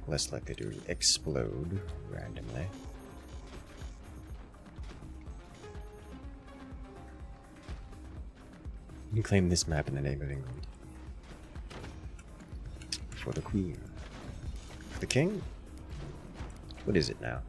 less likely to explode randomly. You claim this map in the name of England. For the Queen. For the King? What is it now?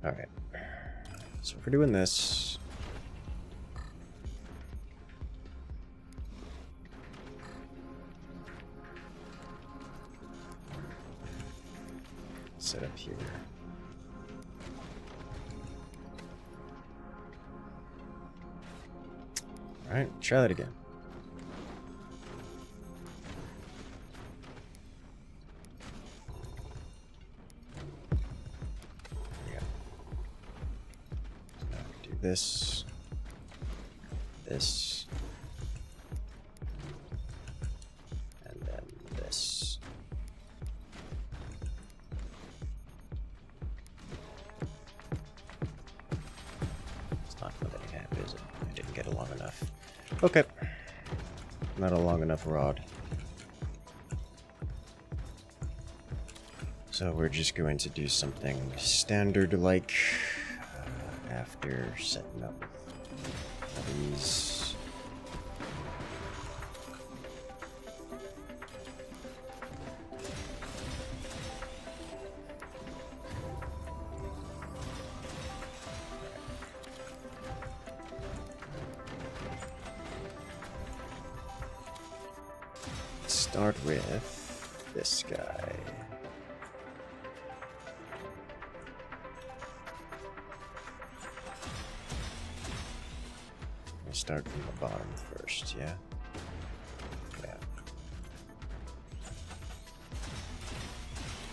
Alright, so if we're doing this, set up here. Alright, try that again. This, and then this. It's not letting it happen, is it? I didn't get it long enough. Okay. Not a long enough rod. So we're just going to do something standard-like. After setting up these. Start with this guy. Start from the bottom first, yeah? Yeah.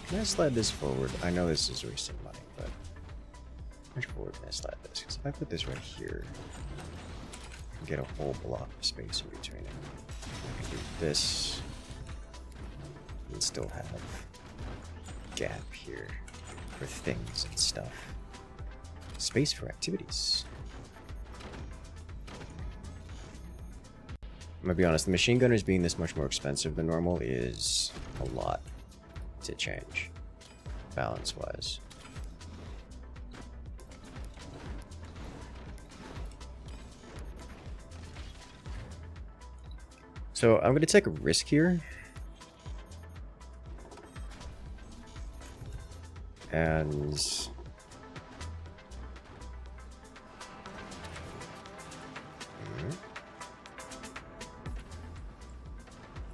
Can I slide this forward? I know this is wasting money, but how much forward can I slide this? Because if I put this right here, I can get a whole block of space in between it. I can do this and still have a gap here for things and stuff. Space for activities. gonna be honest, the machine gunners being this much more expensive than normal is a lot to change, balance-wise. So I'm gonna take a risk here. And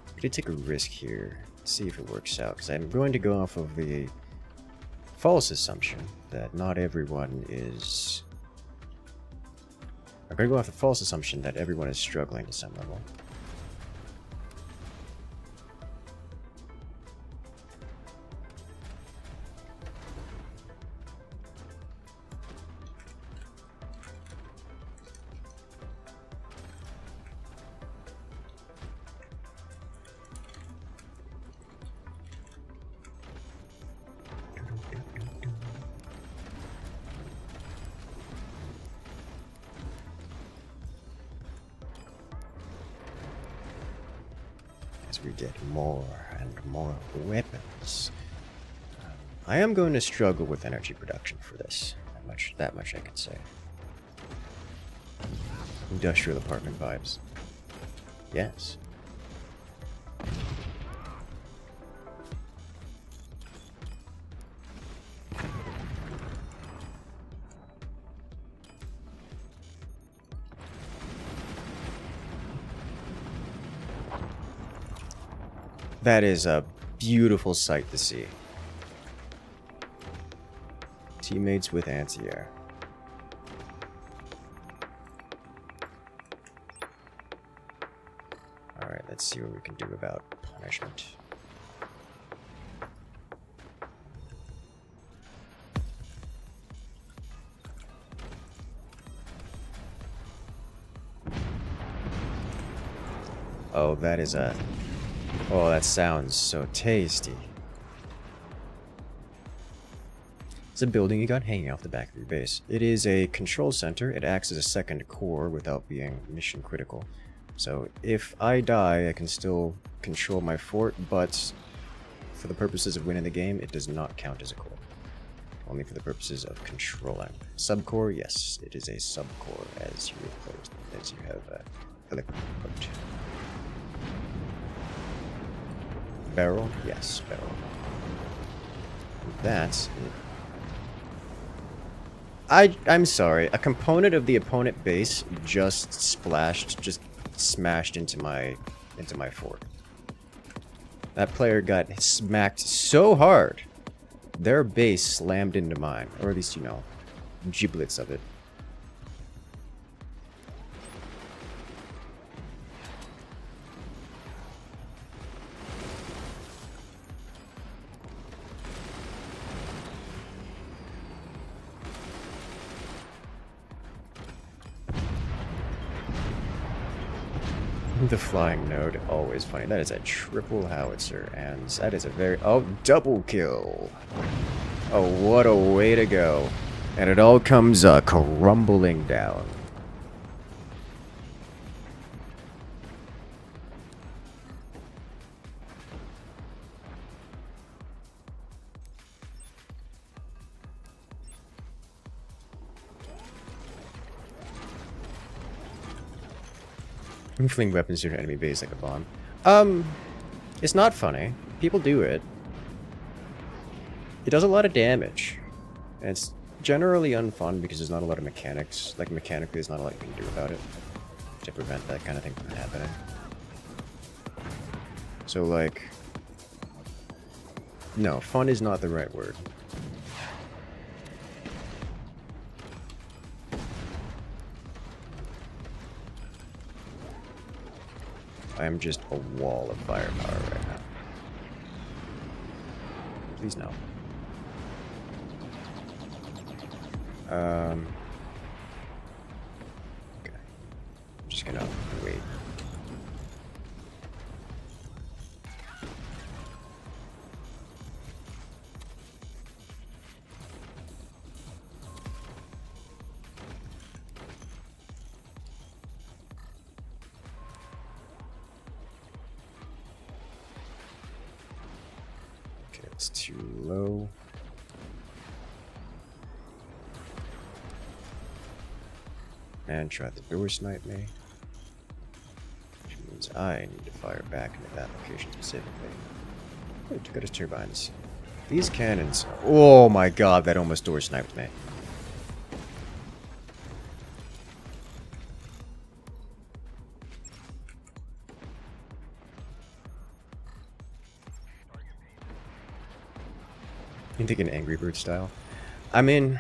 I'm gonna take a risk here, see if it works out, because I'm going to go off of the false assumption that not everyone is... I'm gonna go off the false assumption that everyone is struggling to some level. As we get more and more weapons, I am going to struggle with energy production for this. That much I can say. Industrial apartment vibes. Yes. That is a beautiful sight to see. Teammates with anti-air. Alright, let's see what we can do about punishment. Oh, that is a... Oh, that sounds so tasty. It's a building you got hanging off the back of your base. It is a control center. It acts as a second core without being mission critical. So if I die, I can still control my fort, but for the purposes of winning the game, it does not count as a core. Only for the purposes of controlling. Subcore, yes, it is a subcore as you have put. Barrel? Yes, barrel. That's it. I'm sorry. A component of the opponent base just smashed into my fort. That player got smacked so hard, their base slammed into mine, or at least, you know, giblets of it. The flying node, always funny. That is a triple howitzer, and that is a very... Oh, double kill! Oh, what a way to go. And it all comes crumbling down. Fling weapons to an enemy base like a bomb. It's not funny. People do it. It does a lot of damage. And it's generally unfun because there's not a lot of mechanics. Like, mechanically, there's not a lot you can do about it to prevent that kind of thing from happening. So, like... No, fun is not the right word. I am just a wall of firepower right now. Please no. Okay. I'm just gonna wait. It's too low. And tried to door snipe me. Which means I need to fire back into that location specifically. Oh, took out his turbines. These cannons. Oh my god, that almost door sniped me. You think an Angry Bird style? I mean,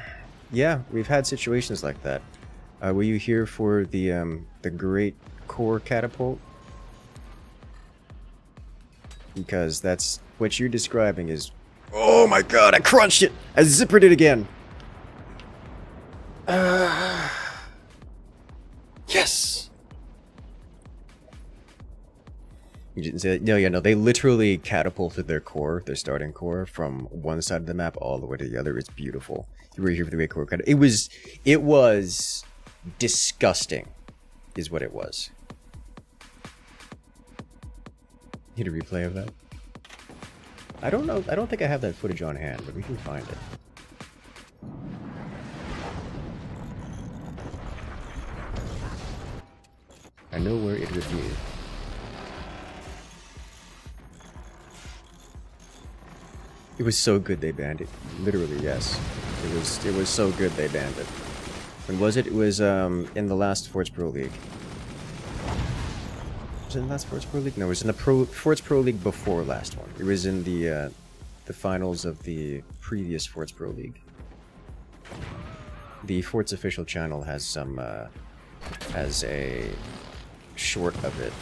yeah, we've had situations like that. Were you here for the great core catapult? Because that's what you're describing is... Oh my god, I crunched it! I zippered it again! Yes! You didn't say that? No, yeah, no, they literally catapulted their core, their starting core, from one side of the map all the way to the other. It's beautiful. You were here for the great core catapult. It was disgusting, is what it was. Need a replay of that? I don't know. I don't think I have that footage on hand, but we can find it. I know where it would be. It was so good they banned it. Literally, yes. It was so good they banned it. When was it? It was in the last Forts Pro League. Was it in the last Forts Pro League? No, it was in the Forts Pro League before last one. It was in the finals of the previous Forts Pro League. The Forts official channel has some has a short of it.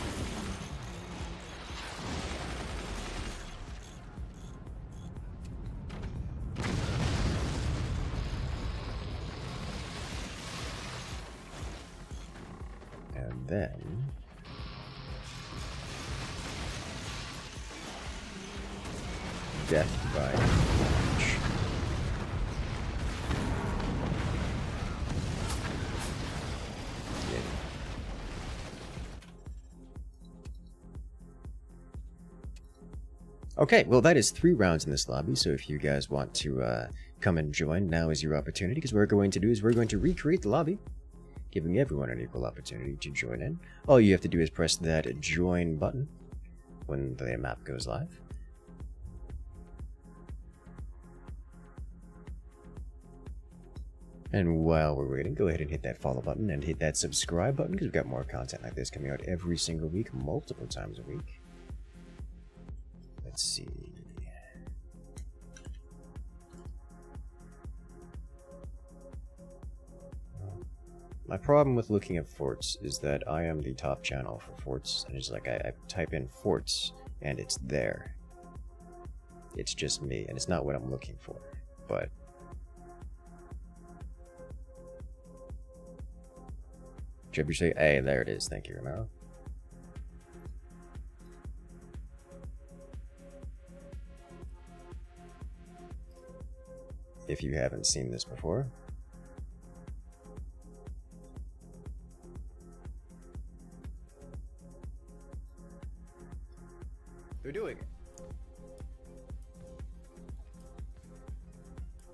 And then death by launch. Yeah. Okay, well that is 3 rounds in this lobby, so if you guys want to come and join, now is your opportunity, because what we're going to do is we're going to recreate the lobby, giving everyone an equal opportunity to join in. All you have to do is press that join button when the map goes live. And while we're waiting, go ahead and hit that follow button and hit that subscribe button, because we've got more content like this coming out every single week, multiple times a week. Let's see. My problem with looking at forts is that I am the top channel for forts, and it's like I type in forts and it's there. It's just me, and it's not what I'm looking for. But Trebuchet, hey, there it is. Thank you, Romero. If you haven't seen this before, they're doing it.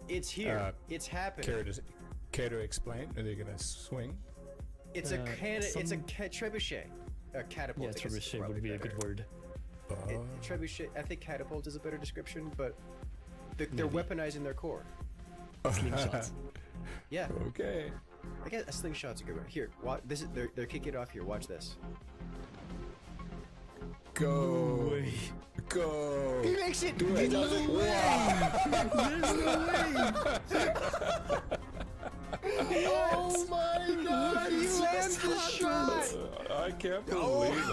It's here. It's happening. Care to explain? Are they gonna swing? It's a trebuchet. A catapult. Yeah, trebuchet would be a good word. Trebuchet. I think catapult is a better description, but they're weaponizing their core. Slingshots. Yeah. Okay. I guess a slingshot's a good one. Here, watch this. Is they're kicking it off here. Watch this. Go. Go. He makes it. Do it. No way. There's no way. Oh my god! He lands the shot. I can't believe it.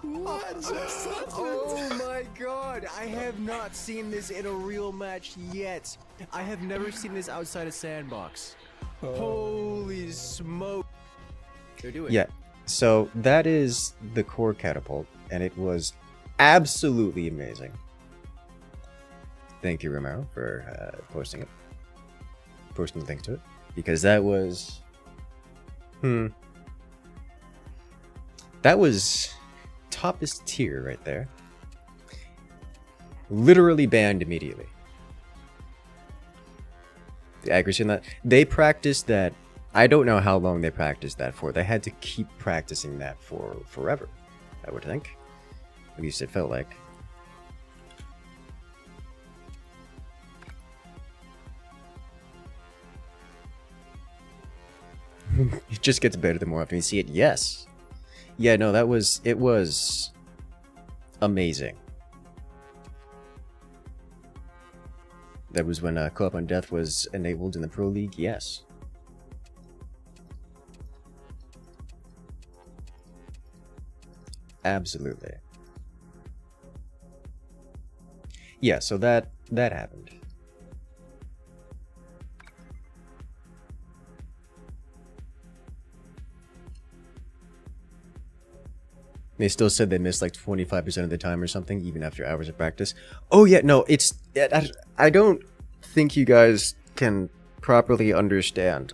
What just happened? Oh my god! I have not seen this in a real match yet. I have never seen this outside a sandbox. Holy smoke! They're doing it. Yeah. So that is the core catapult, and it was absolutely amazing. Thank you, Romero, for posting the link to it, because that was that was toppest tier right there. Literally banned immediately. The accuracy in that. They practiced that. I don't know how long they practiced that for. They had to keep practicing that for forever, I would think. At least it felt like. It just gets better the more often you see it. Yes. Yeah, no, it was amazing. That was when Co-op on Death was enabled in the Pro League, yes. Absolutely. Yeah, so that happened. They still said they missed like 25% of the time or something, even after hours of practice. Oh yeah, no, I don't think you guys can properly understand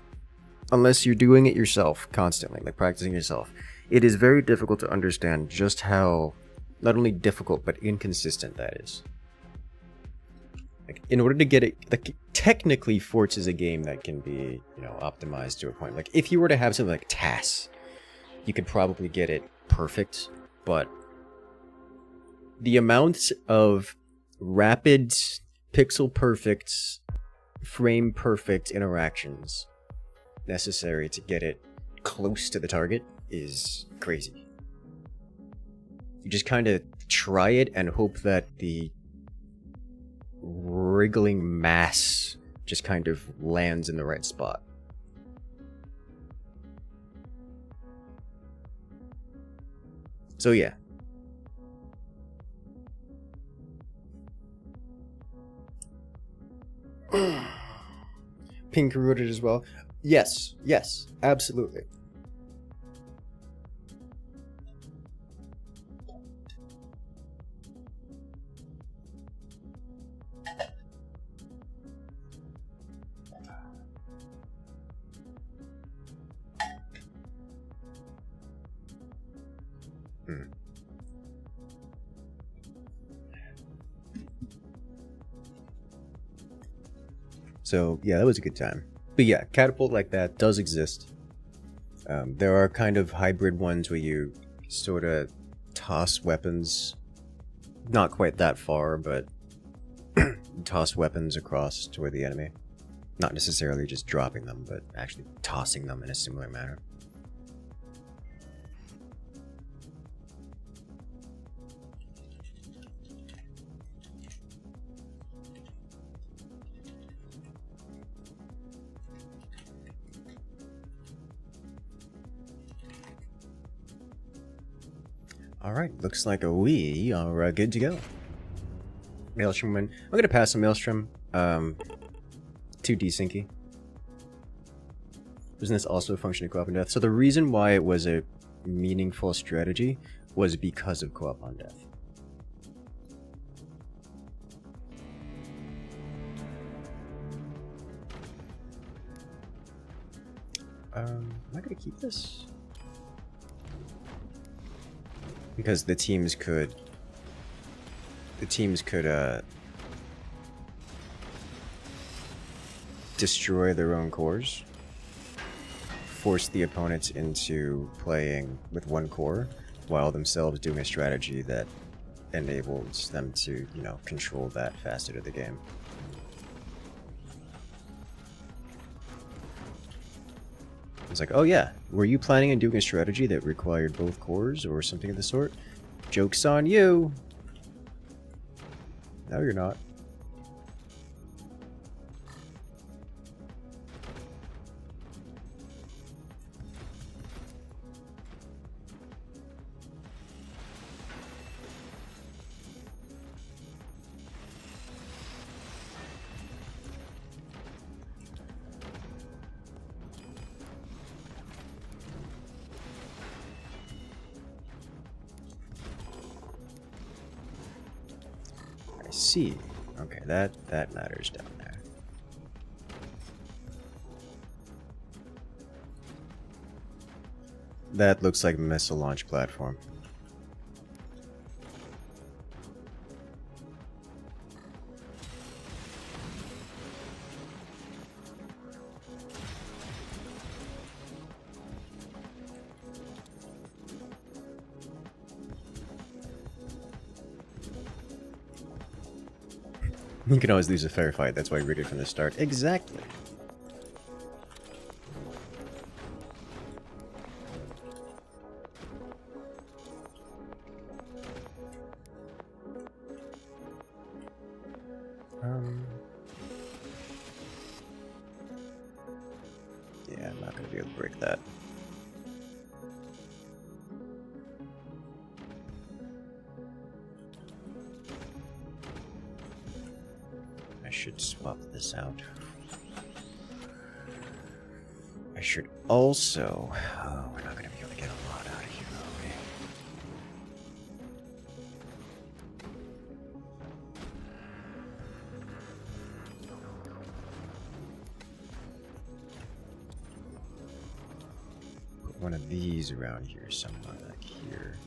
unless you're doing it yourself constantly, like practicing yourself. It is very difficult to understand just how, not only difficult, but inconsistent that is. Like, in order to get it, like, technically Forts is a game that can be, you know, optimized to a point. Like, if you were to have something like TAS, you could probably get it perfect, but the amounts of rapid, pixel perfect, frame perfect interactions necessary to get it close to the target is crazy. You just kind of try it and hope that the wriggling mass just kind of lands in the right spot. So yeah. Pink wrote it as well. Yes, yes, absolutely. So yeah, that was a good time. But yeah, catapult like that does exist. There are kind of hybrid ones where you sort of toss weapons, not quite that far, but toss weapons across toward the enemy. Not necessarily just dropping them, but actually tossing them in a similar manner. Alright, looks like we are good to go. Maelstrom win. I'm gonna pass on Maelstrom. Too desyncy. Isn't this also a function of Co-op on Death? So the reason why it was a meaningful strategy was because of Co-op on Death. Am I gonna keep this? Because the teams could destroy their own cores, force the opponents into playing with one core, while themselves doing a strategy that enables them to, you know, control that facet of the game. It's like, oh yeah, were you planning on doing a strategy that required both cores or something of the sort? Joke's on you! No, you're not. See, okay, that matters down there. That looks like a missile launch platform. You can always lose a fair fight, that's why I read it from the start. Exactly. Yeah, I'm not gonna be able to break that. I should swap this out. I should also... Oh, we're not gonna be able to get a lot out of here, are we? Put one of these around here, somewhere like here.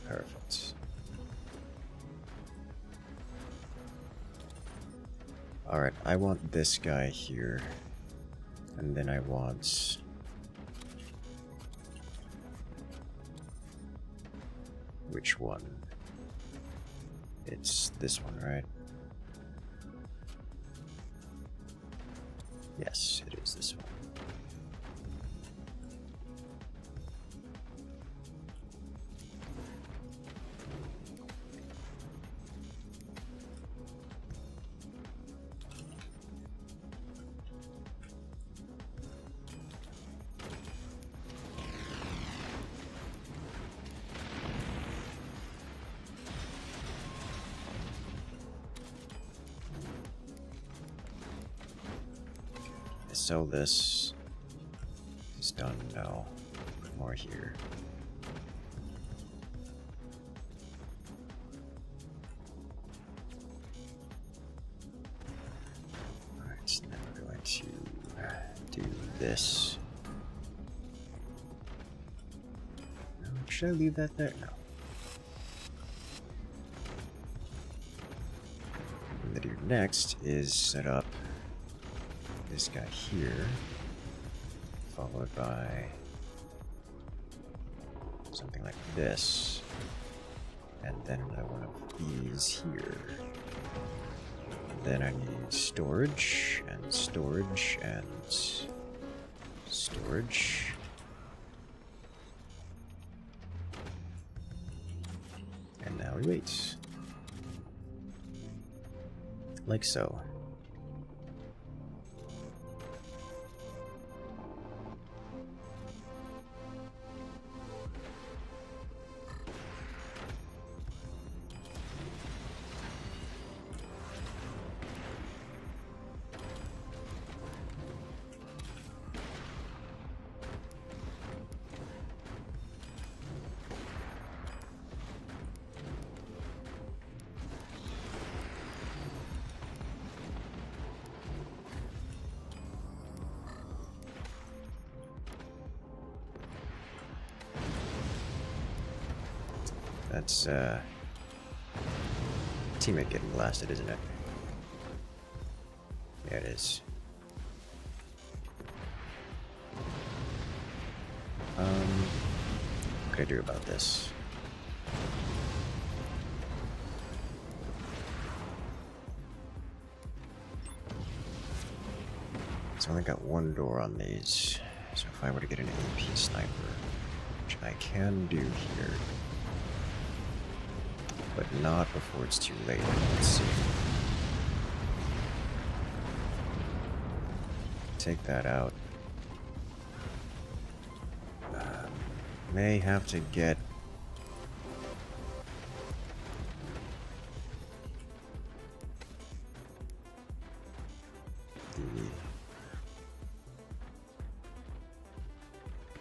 Perfect. Alright, I want this guy here. And then I want... Which one? It's this one, right? Yes, it is this one. Sell this. It's done now. Put more here. Alright, so now we're going to do this. Should I leave that there? No. What I'm gonna do next is set up this guy here, followed by something like this, and then another one of these here. Then I need storage, and storage, and storage. And now we wait. Like so. That's, teammate getting blasted, isn't it? Yeah, it is. What can I do about this? It's only got one door on these, so if I were to get an AP sniper, which I can do here, but not before it's too late. Let's see. Take that out. May have to get...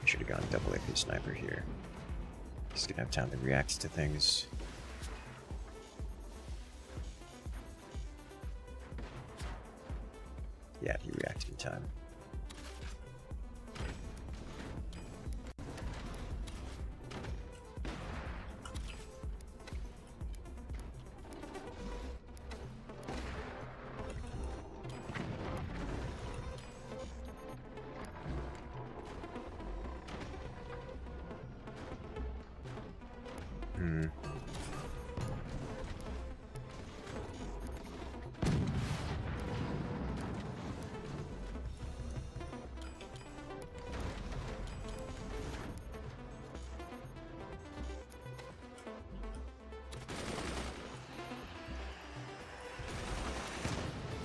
I should have gone double AP sniper here. He's gonna have time to react to things. time.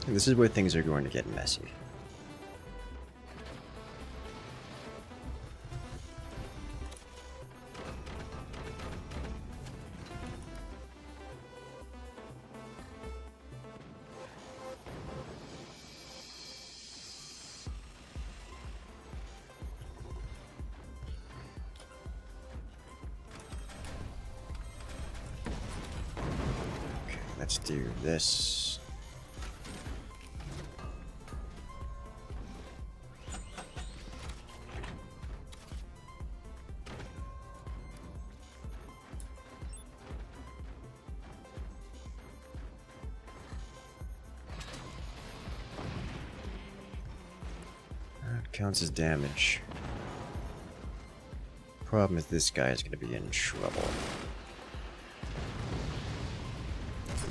This is where things are going to get messy. Okay, let's do this. Counts as damage. Problem is this guy is going to be in trouble.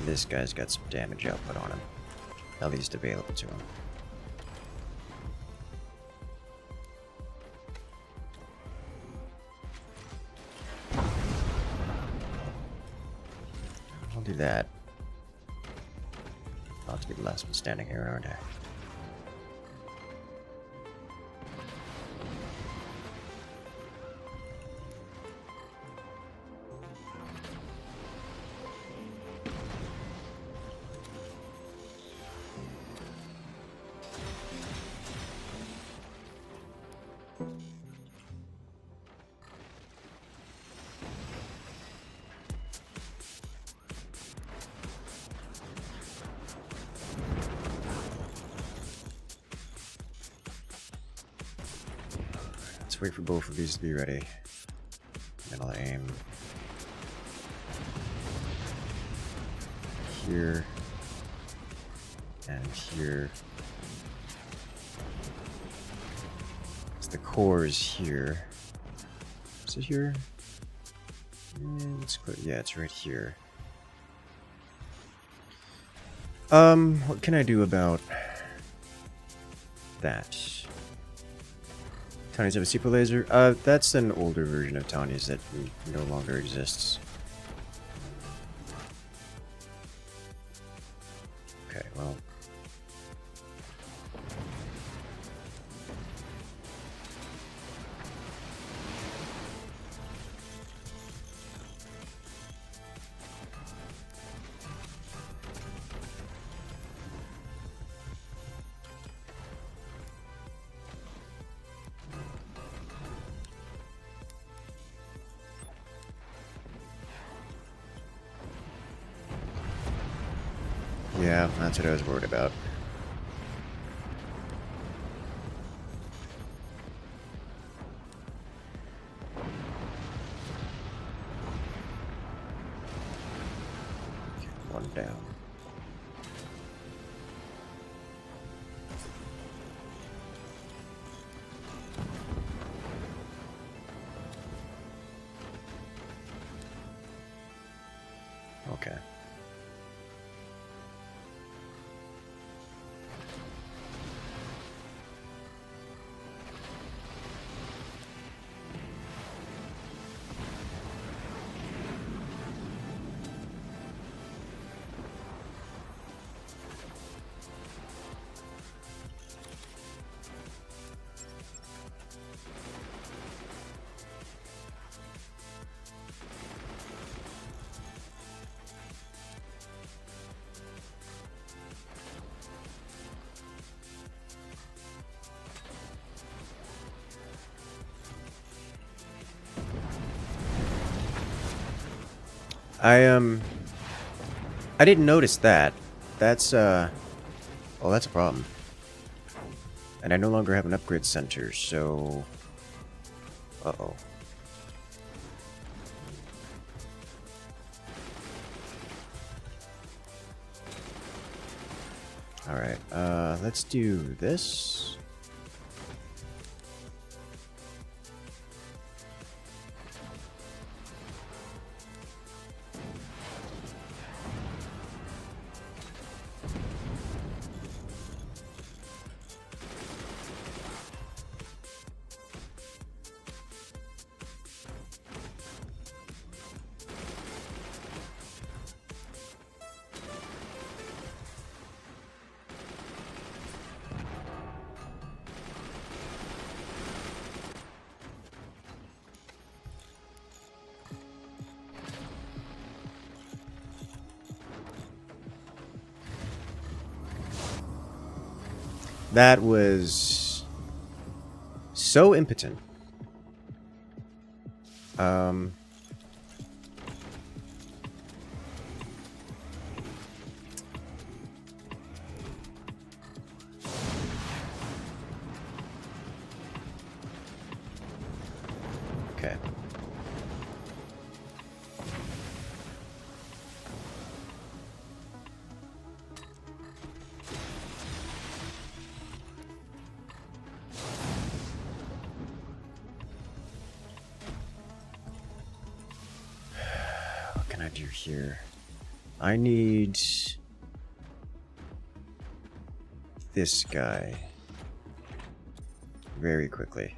This guy's got some damage output on him. At least available to him. I'll do that. I'll have to be the last one standing here, aren't I? Let's wait for both of these to be ready. And I'll aim here and here. So the core is here. Is it here? Yeah, it's right here. What can I do about that? Tanya's have a super laser? That's an older version of Tanya's that no longer exists. Okay, well. Yeah, that's what I was worried about. Okay, one down. Okay. I didn't notice that. That's well, that's a problem. And I no longer have an upgrade center, so... Uh-oh. Alright, let's do this. That was so impotent. Okay. What can I do here? I need this guy very quickly.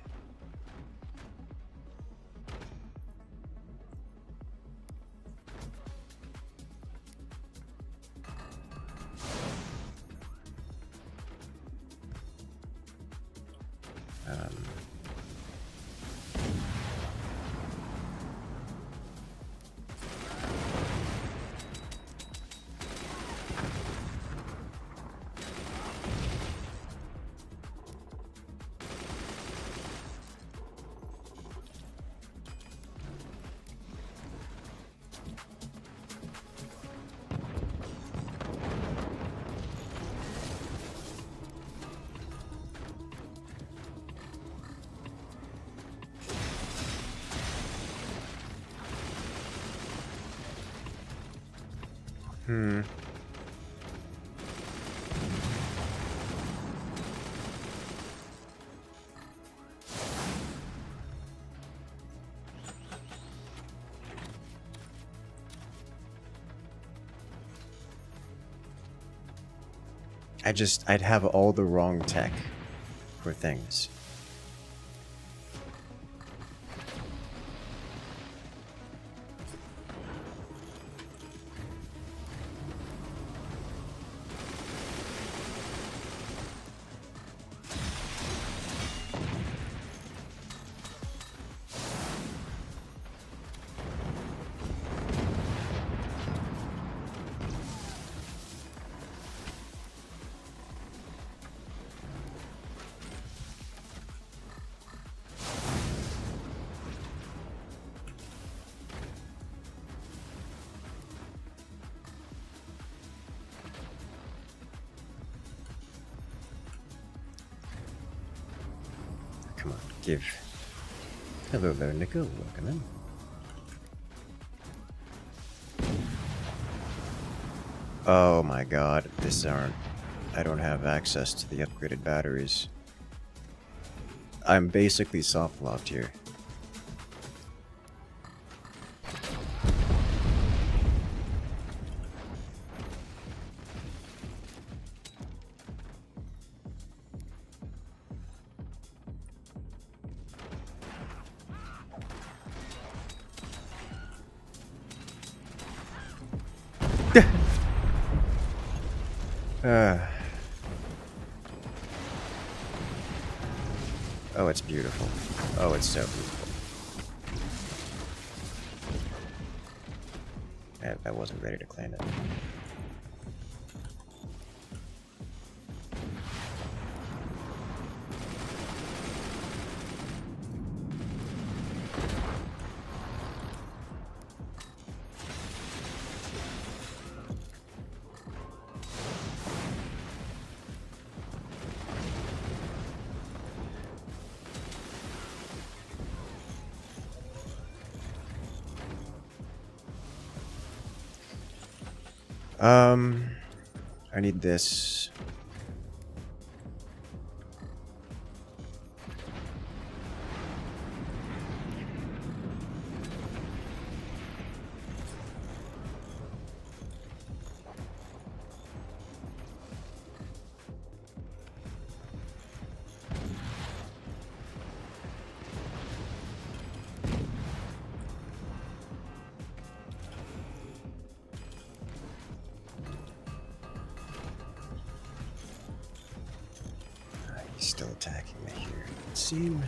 I'd have all the wrong tech for things. Come on, give. Hello there, Nico. Welcome in. Oh my god, I don't have access to the upgraded batteries. I'm basically soft locked here. Oh, it's beautiful. Oh, it's so beautiful. I wasn't ready to claim it. I need this. He's still attacking me here. It seems.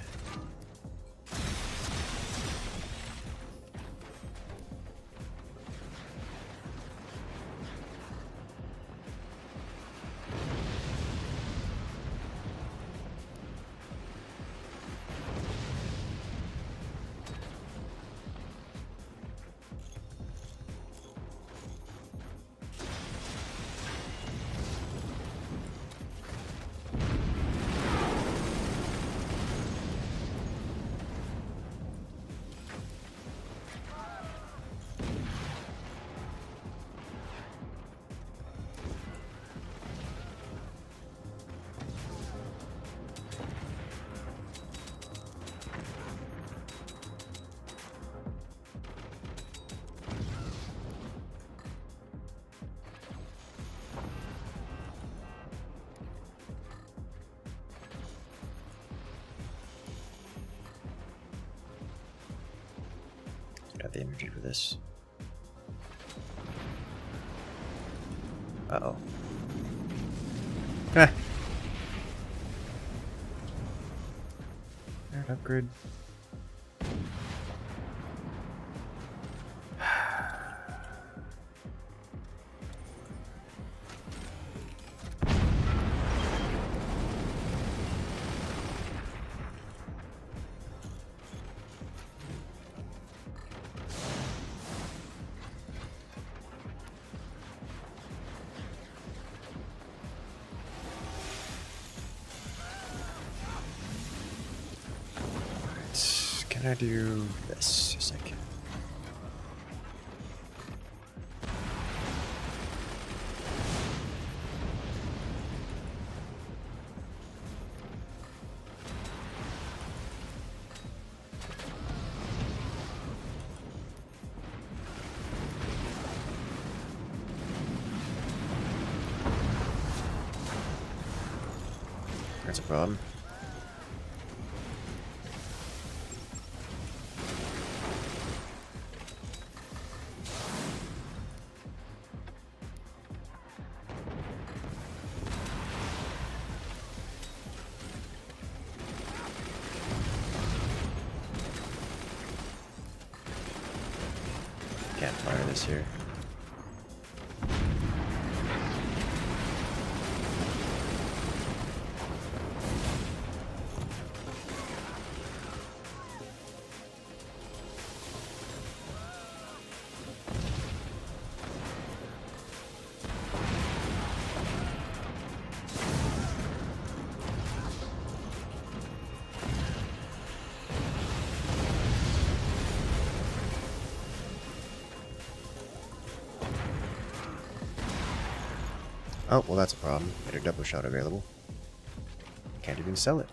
Got the energy for this. Uh-oh. Ah. Alright, upgrade. Can I do this? Yes, I can. That's a problem. Can't fire this here. Oh, well that's a problem. Made a double shot available. Can't even sell it.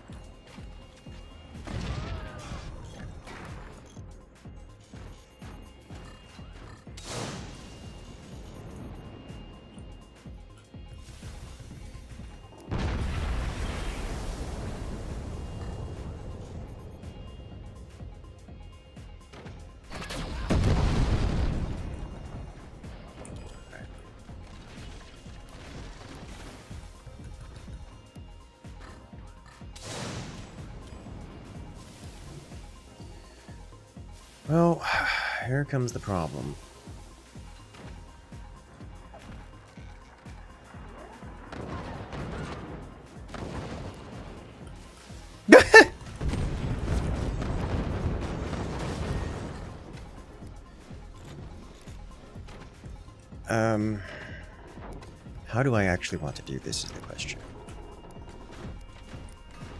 Well, here comes the problem. How do I actually want to do this is the question.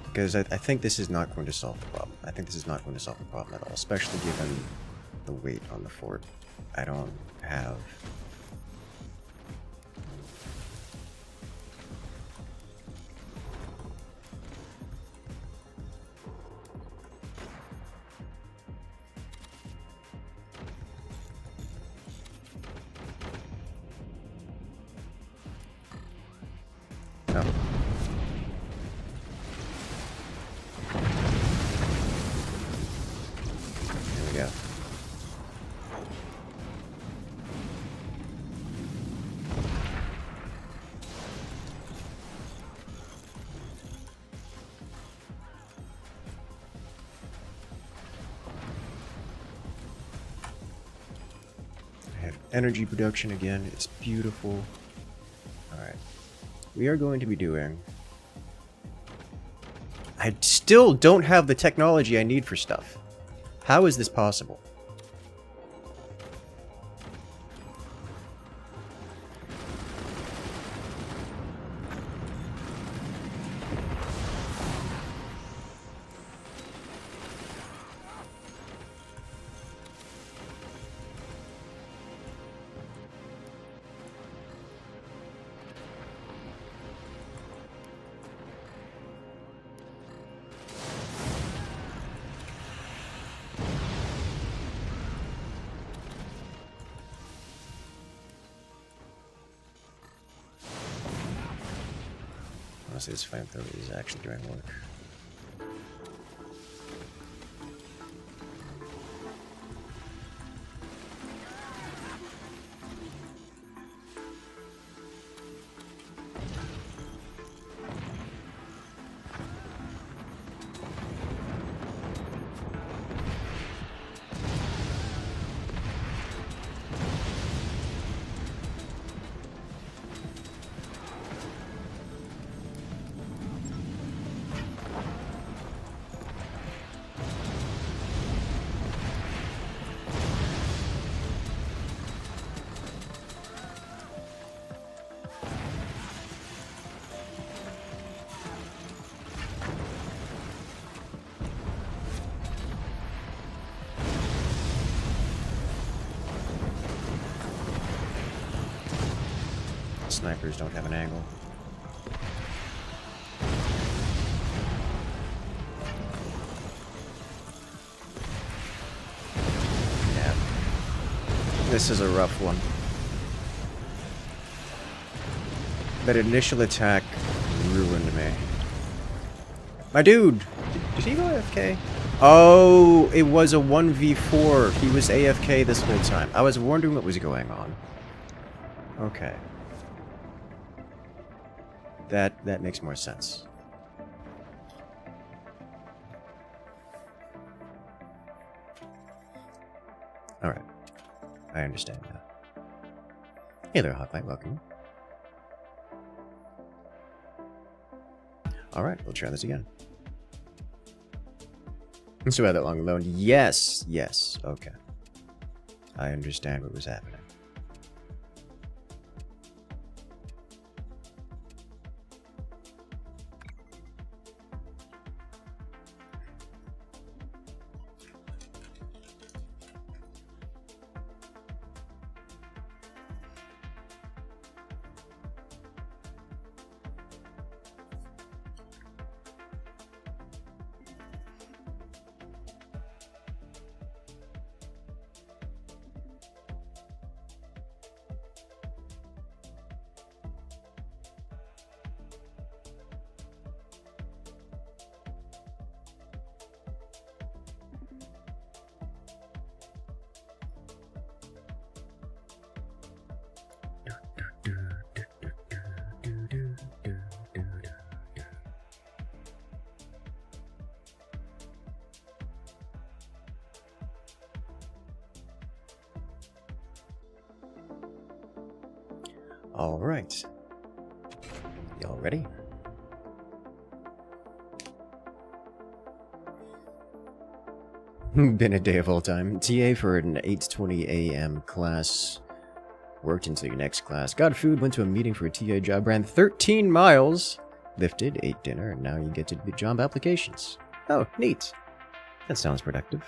Because I think this is not going to solve the problem. I think this is not going to solve the problem at all, especially given the weight on the fort. I don't have go. I have energy production again. It's beautiful. Alright. We are going to be doing... I still don't have the technology I need for stuff. How is this possible? Honestly, this flamethrower is actually doing work. Snipers don't have an angle. Yeah. This is a rough one. That initial attack ruined me. My dude! Did he go AFK? Oh, it was a 1v4. He was AFK this whole time. I was wondering what was going on. Okay. That makes more sense. Alright. I understand now. Hey there, Hotbite, welcome. Alright, we'll try this again. So that long alone? Yes, yes, okay. I understand what was happening. All right. Y'all ready? Been a day of all time. TA for an 8:20 a.m. class. Worked into your next class. Got food, went to a meeting for a TA job, ran 13 miles, lifted, ate dinner, and now you get to do job applications. Oh, neat. That sounds productive.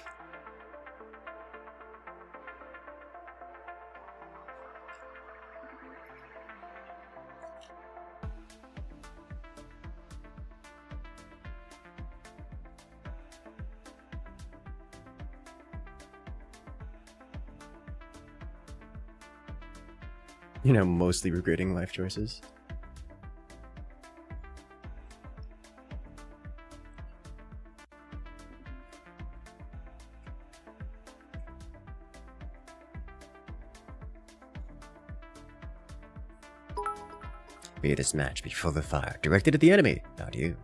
You know, mostly regretting life choices. May this match be full of fire, directed at the enemy, not you.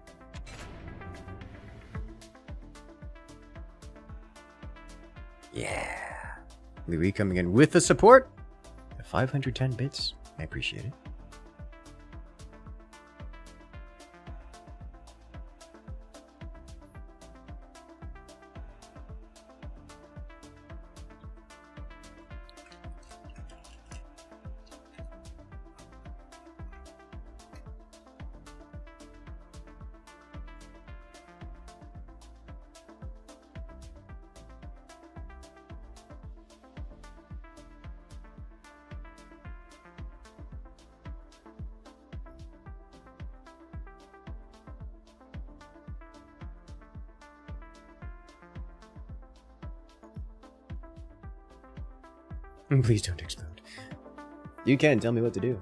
Yeah. Louis coming in with the support. 510 bits. I appreciate it. Please don't explode. You can tell me what to do.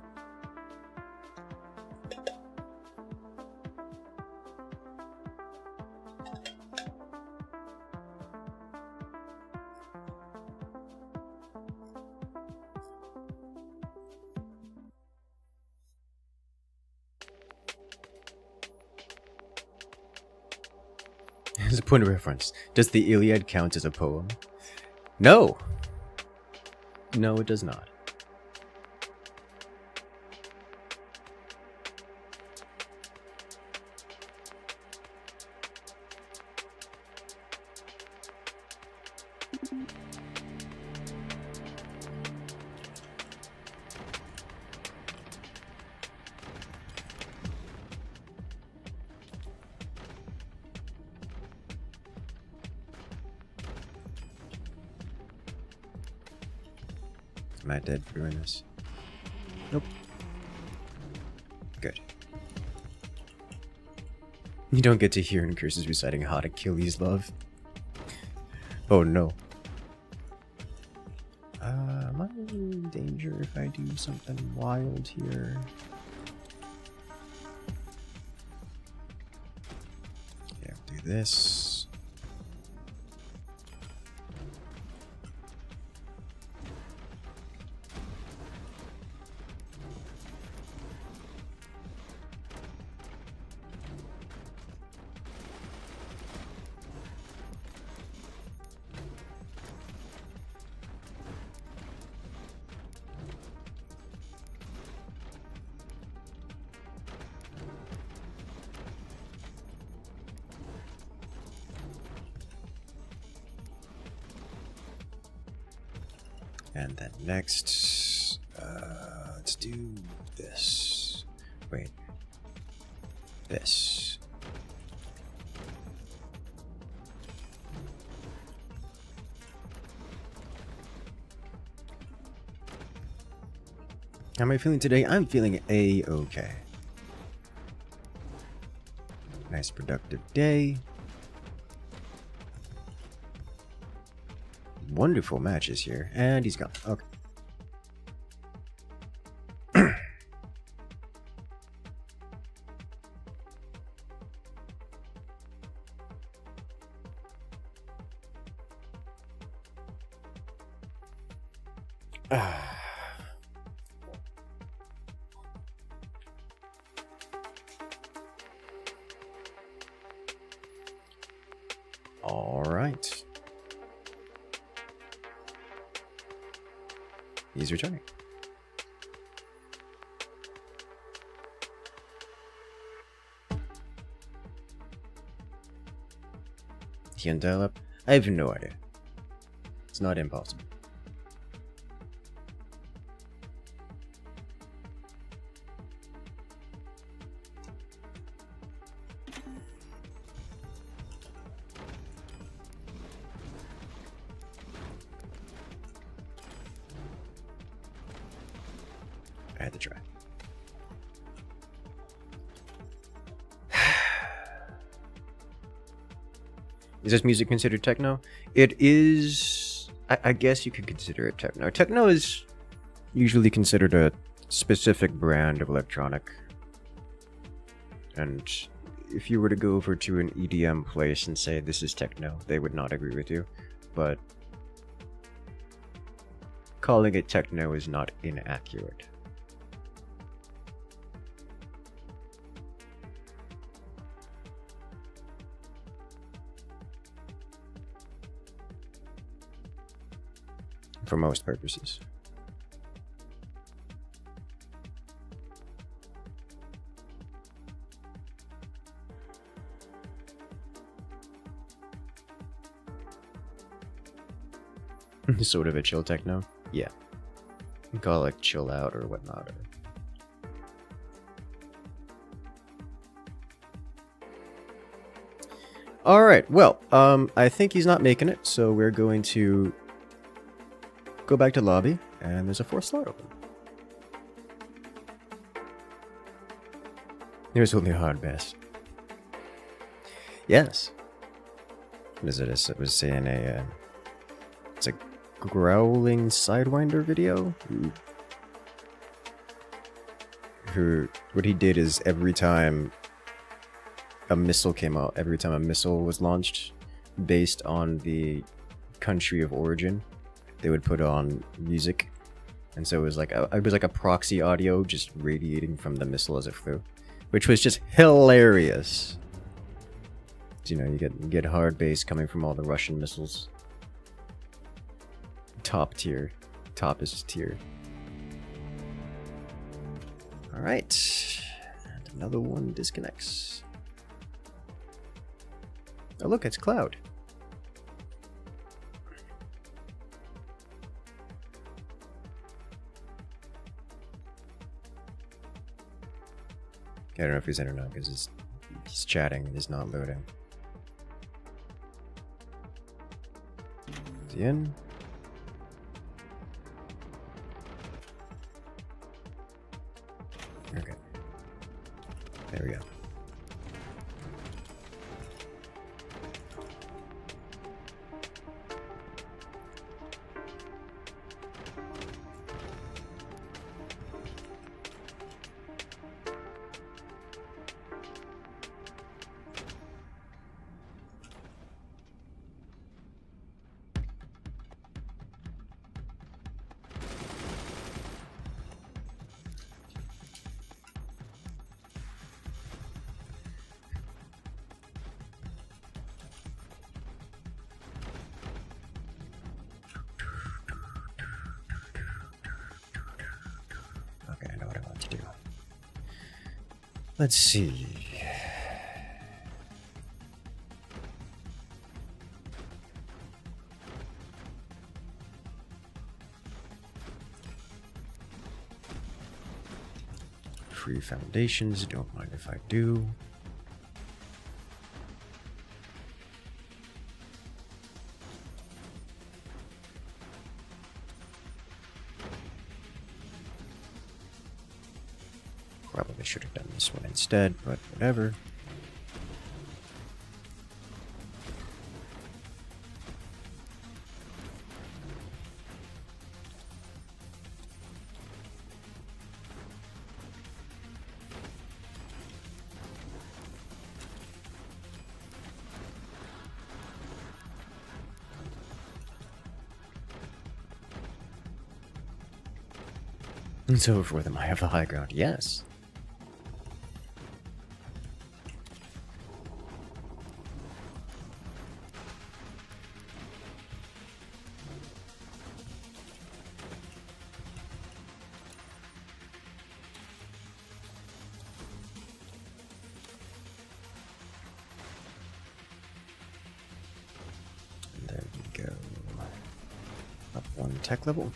As a point of reference, does the Iliad count as a poem? No! No, it does not. Am I dead for doing this? Nope. Good. You don't get to hear Incursus reciting how to kill these love. Oh no. Am I in danger if I do something wild here? Yeah, do this. And then next, let's do this. Wait. This. How am I feeling today? I'm feeling A-okay. Nice productive day. Wonderful matches here, and he's gone. Okay. All right. He's returning. He can dial up? I have no idea. It's not impossible. I had to try. Is this music considered techno? It is. I guess you could consider it techno. Techno is usually considered a specific brand of electronic. And if you were to go over to an EDM place and say this is techno, they would not agree with you. But calling it techno is not inaccurate. for most purposes. Sort of a chill techno? Yeah. You can call it like chill out or whatnot. Alright, well, I think he's not making it, so we're going to go back to lobby, and there's a 4th slot open. There's only a hard pass. Yes. What is it? It was saying it's a growling sidewinder video. What he did is every time a missile came out, every time a missile was launched, based on the country of origin, they would put on music, and so it was like a proxy audio just radiating from the missile as it flew, which was just hilarious. You know, you get hard bass coming from all the Russian missiles. Top tier, toppest tier. All right, and another one disconnects. Oh look, it's Cloud. I don't know if he's in or not because he's chatting and he's not loading. Is he in? Okay. There we go. Let's see. Free foundations, don't mind if I do. Probably should have done this one instead, but whatever. And so for them, I have the high ground. Yes. There we go. Up one tech level.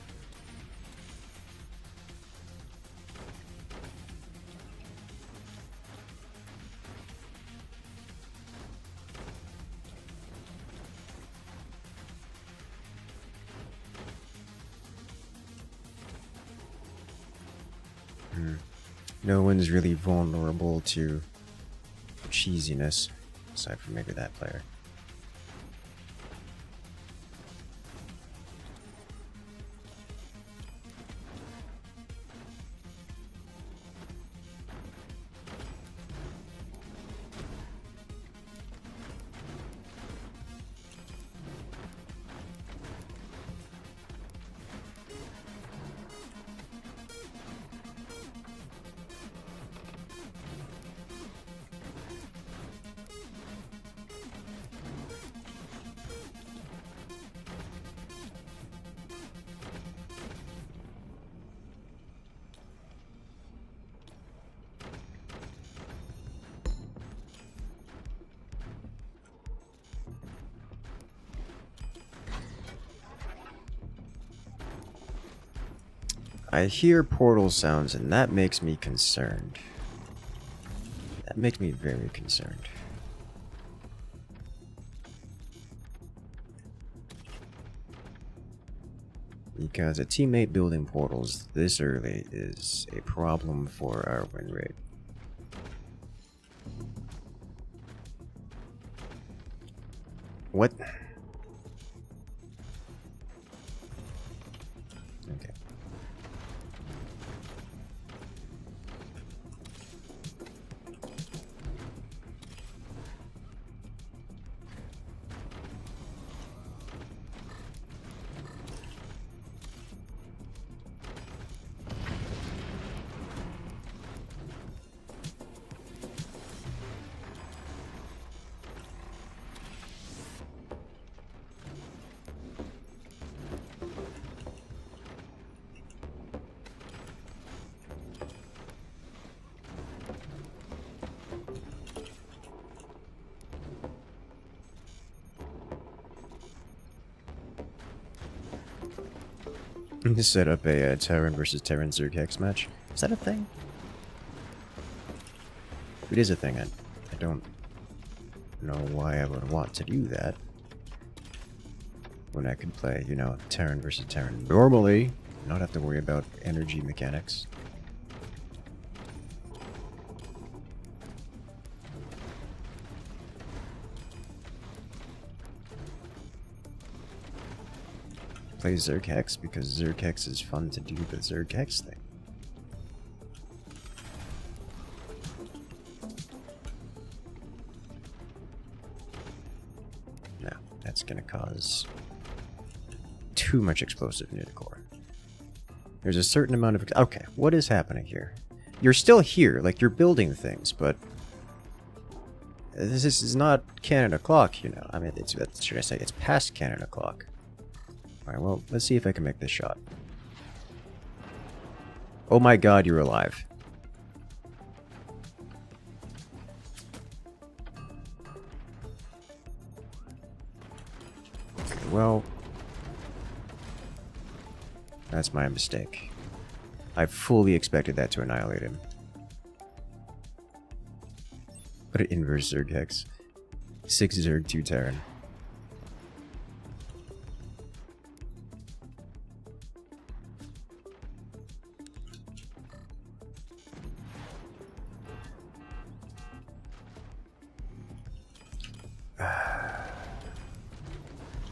No one's really vulnerable to cheesiness, aside from maybe that player. I hear portal sounds, and that makes me concerned. That makes me very concerned. Because a teammate building portals this early is a problem for our win rate. What? Okay. To set up a Terran versus Terran Zerg Hex match. Is that a thing? If it is a thing, I don't know why I would want to do that. When I could play, you know, Terran versus Terran normally, not have to worry about energy mechanics. Play Zerg Hex because Zerg Hex is fun to do the Zerg Hex thing. No, that's gonna cause too much explosive near the core. There's a certain amount of... Okay, what is happening here? You're still here, like you're building things, but this is not Canada clock, you know. I mean, it's, should I say, it's past Canada clock. Alright, well, let's see if I can make this shot. Oh my god, you're alive. Okay, well... That's my mistake. I fully expected that to annihilate him. What an inverse Zerg Hex. 6 Zerg, 2 Terran.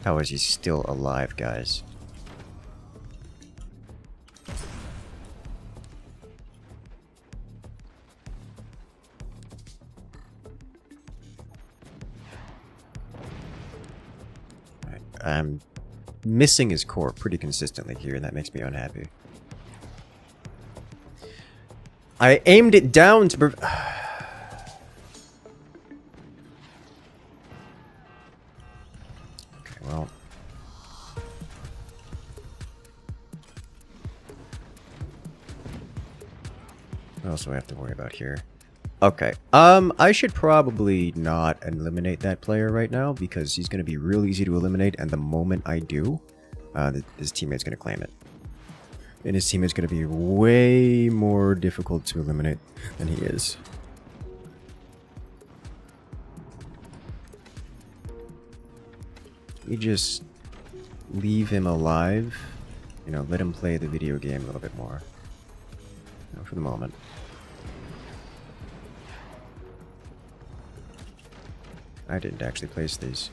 How is he still alive, guys? I'm missing his core pretty consistently here, and that makes me unhappy. I aimed it down to... Okay, well... What else do I have to worry about here? Okay, I should probably not eliminate that player right now, because he's going to be real easy to eliminate, and the moment I do, his teammate's going to claim it. And his teammate's going to be way more difficult to eliminate than he is. We just leave him alive, you know, let him play the video game a little bit more, you know, for the moment. I didn't actually place these.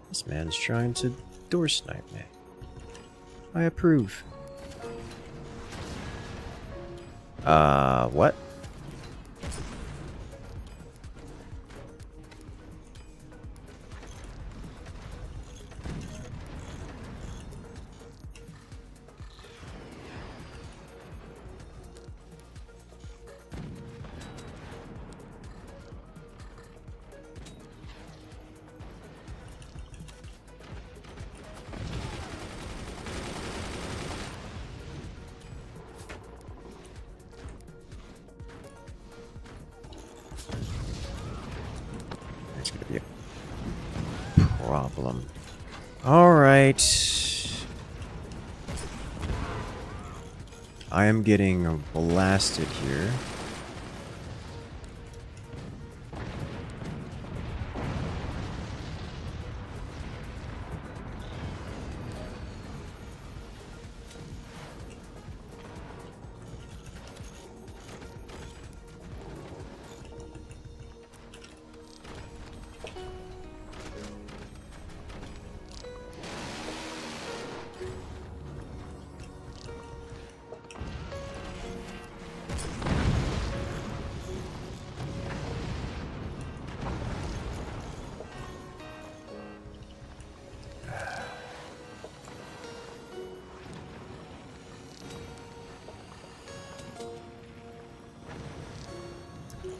This man's trying to door snipe me. I approve. What? That's gonna be a problem. Alright. I am getting blasted here.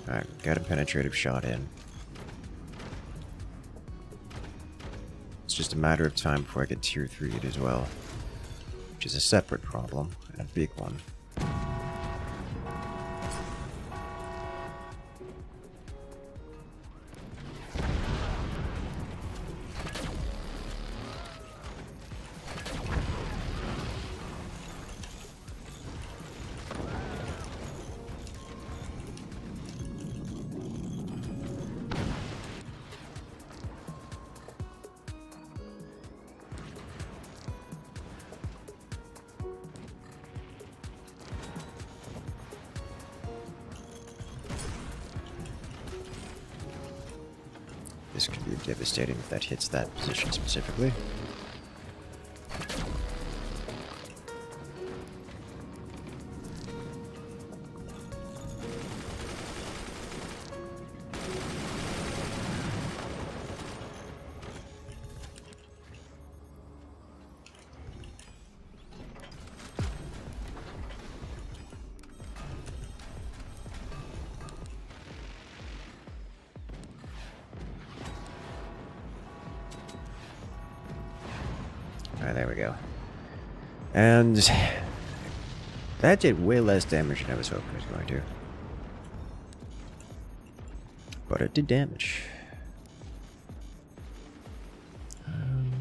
Alright, got a penetrative shot in. It's just a matter of time before I get tier 3'd as well. Which is a separate problem, and a big one. This could be devastating if that hits that position specifically. Alright, there we go. And that did way less damage than I was hoping it was going to. But it did damage. And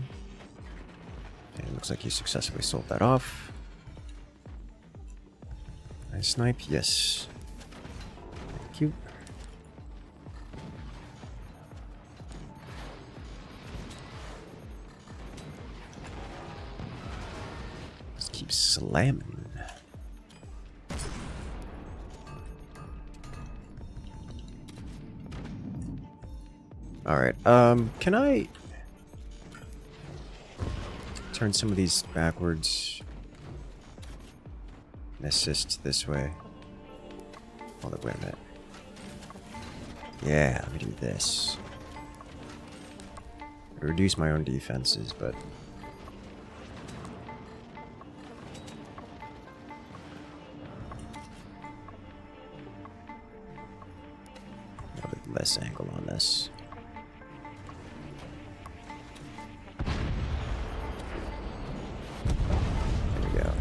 it looks like he successfully sold that off. Nice snipe, yes. Thank you. Keep slamming. Alright, can I turn some of these backwards and assist this way? Hold up, wait a minute. Yeah, let me do this. Reduce my own defenses, but less angle on this. There we go.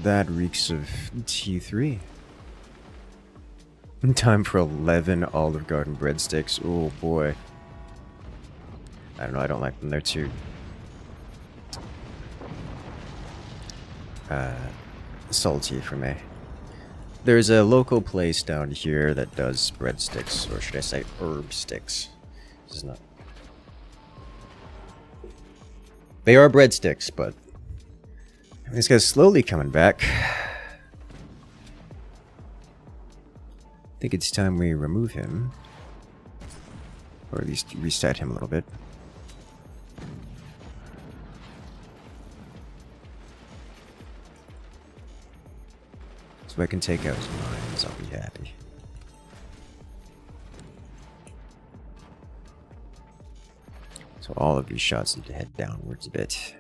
That reeks of T3. Time for 11 Olive Garden breadsticks. Oh boy. I don't know, I don't like them. They're too salty for me. There's a local place down here that does breadsticks, or should I say herb sticks. This is not... They are breadsticks, but this guy's slowly coming back. I think it's time we remove him. Or at least reset him a little bit. So I can take out his mines, I'll be happy. So all of these shots need to head downwards a bit.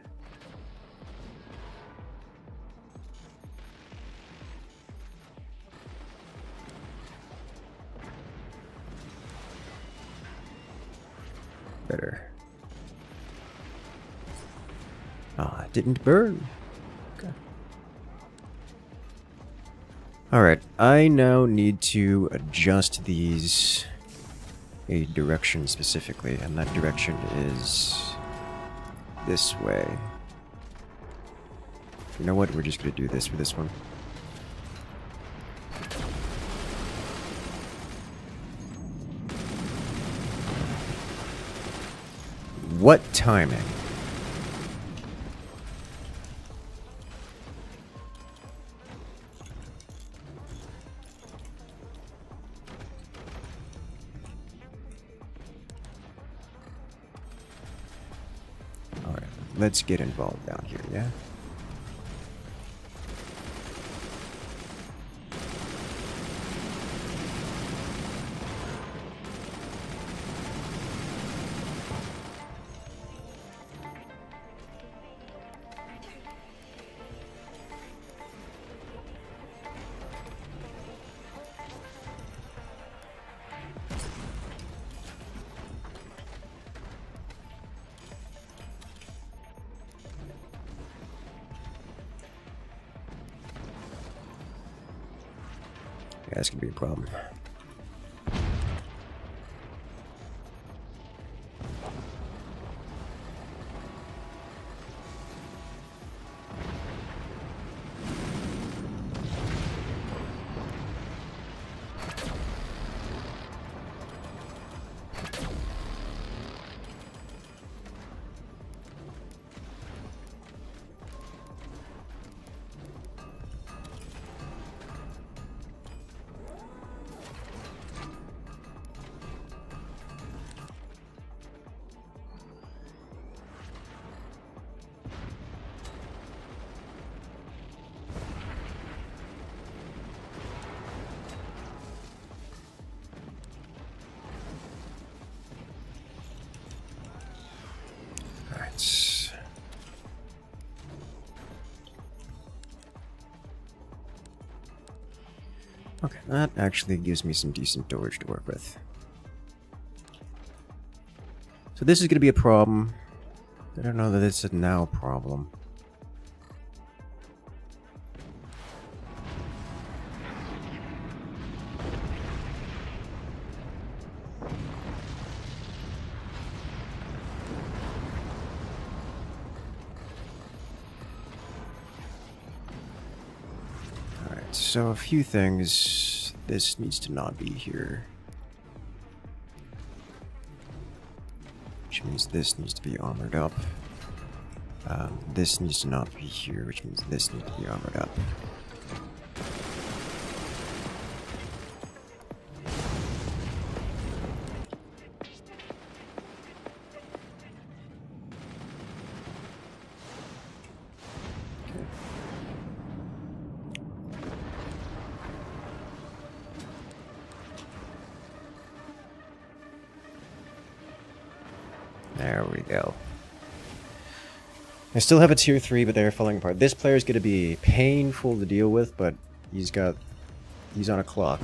Better. Ah, it didn't burn. Okay. Alright, I now need to adjust these a direction specifically, and that direction is this way. You know what? We're just going to do this for this one. What timing? Alright, let's get involved down here, yeah? Yeah, that's gonna be a problem. Alright. Okay, that actually gives me some decent storage to work with. So this is going to be a problem. I don't know that it's a now problem. Alright, so a few things. This needs to not be here. Which means this needs to be armored up. This needs to not be here, which means this needs to be armored up. There we go. I still have a tier 3, but they're falling apart. This player is going to be painful to deal with, but he's on a clock.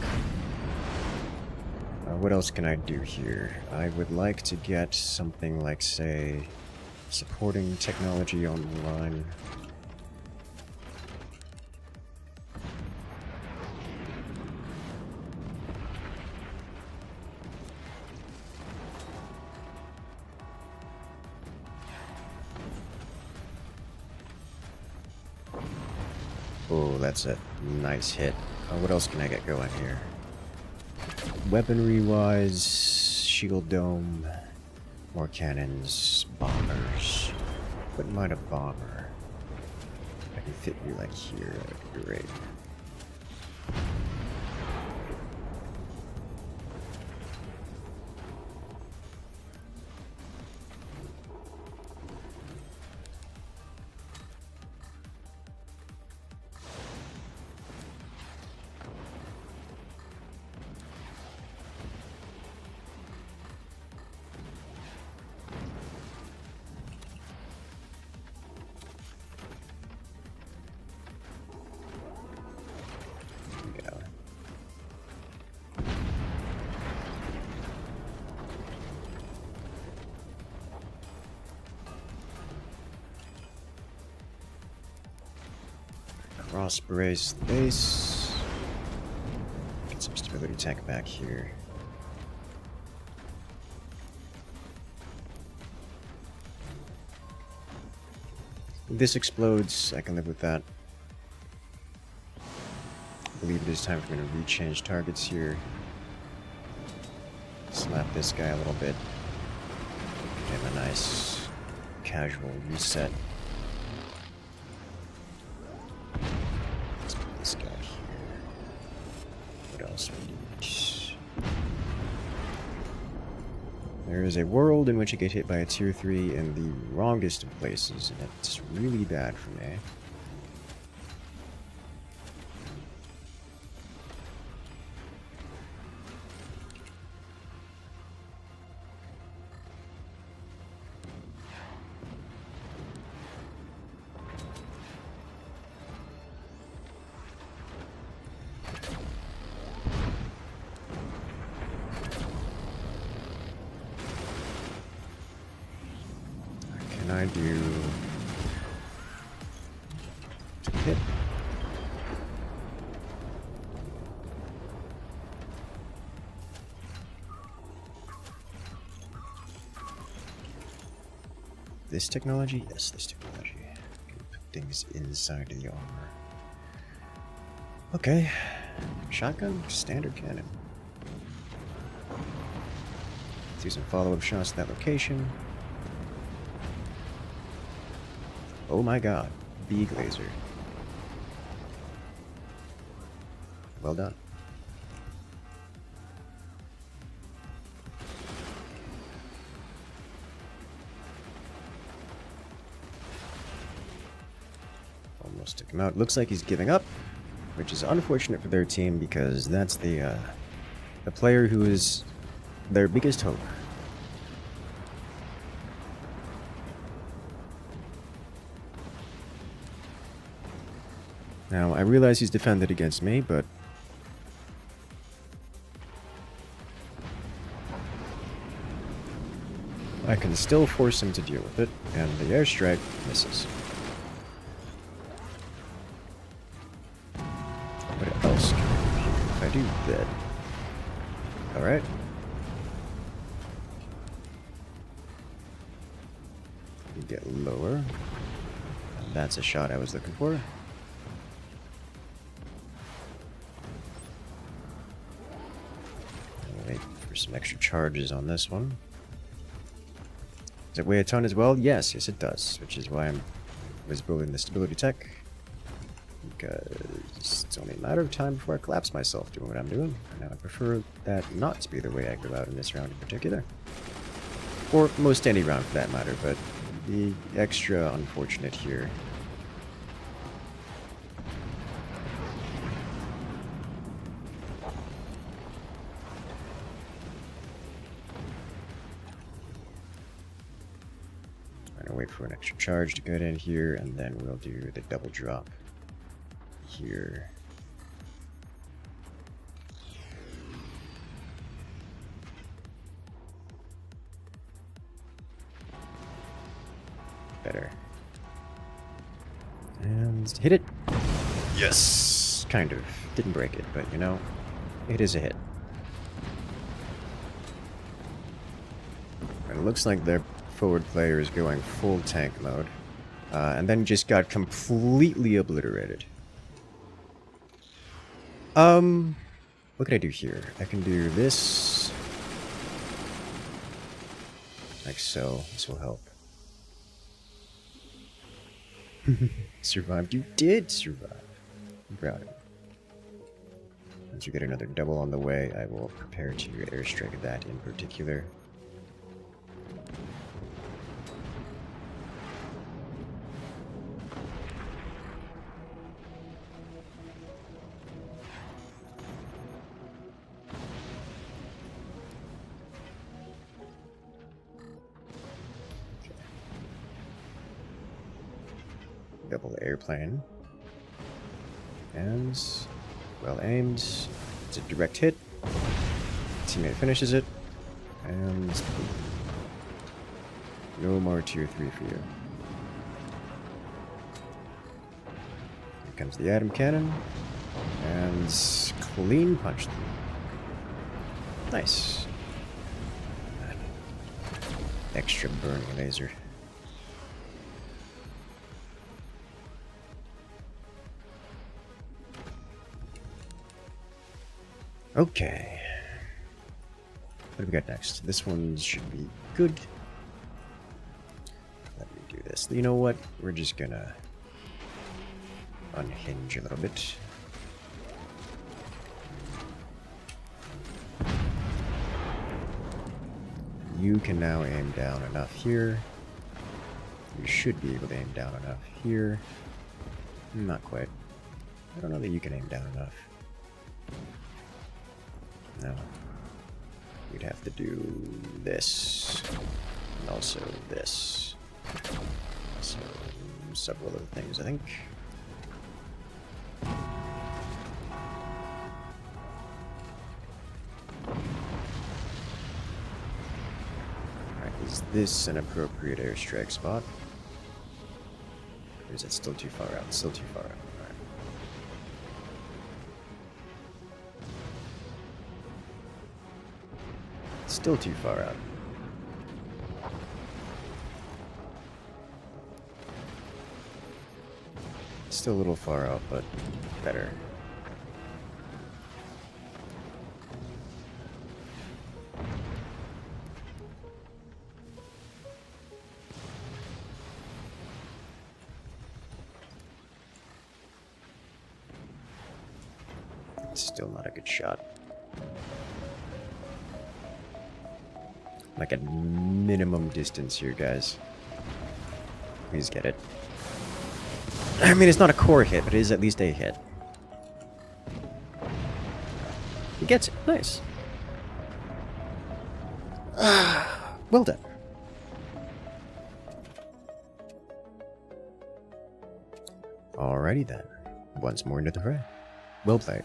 What else can I do here? I would like to get something like, say, supporting technology on the line. Oh, that's a nice hit. What else can I get going here? Weaponry-wise, shield dome, more cannons, bombers. Wouldn't mind a bomber. I can fit you like here, that'd be great. Cross brace base. stability tank back here. If this explodes, I can live with that. I believe it is time for me to rechange targets here. Slap this guy a little bit. Give him a nice casual reset. Let's put this guy here. What else we need? There is a world in which I get hit by a tier 3 in the wrongest of places, and it's really bad for me. I do to hit. This technology? Yes, this technology. I can put things inside the armor. Okay. Shotgun, standard cannon. Let's do some follow-up shots to that location. Oh my god, big laser. Well done. Almost took him out. Looks like he's giving up, which is unfortunate for their team because that's the player who is their biggest hope. Now, I realize he's defended against me, but I can still force him to deal with it, and the airstrike misses. What else can I do here? If I do that... Alright. You get lower. And that's a shot I was looking for. Wait for some extra charges on this one. Does it weigh a ton as well? Yes, it does. Which is why I was building the stability tech. Because it's only a matter of time before I collapse myself doing what I'm doing. Now I prefer that not to be the way I go out in this round in particular. Or most any round for that matter, but the extra unfortunate here. Wait for an extra charge to get in here, and then we'll do the double drop here. Better. And hit it. Yes! Kind of. Didn't break it, but you know, it is a hit. And it looks like their forward player is going full tank mode, and then just got completely obliterated. What can I do here? I can do this, like so. This will help. Survived. You did survive. I'm proud of you. Once you get another double on the way, I will prepare to airstrike that in particular. Double airplane. And well aimed. It's a direct hit. Teammate finishes it. And no more tier 3 for you. Here comes the atom cannon. And clean punch through. Nice. Extra burning laser. Okay. What do we got next? This one should be good. Let me do this. You know what? We're just gonna unhinge a little bit. You can now aim down enough here. You should be able to aim down enough here. Not quite. I don't know that you can aim down enough. No. We'd have to do this. And also this. So, several other things, I think. Alright, is this an appropriate airstrike spot? Or is it still too far out? It's still too far out. Alright. Still too far out. Still a little far out, but better. Still not a good shot. Like a minimum distance here, guys. Please get it. I mean, it's not a core hit, but it is at least a hit. He gets it. Nice. Well done. Alrighty then. Once more into the fray. Well played.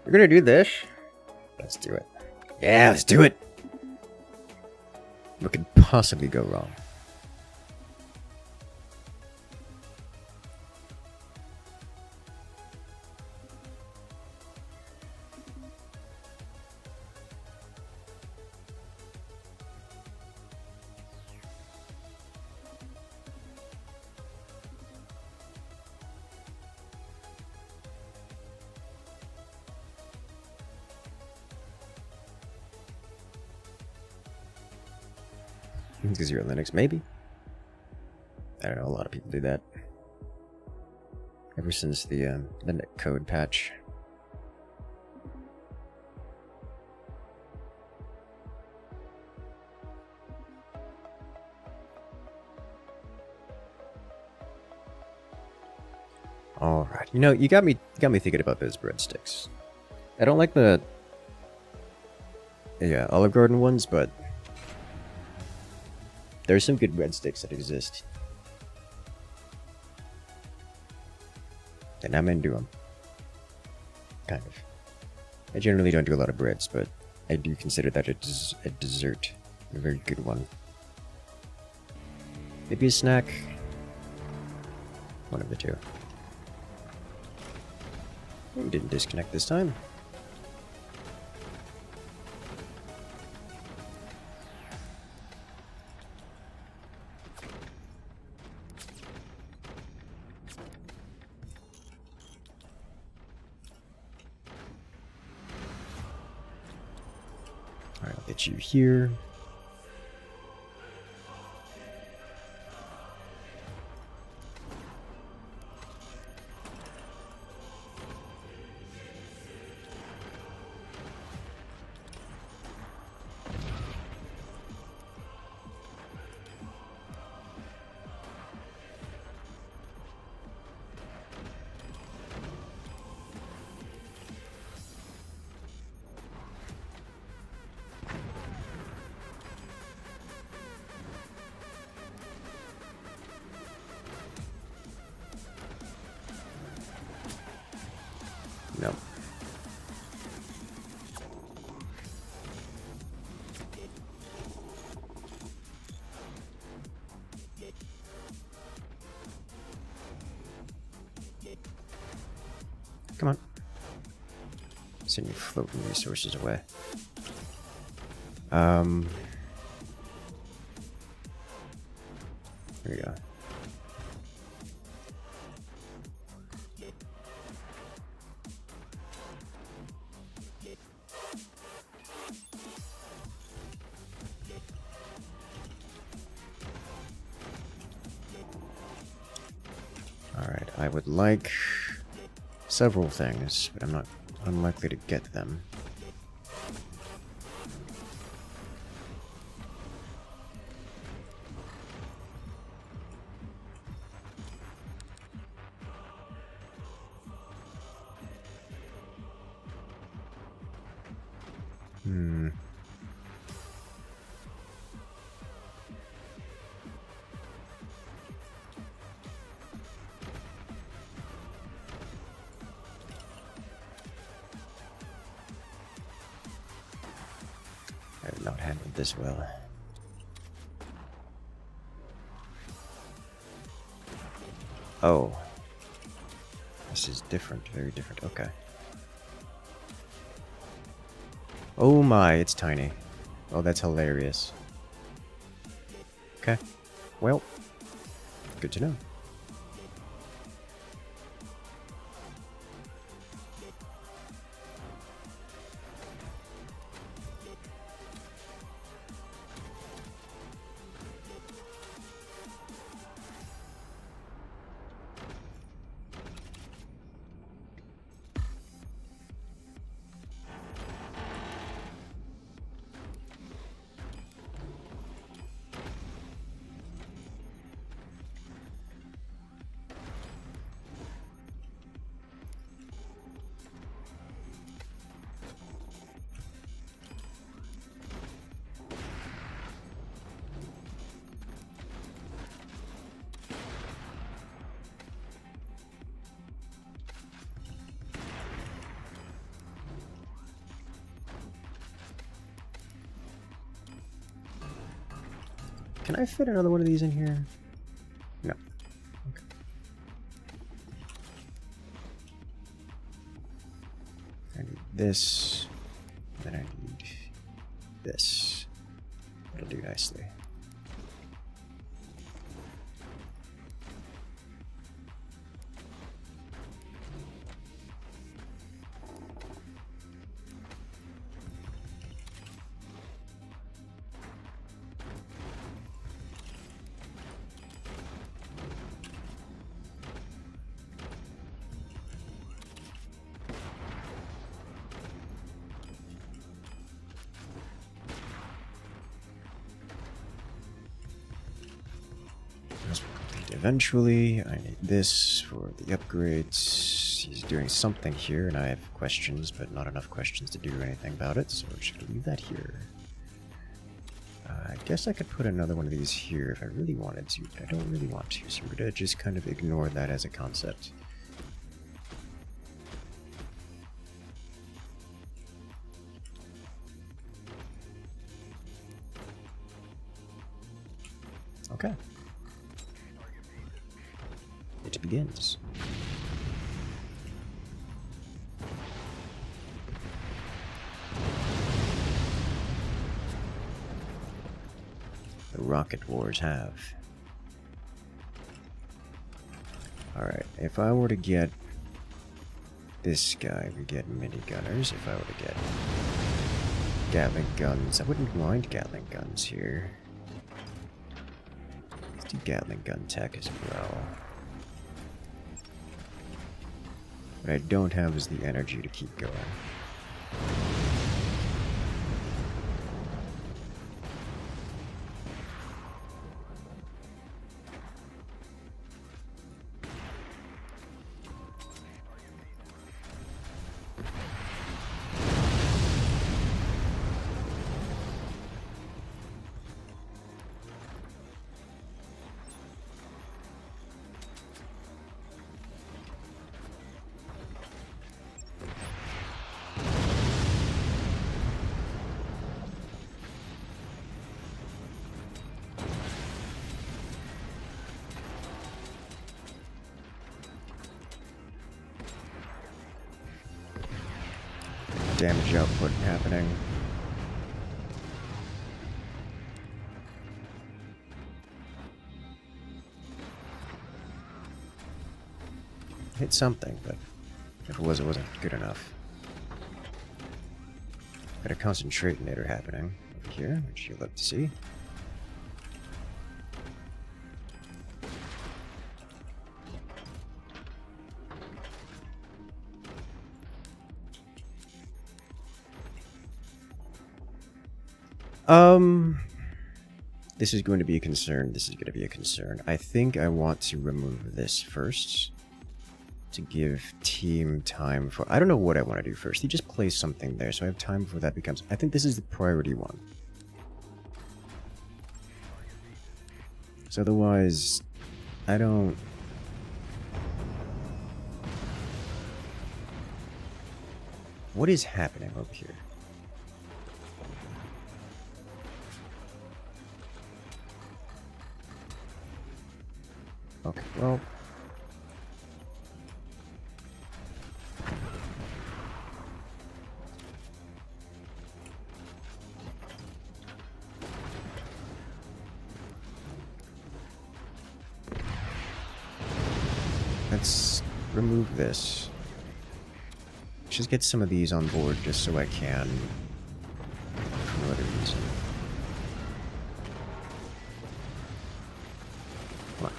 We're gonna do this. Let's do it. Yeah, let's do it. What could possibly go wrong? Because you're Linux, maybe? I don't know, a lot of people do that. Ever since the netcode patch. Alright, you know, you got me thinking about those breadsticks. I don't like the Olive Garden ones, but there are some good breadsticks that exist. And I'm into them. Kind of. I generally don't do a lot of breads, but I do consider that a dessert. A very good one. Maybe a snack. One of the two. We didn't disconnect this time. Alright, I'll get you here. No. Sending floating resources away. Here we go. Alright, I would like several things, but I'm not unlikely to get them. I have not handled this well. Oh. This is different, very different. Okay. Oh my, it's tiny. Oh, that's hilarious. Okay. Well, good to know. Can I fit another one of these in here? No. Okay. I need this. Then I need this. It'll do nicely. Eventually, I need this for the upgrades. He's doing something here, and I have questions, but not enough questions to do anything about it, so we're just going to leave that here. I guess I could put another one of these here if I really wanted to, but I don't really want to, so we're going to just kind of ignore that as a concept. Okay. It begins. The rocket wars have. Alright, if I were to get this guy, we get mini gunners. If I were to get Gatling guns, I wouldn't mind Gatling guns here. Let's do Gatling gun tech as well. What I don't have is the energy to keep going. damage output happening. Hit something, but if it wasn't good enough. Got a concentratonator happening over here, which you'll love to see. This is going to be a concern. This is going to be a concern. I think I want to remove this first to give team time for... I don't know what I want to do first. He just plays something there, so I have time before that becomes... I think this is the priority one. So otherwise, I don't... What is happening over here? Okay, well... Let's remove this. Just get some of these on board just so I can, for no other reason. Come on.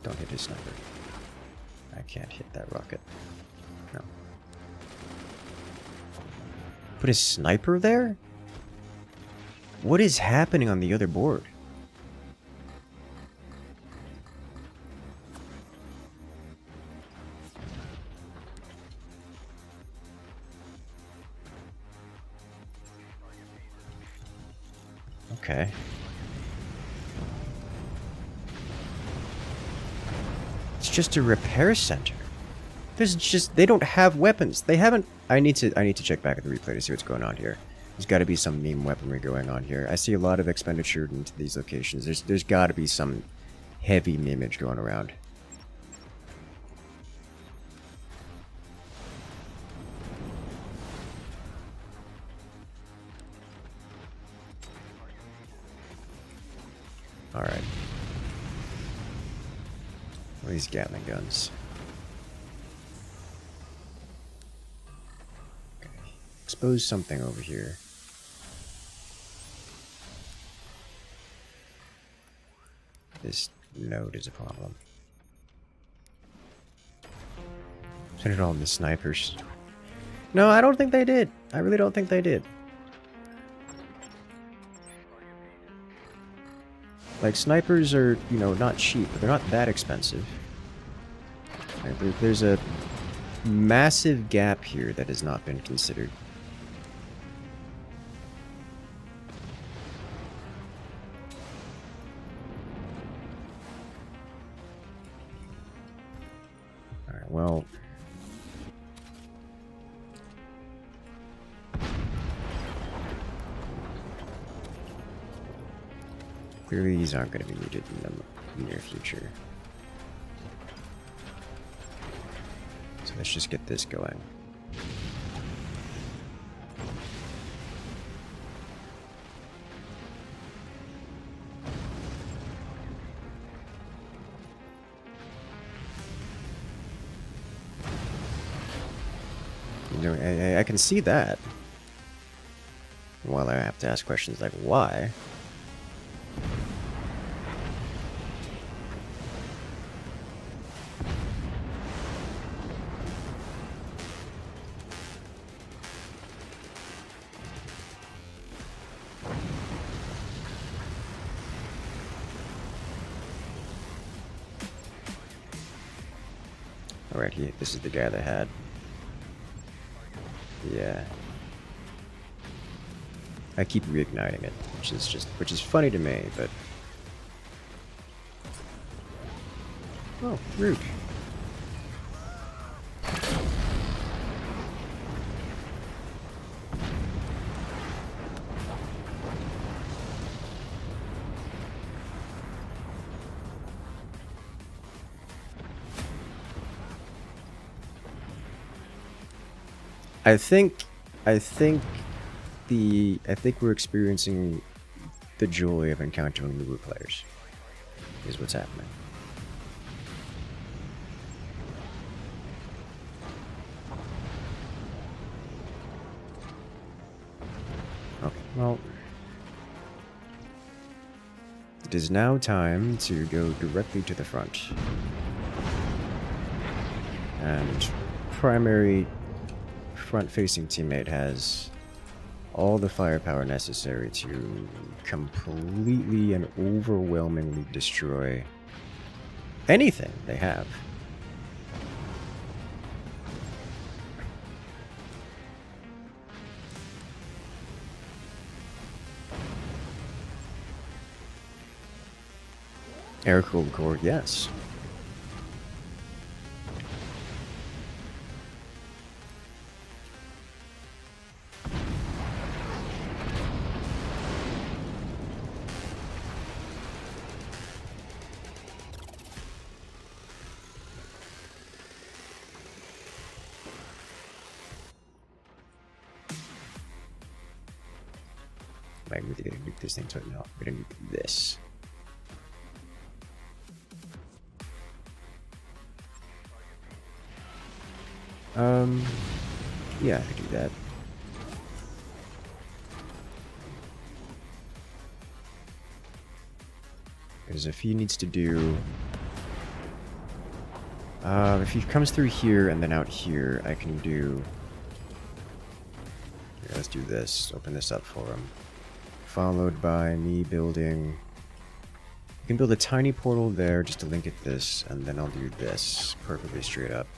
Don't hit his sniper. I can't hit that rocket. No. Put his sniper there? What is happening on the other board? Okay. It's just a repair center. There's just... They don't have weapons. They haven't... I need to check back at the replay to see what's going on here. There's got to be some meme weaponry going on here. I see a lot of expenditure into these locations. There's got to be some heavy memeage going around. Alright. What are these Gatling guns? Okay. Expose something over here. This node is a problem. Send it all in the snipers. No, I don't think they did. I really don't think they did. Like, snipers are, you know, not cheap, but they're not that expensive. There's a massive gap here that has not been considered. Alright, well... Clearly these aren't going to be needed in the near future. So let's just get this going. You know, I can see that. Well, I have to ask questions like, why? Alright, this is the guy that had... Yeah. I keep reigniting it, which is funny to me, but... Oh, rude. I think we're experiencing the joy of encountering newer players. Is what's happening. Okay, well, it is now time to go directly to the front. And primary front-facing teammate has all the firepower necessary to completely and overwhelmingly destroy anything they have. Air-cooled core, yes. Am I really gonna nuke this thing? So no, I'm gonna nuke this. Yeah, I could do that. Because if he needs to do... if he comes through here and then out here, I can do... Here, let's do this. Open this up for him. Followed by me building... You can build a tiny portal there just to link at this, and then I'll do this perfectly straight up.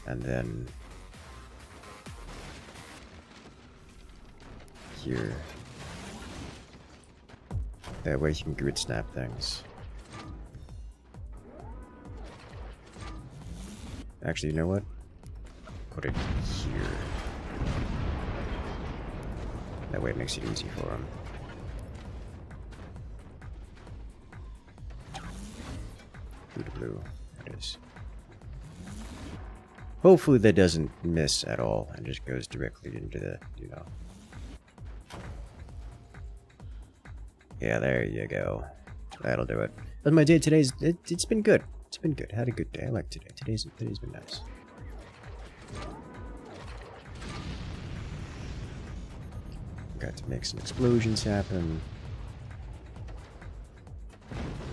And then... here. That way you can grid snap things. Actually, you know what? Put it here. That way it makes it easy for him. Blue to blue. There it is. Hopefully that doesn't miss at all and just goes directly into the, you know. Yeah, there you go. That'll do it. But my day it's been good. It's been good. Had a good day. I like today. Today's been nice. Got to make some explosions happen.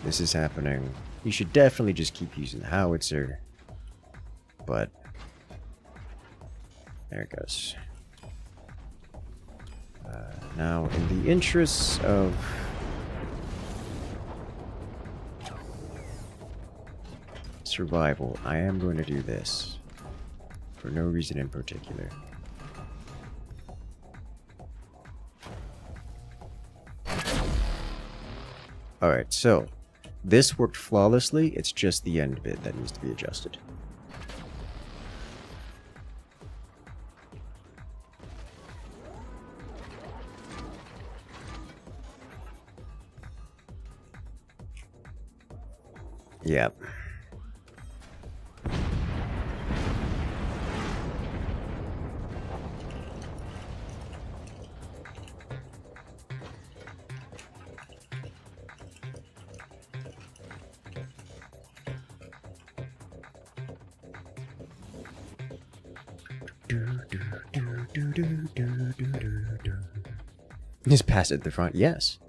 This is happening. You should definitely just keep using the howitzer. But there it goes. Now, in the interests of survival, I am going to do this for no reason in particular. Alright, so this worked flawlessly, it's just the end bit that needs to be adjusted. Yep. Just pass it at the front, yes.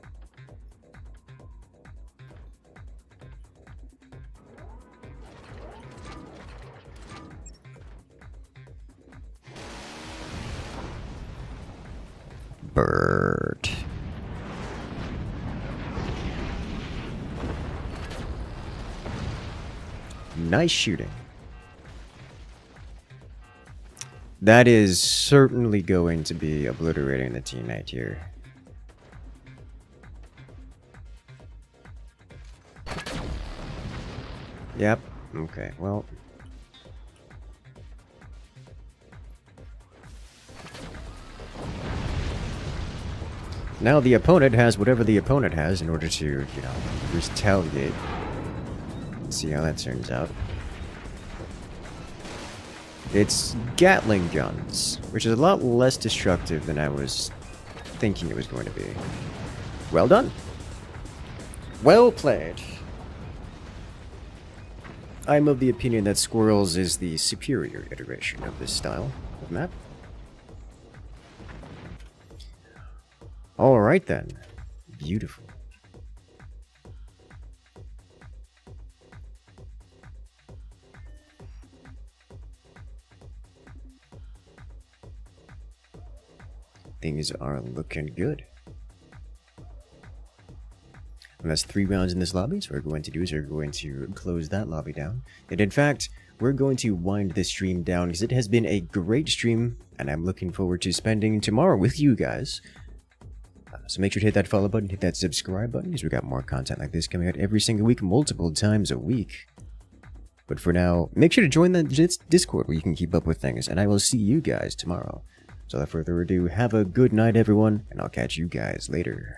Bird. Nice shooting. That is certainly going to be obliterating the teammate here. Yep. Okay, well. Now the opponent has whatever the opponent has in order to, you know, retaliate. Let's see how that turns out. It's Gatling guns, which is a lot less destructive than I was thinking it was going to be. Well done. Well played. I'm of the opinion that Squirrels is the superior iteration of this style of map. Alright then. Beautiful. Things are looking good. And that's 3 rounds in this lobby, so what we're going to do is we're going to close that lobby down. And in fact, we're going to wind this stream down because it has been a great stream, and I'm looking forward to spending tomorrow with you guys. So make sure to hit that follow button, hit that subscribe button, because we got more content like this coming out every single week, multiple times a week. But for now, make sure to join the Discord where you can keep up with things, and I will see you guys tomorrow. So without further ado, have a good night everyone, and I'll catch you guys later.